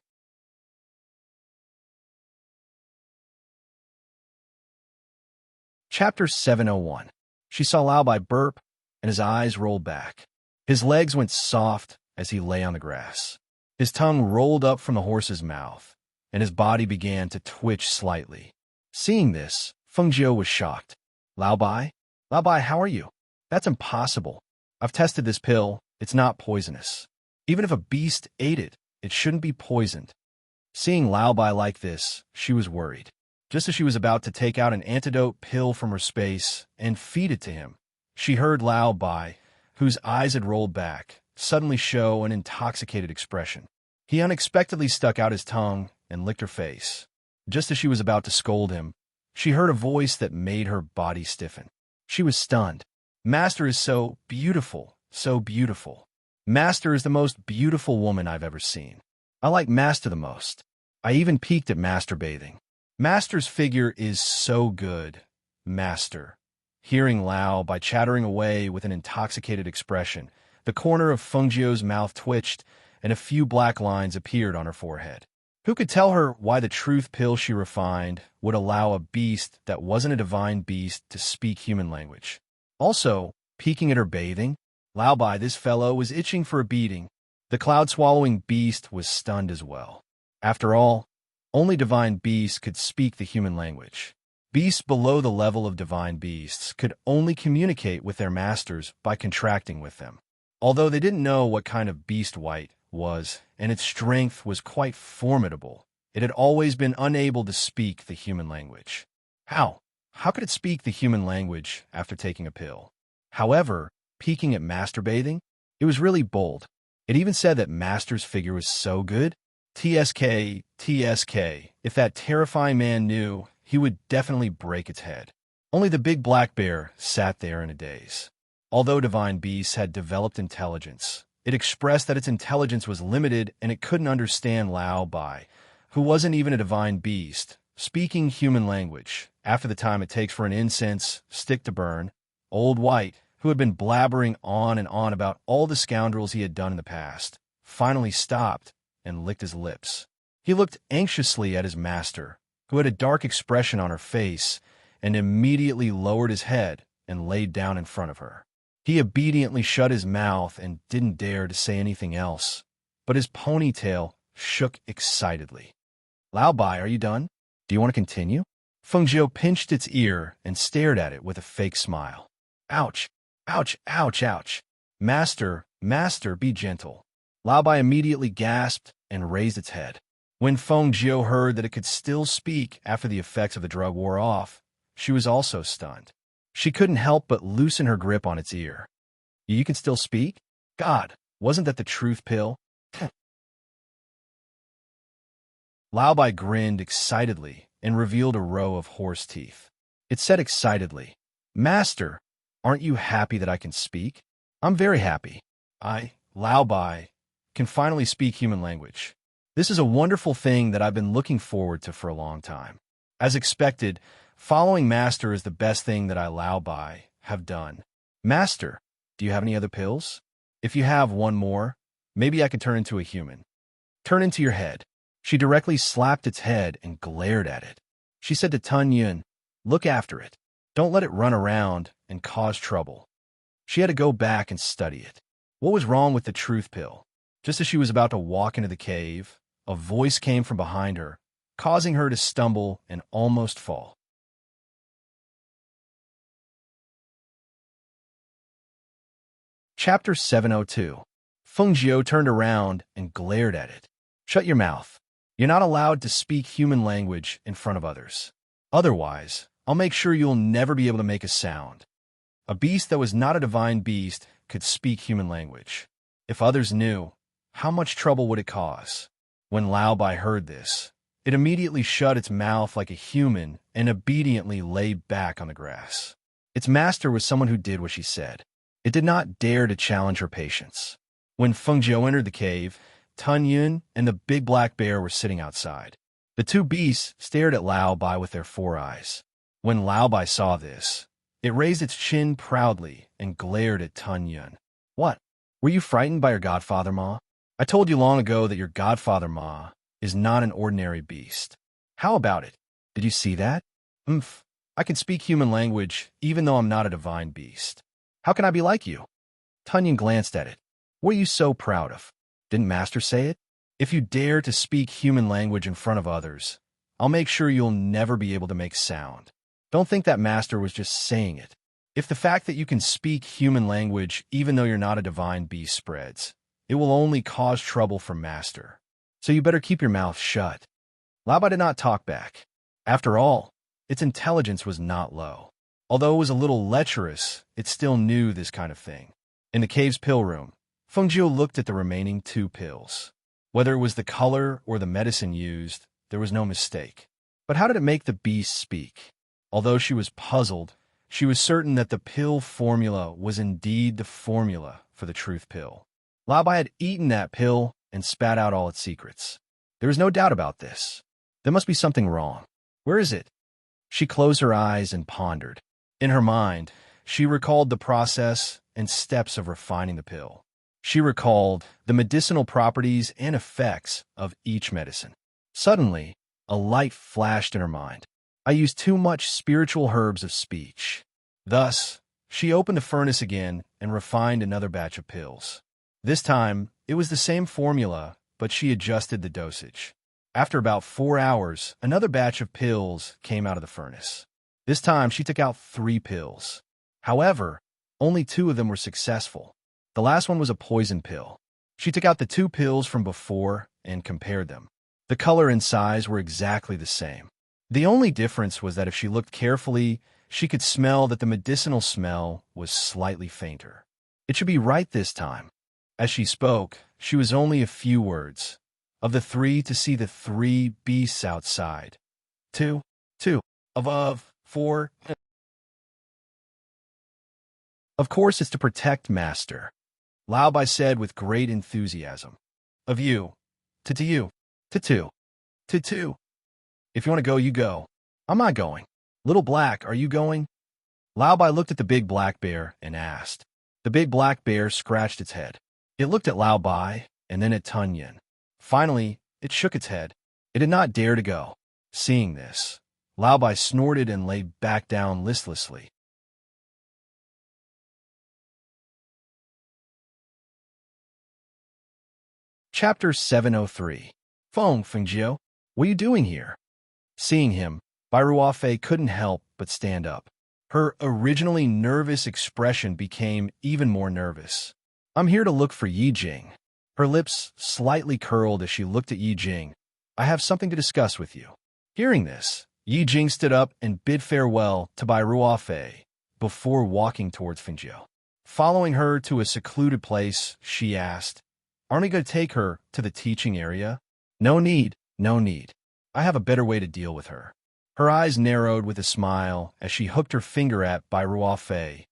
Chapter 701. She saw Lao Bai burp, and his eyes rolled back. His legs went soft as he lay on the grass. His tongue rolled up from the horse's mouth, and his body began to twitch slightly. Seeing this, Feng Jiu was shocked. Lao Bai, how are you? That's impossible. I've tested this pill. It's not poisonous. Even if a beast ate it, it shouldn't be poisoned. Seeing Lao Bai like this, she was worried. Just as she was about to take out an antidote pill from her space and feed it to him, she heard Lao Bai, whose eyes had rolled back, suddenly show an intoxicated expression. He unexpectedly stuck out his tongue and licked her face. Just as she was about to scold him, she heard a voice that made her body stiffen. She was stunned. "Master is so beautiful, so beautiful. Master is the most beautiful woman I've ever seen. I like Master the most. I even peeked at Master bathing. Master's figure is so good, Master." Hearing Lao Bai chattering away with an intoxicated expression, the corner of Feng Jiu's mouth twitched, and a few black lines appeared on her forehead. Who could tell her why the truth pill she refined would allow a beast that wasn't a divine beast to speak human language? Also, peeking at her bathing, Lao Bai, this fellow, was itching for a beating. The cloud-swallowing beast was stunned as well. After all, only divine beasts could speak the human language. Beasts below the level of divine beasts could only communicate with their masters by contracting with them. Although they didn't know what kind of beast White was, and its strength was quite formidable, it had always been unable to speak the human language. How? How could it speak the human language after taking a pill? However, peeking at Master bathing, it was really bold. It even said that Master's figure was so good, TSK, TSK. If that terrifying man knew, he would definitely break its head. Only the big black bear sat there in a daze. Although divine beasts had developed intelligence, it expressed that its intelligence was limited and it couldn't understand Lao Bai, who wasn't even a divine beast, speaking human language. After the time it takes for an incense stick to burn, Old White, who had been blabbering on and on about all the scoundrels he had done in the past, finally stopped and licked his lips. He looked anxiously at his master, who had a dark expression on her face, and immediately lowered his head and laid down in front of her. He obediently shut his mouth and didn't dare to say anything else, but his ponytail shook excitedly. Lao Bai, are you done? Do you want to continue? Feng Jiu pinched its ear and stared at it with a fake smile. Ouch, ouch, ouch, ouch. Master, master, be gentle. Lao Bai immediately gasped and raised its head. When Feng Jiu heard that it could still speak after the effects of the drug wore off, she was also stunned. She couldn't help but loosen her grip on its ear. You can still speak? God, wasn't that the truth pill? Lao Bai grinned excitedly and revealed a row of horse teeth. It said excitedly, Master, aren't you happy that I can speak? I'm very happy. Lao Bai, can finally speak human language. This is a wonderful thing that I've been looking forward to for a long time. As expected, following Master is the best thing that I, Lao Bai, have done. Master, do you have any other pills? If you have one more, maybe I could turn into a human. Turn into your head. She directly slapped its head and glared at it. She said to Tun Yun, look after it. Don't let it run around and cause trouble. She had to go back and study it. What was wrong with the truth pill? Just as she was about to walk into the cave, a voice came from behind her, causing her to stumble and almost fall. Chapter 702. Feng Jiu turned around and glared at it. Shut your mouth. You're not allowed to speak human language in front of others. Otherwise, I'll make sure you'll never be able to make a sound. A beast that was not a divine beast could speak human language. If others knew, how much trouble would it cause? When Lao Bai heard this, it immediately shut its mouth like a human and obediently lay back on the grass. Its master was someone who did what she said. It did not dare to challenge her patience. When Feng Jiu entered the cave, Tun Yun and the big black bear were sitting outside. The two beasts stared at Lao Bai with their 4 eyes. When Lao Bai saw this, it raised its chin proudly and glared at Tun Yun. What? Were you frightened by your godfather, Ma? I told you long ago that your godfather, Ma, is not an ordinary beast. How about it? Did you see that? I can speak human language even though I'm not a divine beast. How can I be like you? Tun Yun glanced at it. What are you so proud of? Didn't Master say it? If you dare to speak human language in front of others, I'll make sure you'll never be able to make sound. Don't think that Master was just saying it. If the fact that you can speak human language even though you're not a divine beast spreads, it will only cause trouble for Master. So you better keep your mouth shut. Lao Bai did not talk back. After all, its intelligence was not low. Although it was a little lecherous, it still knew this kind of thing. In the cave's pill room, Feng Jiu looked at the remaining 2 pills. Whether it was the color or the medicine used, there was no mistake. But how did it make the beast speak? Although she was puzzled, she was certain that the pill formula was indeed the formula for the truth pill. Lao Bai had eaten that pill and spat out all its secrets. There was no doubt about this. There must be something wrong. Where is it? She closed her eyes and pondered. In her mind, she recalled the process and steps of refining the pill. She recalled the medicinal properties and effects of each medicine. Suddenly, a light flashed in her mind. I used too much spiritual herbs of speech. Thus, she opened the furnace again and refined another batch of pills. This time, it was the same formula, but she adjusted the dosage. After about 4 hours, another batch of pills came out of the furnace. This time, she took out 3 pills. However, only 2 of them were successful. The last one was a poison pill. She took out the 2 pills from before and compared them. The color and size were exactly the same. The only difference was that if she looked carefully, she could smell that the medicinal smell was slightly fainter. It should be right this time. As she spoke, she was only a few words. of the three to see the three beasts outside. Two, of four. Of course it's to protect, Master, Lao Bai said with great enthusiasm. Of you, to you, to two. If you want to go, you go. I'm not going. Little Black, are you going? Lao Bai looked at the big black bear and asked. The big black bear scratched its head. It looked at Lao Bai and then at Tunyin. Finally, it shook its head. It did not dare to go. Seeing this, Lao Bai snorted and lay back down listlessly. Chapter 703. Fengjiu, what are you doing here? Seeing him, Bai Ruofei couldn't help but stand up. Her originally nervous expression became even more nervous. I'm here to look for Yi Jing. Her lips slightly curled as she looked at Yi Jing. I have something to discuss with you. Hearing this, Yi Jing stood up and bid farewell to Bai Ruofei before walking towards Fengjiu. Following her to a secluded place, she asked, Aren't we going to take her to the teaching area? No need. I have a better way to deal with her. Her eyes narrowed with a smile as she hooked her finger at Bai Ruofei,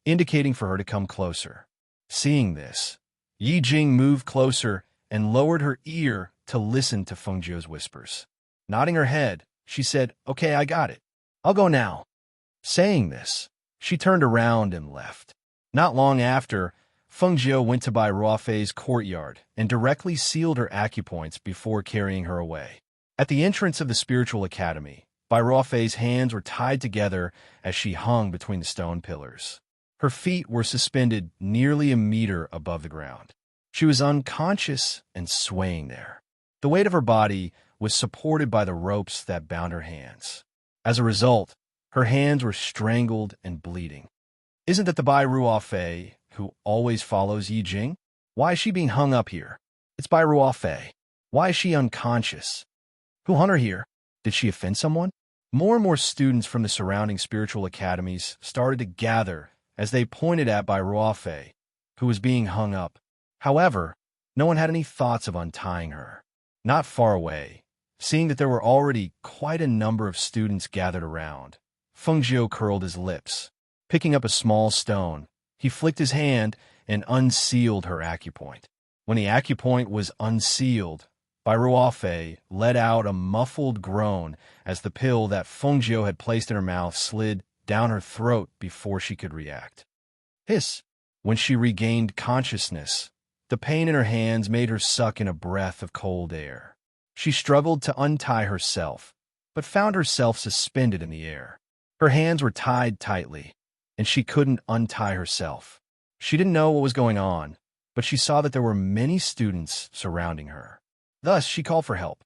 indicating for her to come closer. Seeing this, Yi Jing moved closer and lowered her ear to listen to Fengjiu's whispers. Nodding her head, she said, Okay, I got it. I'll go now. Saying this, she turned around and left. Not long after, Fengjiu went to Bai Ruofei's courtyard and directly sealed her acupoints before carrying her away. At the entrance of the spiritual academy, Bai Ruofei's hands were tied together as she hung between the stone pillars. Her feet were suspended nearly a meter above the ground. She was unconscious and swaying there. The weight of her body was supported by the ropes that bound her hands. As a result, her hands were strangled and bleeding. Isn't that the Bai Ruofei who always follows Yi Jing? Why is she being hung up here? It's Bai Ruofei. Why is she unconscious? Who hung her here? Did she offend someone? More and more students from the surrounding spiritual academies started to gather as they pointed at Bai Ruofei, who was being hung up. However, no one had any thoughts of untying her. Not far away, seeing that there were already quite a number of students gathered around, Fengjiu curled his lips. Picking up a small stone, he flicked his hand and unsealed her acupoint. When the acupoint was unsealed, Bai Ruofei let out a muffled groan as the pill that Fengjiu had placed in her mouth slid down her throat before she could react. Hiss! When she regained consciousness, the pain in her hands made her suck in a breath of cold air. She struggled to untie herself, but found herself suspended in the air. Her hands were tied tightly, and she couldn't untie herself. She didn't know what was going on, but she saw that there were many students surrounding her. Thus, she called for help.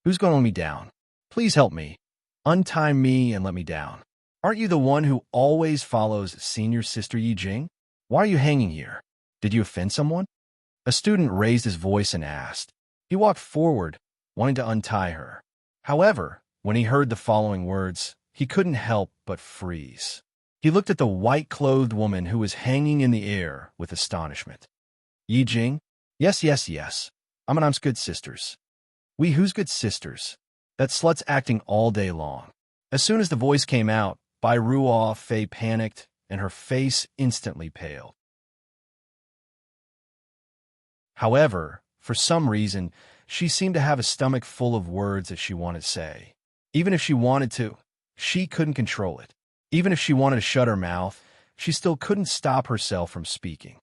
Who's going to let me down? Please help me. Untie me and let me down. Aren't you the one who always follows senior sister Yi Jing? Why are you hanging here? Did you offend someone? A student raised his voice and asked. He walked forward, wanting to untie her. However, when he heard the following words, he couldn't help but freeze. He looked at the white-clothed woman who was hanging in the air with astonishment. Yi Jing? Yes. I'm good sisters. Who's good sisters? That slut's acting all day long. As soon as the voice came out, Bai Ruofei panicked, and her face instantly paled. However, for some reason, she seemed to have a stomach full of words that she wanted to say. Even if she wanted to, she couldn't control it. Even if she wanted to shut her mouth, she still couldn't stop herself from speaking.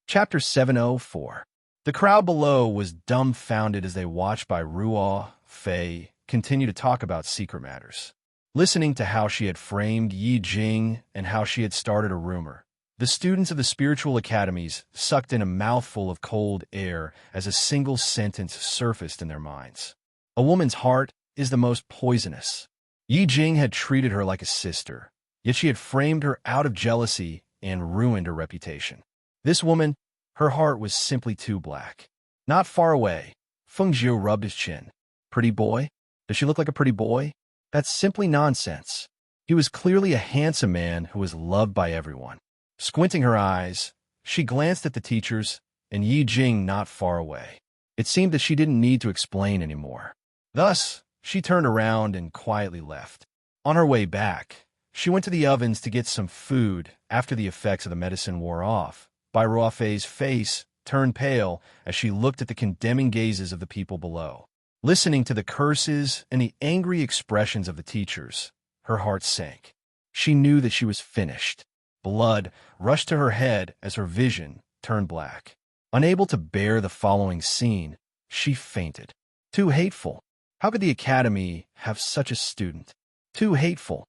Chapter 704. The crowd below was dumbfounded as they watched Bai Ruofei continue to talk about secret matters. Listening to how she had framed Yi Jing and how she had started a rumor, the students of the spiritual academies sucked in a mouthful of cold air as a single sentence surfaced in their minds. A woman's heart is the most poisonous. Yi Jing had treated her like a sister, yet she had framed her out of jealousy and ruined her reputation. This woman, her heart was simply too black. Not far away, Fengjiu rubbed his chin. Pretty boy? Does she look like a pretty boy? That's simply nonsense. He was clearly a handsome man who was loved by everyone. Squinting her eyes, she glanced at the teachers and Yi Jing not far away. It seemed that she didn't need to explain anymore. Thus, she turned around and quietly left. On her way back, she went to the ovens to get some food after the effects of the medicine wore off. Bai Ruofei's face turned pale as she looked at the condemning gazes of the people below. Listening to the curses and the angry expressions of the teachers, her heart sank. She knew that she was finished. Blood rushed to her head as her vision turned black. Unable to bear the following scene, she fainted. Too hateful. How could the academy have such a student? Too hateful.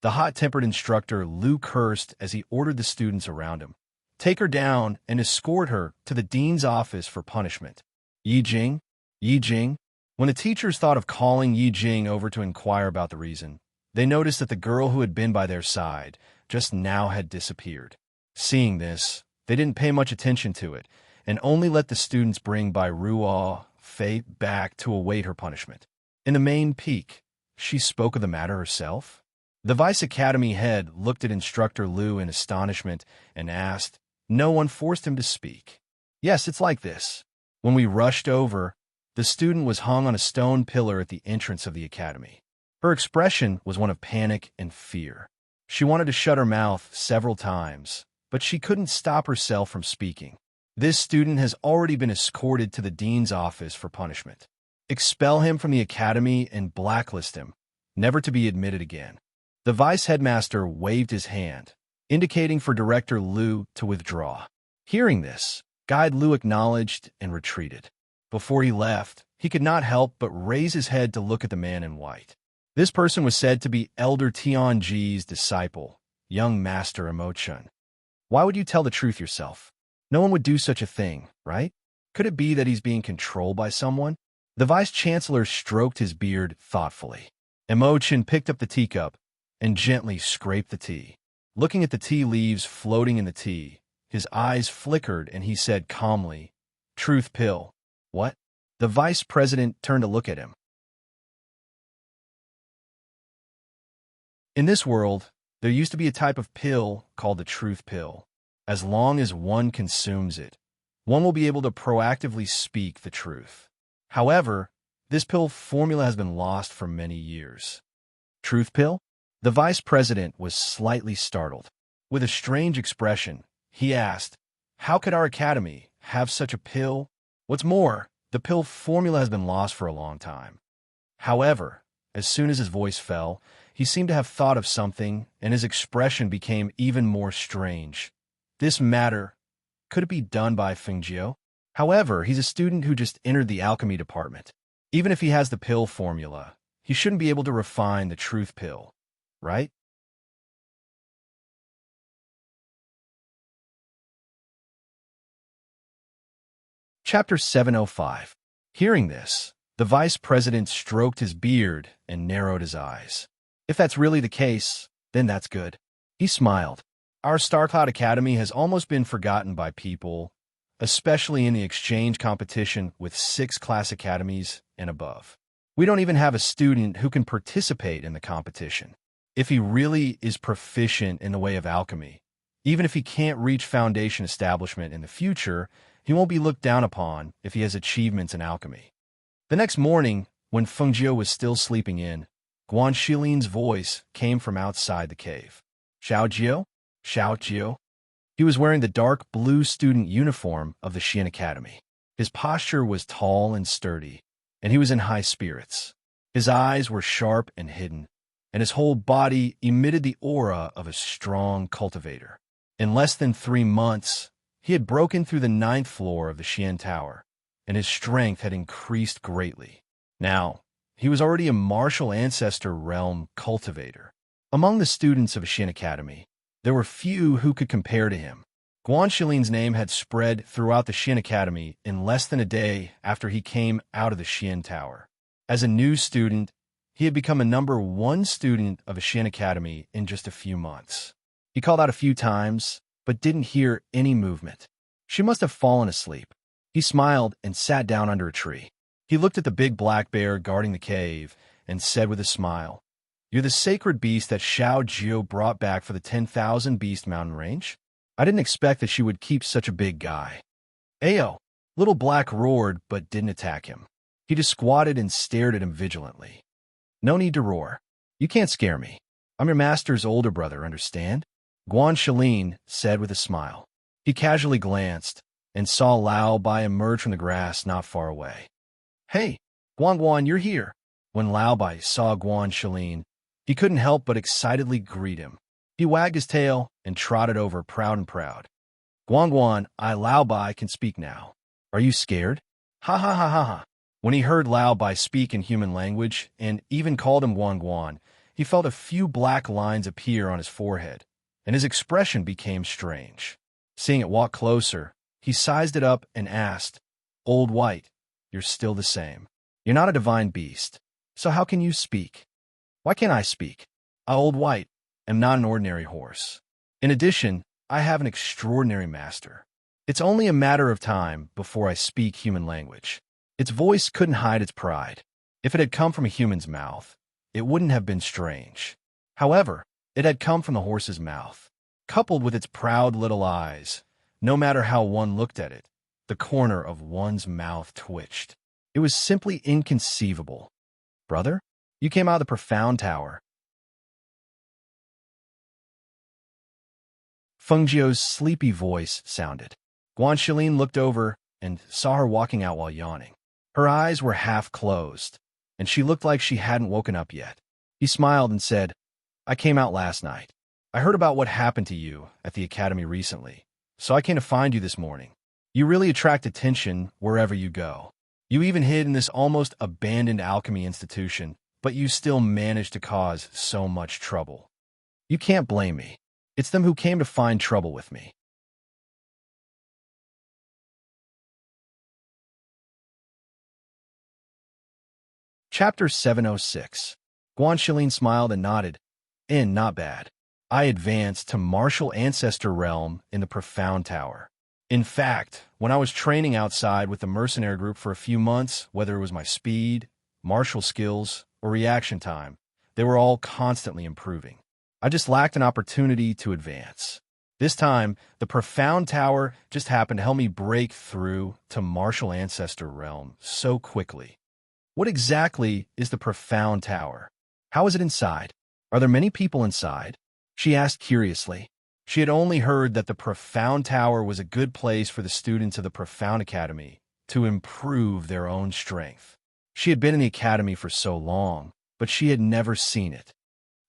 The hot-tempered instructor Lu cursed as he ordered the students around him. Take her down and escort her to the dean's office for punishment. Yi Jing? Yi Jing? When the teachers thought of calling Yi Jing over to inquire about the reason, they noticed that the girl who had been by their side just now had disappeared. Seeing this, they didn't pay much attention to it, and only let the students bring Bai Ruofei back to await her punishment. In the main peak, she spoke of the matter herself. The Vice Academy head looked at Instructor Lu in astonishment and asked, "No one forced him to speak." "Yes, it's like this. When we rushed over, the student was hung on a stone pillar at the entrance of the academy. Her expression was one of panic and fear. She wanted to shut her mouth several times, but she couldn't stop herself from speaking. This student has already been escorted to the dean's office for punishment. Expel him from the academy and blacklist him, never to be admitted again." The vice headmaster waved his hand, indicating for Director Lu to withdraw. Hearing this, Guide Lu acknowledged and retreated. Before he left, he could not help but raise his head to look at the man in white. This person was said to be Elder Tianji's disciple, young Master Emochun. Why would you tell the truth yourself? No one would do such a thing, right? Could it be that he's being controlled by someone? The vice-chancellor stroked his beard thoughtfully. Emochun picked up the teacup and gently scraped the tea. Looking at the tea leaves floating in the tea, his eyes flickered and he said calmly, "Truth pill." "What?" The vice president turned to look at him. In this world, there used to be a type of pill called the truth pill. As long as one consumes it, one will be able to proactively speak the truth. However, this pill formula has been lost for many years. Truth pill? The vice president was slightly startled. With a strange expression, he asked, "How could our academy have such a pill? What's more, the pill formula has been lost for a long time." However, as soon as his voice fell, he seemed to have thought of something, and his expression became even more strange. "This matter, could it be done by Fengjiu? However, he's a student who just entered the alchemy department. Even if he has the pill formula, he shouldn't be able to refine the truth pill, right?" Chapter 705. Hearing this, the vice president stroked his beard and narrowed his eyes. "If that's really the case, then that's good." He smiled. "Our Star Cloud Academy has almost been forgotten by people, especially in the exchange competition with 6 class academies and above. We don't even have a student who can participate in the competition. If he really is proficient in the way of alchemy, even if he can't reach foundation establishment in the future, he won't be looked down upon if he has achievements in alchemy." The next morning, when Fengjiu was still sleeping in, Guan Shilin's voice came from outside the cave. "Xiao Jiu? Xiao Jiu?" He was wearing the dark blue student uniform of the Xian Academy. His posture was tall and sturdy, and he was in high spirits. His eyes were sharp and hidden, and his whole body emitted the aura of a strong cultivator. In less than 3 months, he had broken through the 9th floor of the Xian Tower, and his strength had increased greatly. Now, he was already a martial ancestor realm cultivator. Among the students of a Xian Academy, there were few who could compare to him. Guan Shilin's name had spread throughout the Xian Academy in less than a day after he came out of the Xian Tower. As a new student, he had become a #1 student of a Xian Academy in just a few months. He called out a few times, but didn't hear any movement. She must have fallen asleep. He smiled and sat down under a tree. He looked at the big black bear guarding the cave and said with a smile, "You're the sacred beast that Xiao Jiu brought back for the 10,000 Beast Mountain Range?" I didn't expect that she would keep such a big guy. Ayo! Little Black roared but didn't attack him. He just squatted and stared at him vigilantly. No need to roar. You can't scare me. I'm your master's older brother, understand? Guan Shalin said with a smile. He casually glanced and saw Lao Bai emerge from the grass not far away. Hey, Guan, you're here. When Lao Bai saw Guan Shalin, he couldn't help but excitedly greet him. He wagged his tail and trotted over proud and proud. Guan, I Lao Bai can speak now. Are you scared? Ha ha ha ha ha. When he heard Lao Bai speak in human language and even called him Guan, he felt a few black lines appear on his forehead, and his expression became strange. Seeing it walk closer, he sized it up and asked, Old White, you're still the same. You're not a divine beast, so how can you speak? Why can't I speak? I, Old White, am not an ordinary horse. In addition, I have an extraordinary master. It's only a matter of time before I speak human language. Its voice couldn't hide its pride. If it had come from a human's mouth, it wouldn't have been strange. However, it had come from the horse's mouth. Coupled with its proud little eyes, no matter how one looked at it, the corner of one's mouth twitched. It was simply inconceivable. Brother, you came out of the profound tower. Feng Jiu's sleepy voice sounded. Guan Shilin looked over and saw her walking out while yawning. Her eyes were half closed, and she looked like she hadn't woken up yet. He smiled and said, I came out last night. I heard about what happened to you at the academy recently, so I came to find you this morning. You really attract attention wherever you go. You even hid in this almost abandoned alchemy institution, but you still managed to cause so much trouble. You can't blame me. It's them who came to find trouble with me. Chapter 706. Guan Shilin smiled and nodded. Not bad. I advanced to martial ancestor realm in the profound tower. In fact, when I was training outside with the mercenary group for a few months, whether it was my speed, martial skills, or reaction time, they were all constantly improving. I just lacked an opportunity to advance. This time, the profound tower just happened to help me break through to martial ancestor realm so quickly. What exactly is the profound tower? How is it inside? Are there many people inside? She asked curiously. She had only heard that the profound tower was a good place for the students of the Profound Academy to improve their own strength. She had been in the academy for so long, but she had never seen it.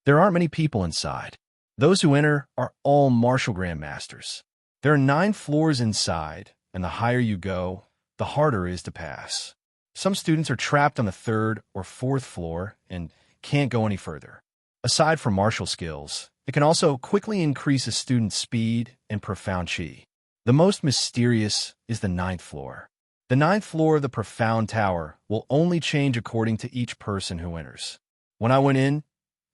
There aren't many people inside. Those who enter are all martial grandmasters. There are 9 floors inside, and the higher you go, the harder it is to pass. Some students are trapped on the 3rd or 4th floor and can't go any further. Aside from martial skills, it can also quickly increase a student's speed and profound chi. The most mysterious is the 9th floor. The 9th floor of the profound tower will only change according to each person who enters. When I went in,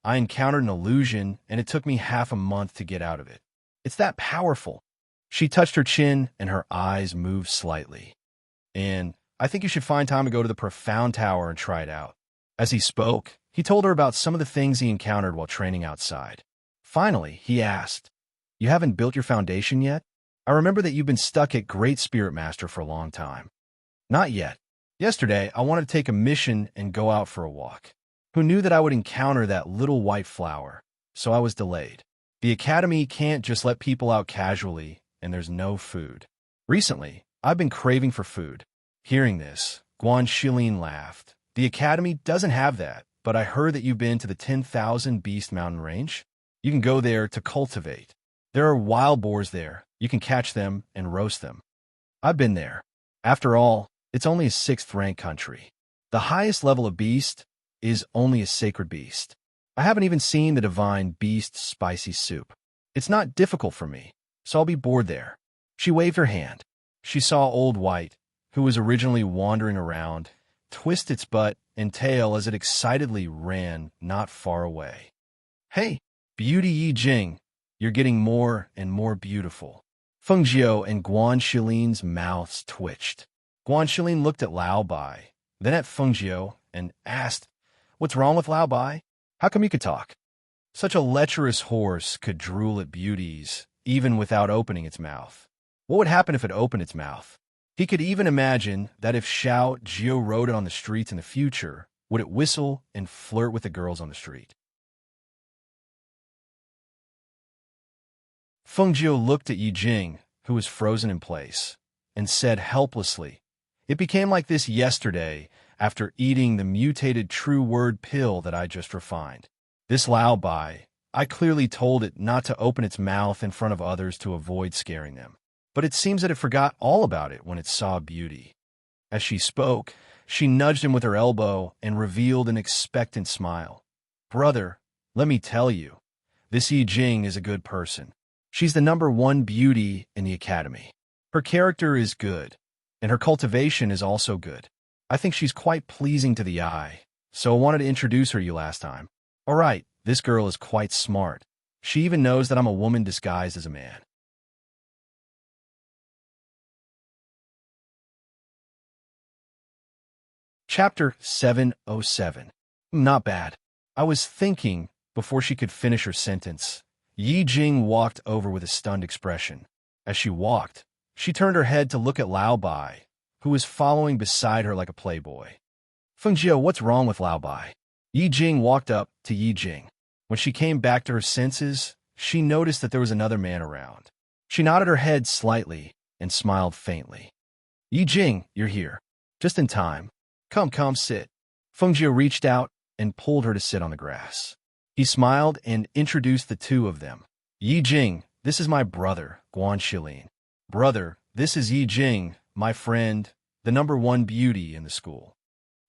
I encountered an illusion, and it took me half a month to get out of it. It's that powerful. She touched her chin, and her eyes moved slightly. And I think you should find time to go to the profound tower and try it out. As he spoke, he told her about some of the things he encountered while training outside. Finally, he asked, You haven't built your foundation yet? I remember that you've been stuck at Great Spirit Master for a long time. Not yet. Yesterday, I wanted to take a mission and go out for a walk. Who knew that I would encounter that little white flower? So I was delayed. The academy can't just let people out casually, and there's no food. Recently, I've been craving for food. Hearing this, Guan Shilin laughed. The academy doesn't have that, but I heard that you've been to the 10,000 Beast Mountain Range. You can go there to cultivate. There are wild boars there. You can catch them and roast them. I've been there. After all, it's only a 6th rank country. The highest level of beast is only a sacred beast. I haven't even seen the divine beast spicy soup. It's not difficult for me, so I'll be bored there. She waved her hand. She saw Old White, who was originally wandering around, twist its butt and tail as it excitedly ran not far away. Hey, Beauty Yi Jing, you're getting more and more beautiful. Feng Jiu and Guan Shilin's mouths twitched. Guan Shilin looked at Lao Bai, then at Feng Jiu, and asked, What's wrong with Lao Bai? How come you could talk? Such a lecherous horse could drool at beauties even without opening its mouth. What would happen if it opened its mouth? He could even imagine that if Xiao Jio rode it on the streets in the future, would it whistle and flirt with the girls on the street? Feng Jiu looked at Yi Jing, who was frozen in place, and said helplessly, "It became like this yesterday after eating the mutated true word pill that I just refined. This Lao Bai, I clearly told it not to open its mouth in front of others to avoid scaring them. But it seems that it forgot all about it when it saw beauty." As she spoke, she nudged him with her elbow and revealed an expectant smile. "Brother, let me tell you, this Yi Jing is a good person. She's the #1 beauty in the academy. Her character is good, and her cultivation is also good. I think she's quite pleasing to the eye, so I wanted to introduce her to you last time. All right, this girl is quite smart. She even knows that I'm a woman disguised as a man." Chapter 707. Not bad. I was thinking, before she could finish her sentence, Yi Jing walked over with a stunned expression. As she walked, she turned her head to look at Lao Bai, who was following beside her like a playboy. "Feng Jiu, what's wrong with Lao Bai?" Yi Jing walked up to Yi Jing. When she came back to her senses, she noticed that there was another man around. She nodded her head slightly and smiled faintly. "Yi Jing, you're here. Just in time. Come, sit." Feng Jiu reached out and pulled her to sit on the grass. He smiled and introduced the two of them. "Yi Jing, this is my brother, Guan Shilin. Brother, this is Yi Jing, my friend, the #1 beauty in the school."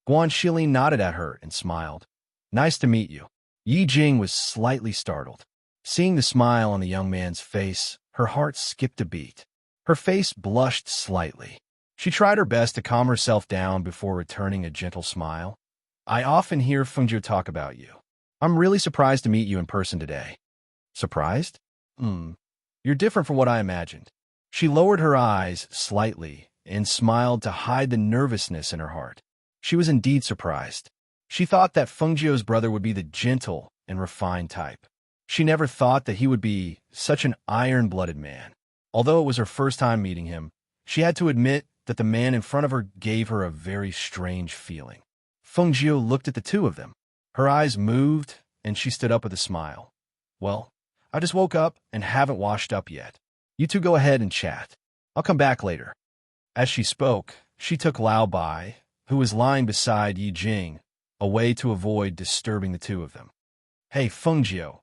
Guan Shilin nodded at her and smiled. "Nice to meet you." Yi Jing was slightly startled. Seeing the smile on the young man's face, her heart skipped a beat. Her face blushed slightly. She tried her best to calm herself down before returning a gentle smile. "I often hear Feng Jiu talk about you. I'm really surprised to meet you in person today." "Surprised? You're different from what I imagined." She lowered her eyes slightly and smiled to hide the nervousness in her heart. She was indeed surprised. She thought that Feng Jiu's brother would be the gentle and refined type. She never thought that he would be such an iron-blooded man. Although it was her first time meeting him, she had to admit that the man in front of her gave her a very strange feeling. Feng Jiu looked at the two of them. Her eyes moved, and she stood up with a smile. "Well, I just woke up and haven't washed up yet. You two go ahead and chat. I'll come back later." As she spoke, she took Lao Bai, who was lying beside Yi Jing, away to avoid disturbing the two of them. "Hey, Feng Jiu."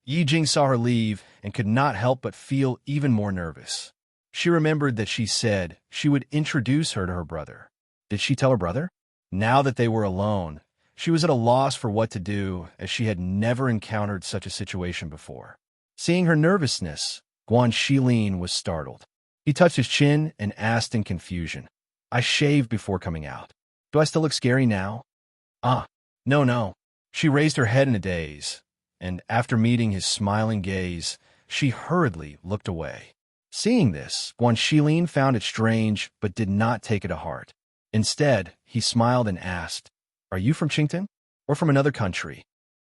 Yi Jing saw her leave and could not help but feel even more nervous. She remembered that she said she would introduce her to her brother. Did she tell her brother? Now that they were alone, she was at a loss for what to do, as she had never encountered such a situation before. Seeing her nervousness, Guan Shilin was startled. He touched his chin and asked in confusion, "I shaved before coming out. Do I still look scary now?" "Ah, no." She raised her head in a daze, and after meeting his smiling gaze, she hurriedly looked away. Seeing this, Guan Shilin found it strange but did not take it to heart. Instead, he smiled and asked, "Are you from Qington, or from another country?"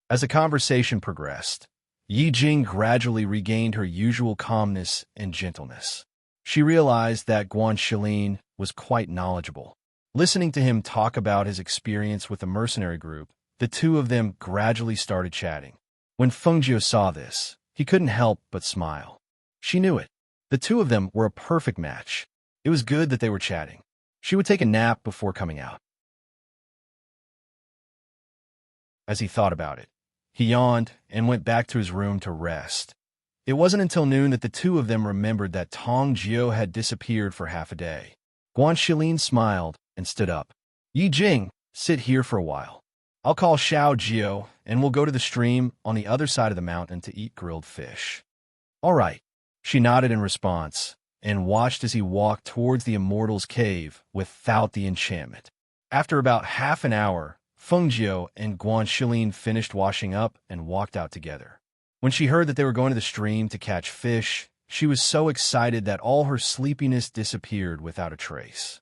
As the conversation progressed, Yi Jing gradually regained her usual calmness and gentleness. She realized that Guan Shilin was quite knowledgeable. Listening to him talk about his experience with the mercenary group, the two of them gradually started chatting. When Feng Jiu saw this, he couldn't help but smile. She knew it. The two of them were a perfect match. It was good that they were chatting. She would take a nap before coming out. As he thought about it, he yawned and went back to his room to rest. It wasn't until noon that the two of them remembered that Tong Jiu had disappeared for half a day. Guan Shilin smiled and stood up. "Yi Jing, sit here for a while. I'll call Xiao Jiu, and we'll go to the stream on the other side of the mountain to eat grilled fish." "All right." She nodded in response and watched as he walked towards the Immortal's cave without the enchantment. After about half an hour, Feng Jiu and Guan Shilin finished washing up and walked out together. When she heard that they were going to the stream to catch fish, she was so excited that all her sleepiness disappeared without a trace.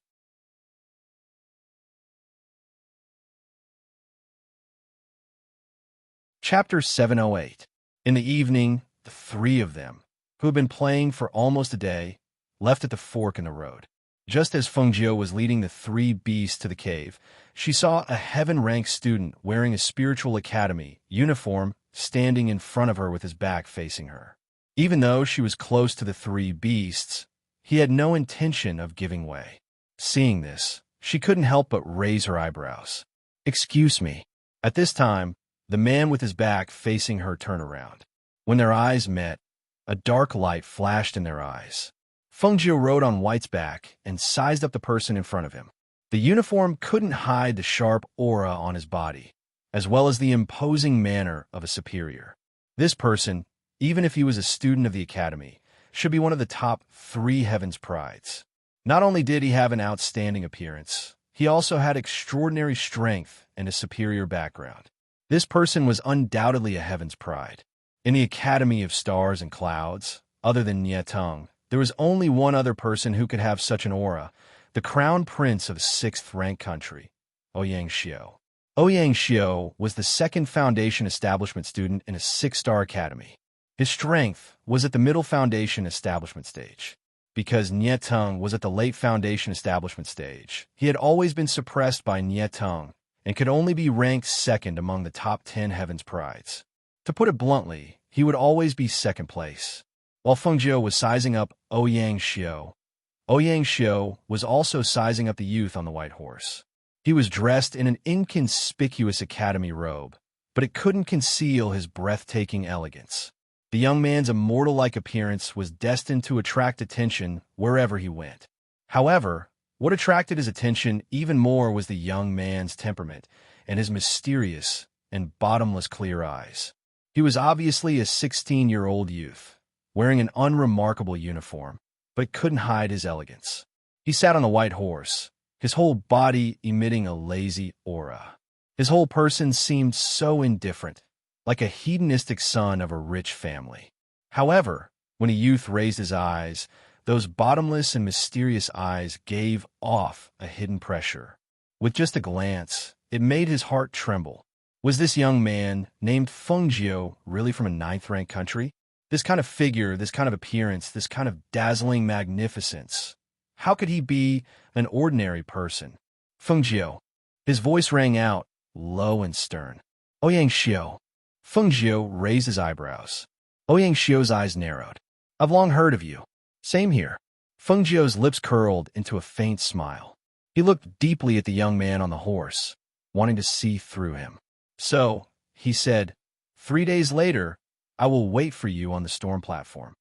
Chapter 708. In the evening, the three of them, who had been playing for almost a day, left at the fork in the road. Just as Fengjiu was leading the three beasts to the cave, she saw a heaven-ranked student wearing a spiritual academy uniform standing in front of her with his back facing her. Even though she was close to the three beasts, he had no intention of giving way. Seeing this, she couldn't help but raise her eyebrows. "Excuse me." At this time, the man with his back facing her turned around. When their eyes met, a dark light flashed in their eyes. Fengjiu rode on White's back and sized up the person in front of him. The uniform couldn't hide the sharp aura on his body, as well as the imposing manner of a superior. This person, even if he was a student of the academy, should be one of the top 3 heaven's prides. Not only did he have an outstanding appearance, he also had extraordinary strength and a superior background. This person was undoubtedly a heaven's pride. In the Academy of Stars and Clouds, other than Nietong, there was only one other person who could have such an aura, the crown prince of a 6th-ranked country, Ouyang Xiao. Ouyang Xiao was the 2nd Foundation Establishment student in a 6-star academy. His strength was at the middle Foundation Establishment stage. Because Nietong was at the late Foundation Establishment stage, he had always been suppressed by Nietong and could only be ranked 2nd among the top 10 heaven's prides. To put it bluntly, he would always be 2nd place. While Fengjiu was sizing up Ouyang Xiao was also sizing up the youth on the white horse. He was dressed in an inconspicuous academy robe, but it couldn't conceal his breathtaking elegance. The young man's immortal-like appearance was destined to attract attention wherever he went. However, what attracted his attention even more was the young man's temperament and his mysterious and bottomless clear eyes. He was obviously a 16-year-old youth, wearing an unremarkable uniform, but couldn't hide his elegance. He sat on the white horse, his whole body emitting a lazy aura. His whole person seemed so indifferent, like a hedonistic son of a rich family. However, when a youth raised his eyes, those bottomless and mysterious eyes gave off a hidden pressure. With just a glance, it made his heart tremble. Was this young man, named Fengjiu, really from a 9th-ranked country? This kind of figure, this kind of appearance, this kind of dazzling magnificence. How could he be an ordinary person? Fengjiu. His voice rang out, low and stern. Ouyang Xiao. Fengjiu raised his eyebrows. Ouyang Xiao's eyes narrowed. "I've long heard of you." "Same here." Fengjiu's lips curled into a faint smile. He looked deeply at the young man on the horse, wanting to see through him. "So," he said, 3 days later, I will wait for you on the storm platform."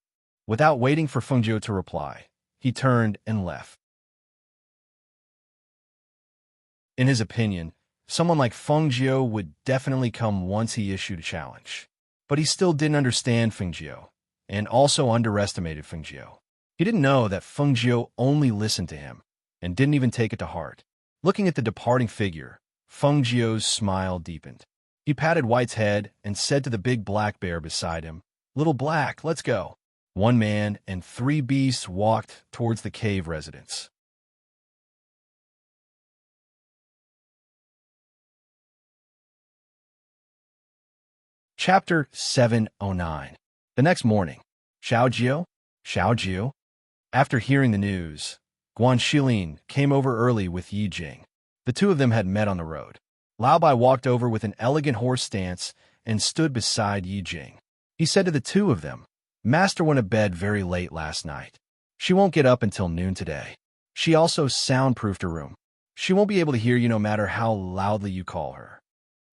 Without waiting for Fengjiu to reply, he turned and left. In his opinion, someone like Fengjiu would definitely come once he issued a challenge. But he still didn't understand Fengjiu, and also underestimated Fengjiu. He didn't know that Fengjiu only listened to him, and didn't even take it to heart. Looking at the departing figure, Fengjiu's smile deepened. He patted White's head and said to the big black bear beside him, "Little Black, let's go." One man and 3 beasts walked towards the cave residence. Chapter 709. The next morning, Xiao Jiu. After hearing the news, Guan Shilin came over early with Yi Jing. The 2 of them had met on the road. Lao Bai walked over with an elegant horse stance and stood beside Yi Jing. He said to the 2 of them, "Master went to bed very late last night. She won't get up until noon today. She also soundproofed her room. She won't be able to hear you no matter how loudly you call her."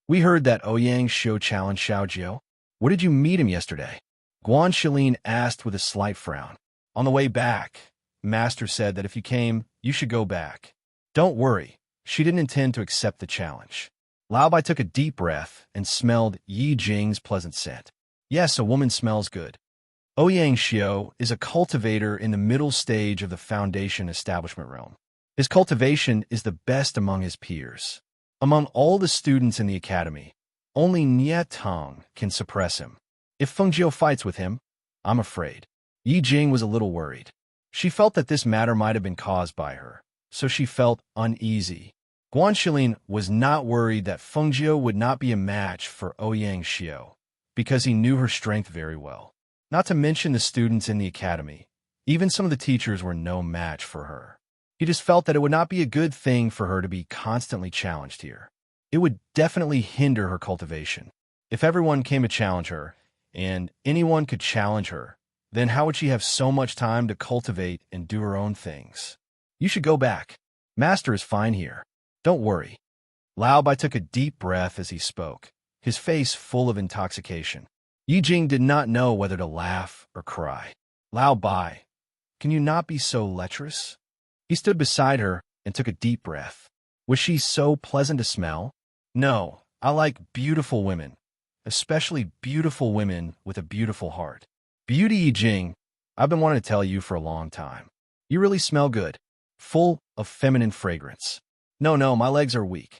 "We heard that Ouyang Xiao challenged Xiao Jiu. Where did you meet him yesterday?" Guan Shilin asked with a slight frown. "On the way back. Master said that if you came, you should go back." "Don't worry. She didn't intend to accept the challenge." Lao Bai took a deep breath and smelled Yi Jing's pleasant scent. "Yes, a woman smells good." Ouyang Xiao is a cultivator in the middle stage of the Foundation Establishment realm. His cultivation is the best among his peers. Among all the students in the academy, only Nietong can suppress him. If Fengjiu fights with him, I'm afraid. Yi Jing was a little worried. She felt that this matter might have been caused by her, so she felt uneasy. Guan Shilin was not worried that Fengjiu would not be a match for Ouyang Xiao, because he knew her strength very well. Not to mention the students in the academy. Even some of the teachers were no match for her. He just felt that it would not be a good thing for her to be constantly challenged here. It would definitely hinder her cultivation. If everyone came to challenge her, and anyone could challenge her, then how would she have so much time to cultivate and do her own things? You should go back. Master is fine here. Don't worry. Lao Bai took a deep breath as he spoke, his face full of intoxication. Yi Jing did not know whether to laugh or cry. Lao Bai, can you not be so lecherous? He stood beside her and took a deep breath. Was she so pleasant to smell? No, I like beautiful women, especially beautiful women with a beautiful heart. Beauty Yi Jing, I've been wanting to tell you for a long time. You really smell good, full of feminine fragrance. No, my legs are weak.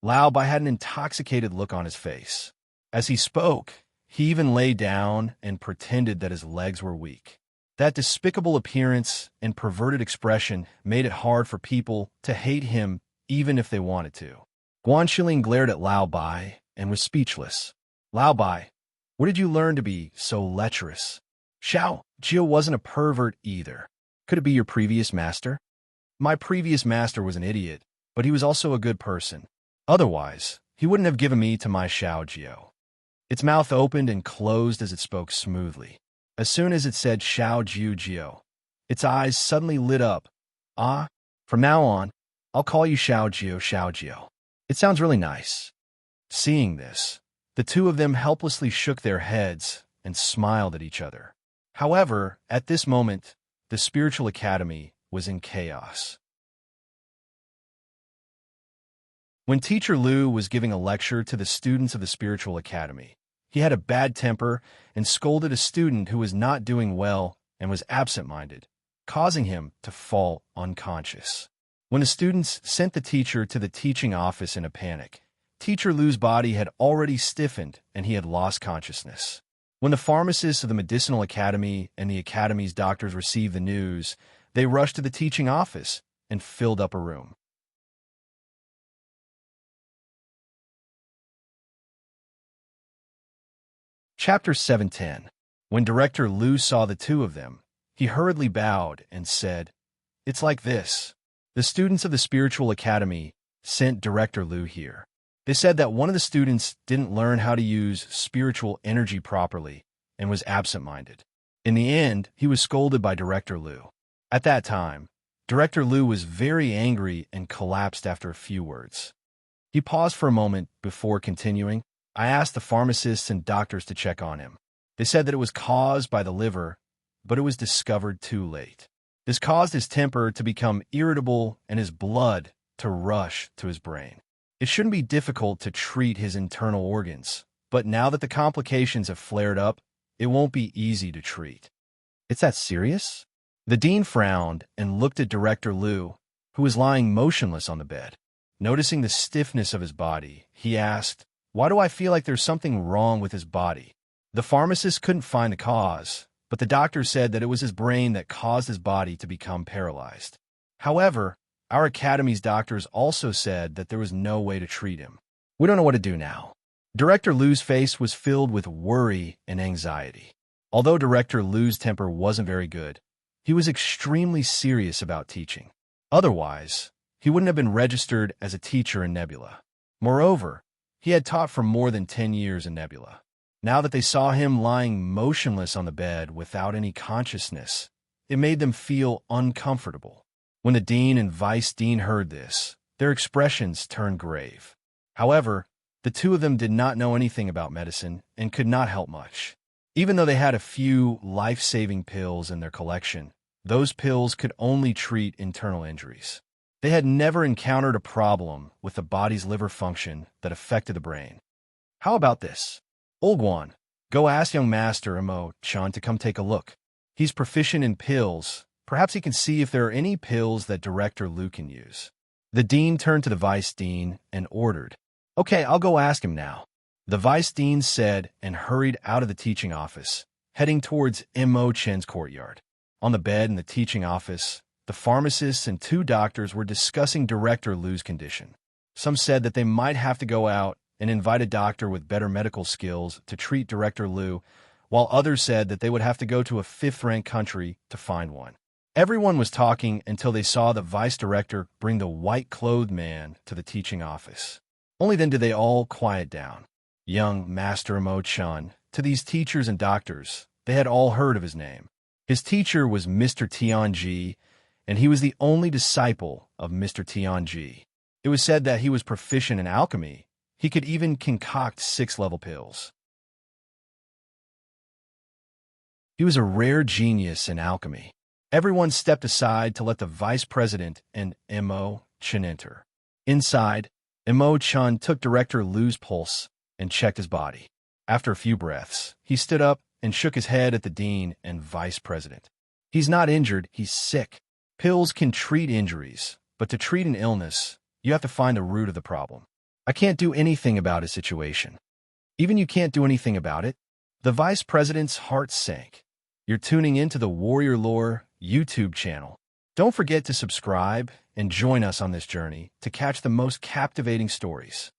Lao Bai had an intoxicated look on his face. As he spoke, he even lay down and pretended that his legs were weak. That despicable appearance and perverted expression made it hard for people to hate him even if they wanted to. Guan Shilin glared at Lao Bai and was speechless. Lao Bai, where did you learn to be so lecherous? Xiao Jio wasn't a pervert either. Could it be your previous master? My previous master was an idiot, but he was also a good person. Otherwise, he wouldn't have given me to my Xiao Jio. Its mouth opened and closed as it spoke smoothly. As soon as it said Xiao Jiu Jio, its eyes suddenly lit up. Ah, from now on, I'll call you Xiao Jio. It sounds really nice. Seeing this, the two of them helplessly shook their heads and smiled at each other. However, at this moment, the spiritual academy was in chaos. When Teacher Lu was giving a lecture to the students of the spiritual academy, he had a bad temper and scolded a student who was not doing well and was absent-minded, causing him to fall unconscious. When the students sent the teacher to the teaching office in a panic, Teacher Lu's body had already stiffened and he had lost consciousness. When the pharmacists of the medicinal academy and the academy's doctors received the news, they rushed to the teaching office and filled up a room. Chapter 710. When Director Lu saw the two of them, he hurriedly bowed and said, "It's like this. The students of the spiritual academy sent Director Lu here. They said that one of the students didn't learn how to use spiritual energy properly and was absent-minded. In the end, he was scolded by Director Lu. At that time, Director Lu was very angry and collapsed after a few words. He paused for a moment before continuing. I asked the pharmacists and doctors to check on him. They said that it was caused by the liver, but it was discovered too late. This caused his temper to become irritable and his blood to rush to his brain. It shouldn't be difficult to treat his internal organs, but now that the complications have flared up, it won't be easy to treat." "It's that serious?" The dean frowned and looked at Director Lu, who was lying motionless on the bed. Noticing the stiffness of his body, he asked, "Why do I feel like there's something wrong with his body?" The pharmacist couldn't find the cause, but the doctor said that it was his brain that caused his body to become paralyzed. However, our academy's doctors also said that there was no way to treat him. We don't know what to do now. Director Lu's face was filled with worry and anxiety. Although Director Lu's temper wasn't very good, he was extremely serious about teaching. Otherwise, he wouldn't have been registered as a teacher in Nebula. Moreover, he had taught for more than 10 years in Nebula. Now that they saw him lying motionless on the bed without any consciousness, it made them feel uncomfortable. When the dean and vice dean heard this, their expressions turned grave. However, the two of them did not know anything about medicine and could not help much. Even though they had a few life-saving pills in their collection, those pills could only treat internal injuries. They had never encountered a problem with the body's liver function that affected the brain. How about this? Olguan, go ask young Master Mo-chan to come take a look. He's proficient in pills. Perhaps he can see if there are any pills that Director Lu can use. The dean turned to the vice dean and ordered, "Okay, I'll go ask him now." The vice dean said and hurried out of the teaching office, heading towards Mo Chen's courtyard. On the bed in the teaching office, the pharmacists and two doctors were discussing Director Lu's condition. Some said that they might have to go out and invite a doctor with better medical skills to treat Director Lu, while others said that they would have to go to a fifth-ranked country to find one. Everyone was talking until they saw the vice director bring the white-clothed man to the teaching office. Only then did they all quiet down. Young Master Mo-chan, to these teachers and doctors, they had all heard of his name. His teacher was Mr. Tianji, and he was the only disciple of Mr. Tianji. It was said that he was proficient in alchemy. He could even concoct 6-level pills. He was a rare genius in alchemy. Everyone stepped aside to let the vice president and Mo-chan enter. Inside, Mo-chan took Director Liu's pulse and checked his body. After a few breaths, he stood up and shook his head at the dean and vice president. He's not injured, he's sick. Pills can treat injuries, but to treat an illness, you have to find the root of the problem. I can't do anything about his situation. Even you can't do anything about it? The vice president's heart sank. You're tuning into the Warrior Lore YouTube channel. Don't forget to subscribe and join us on this journey to catch the most captivating stories.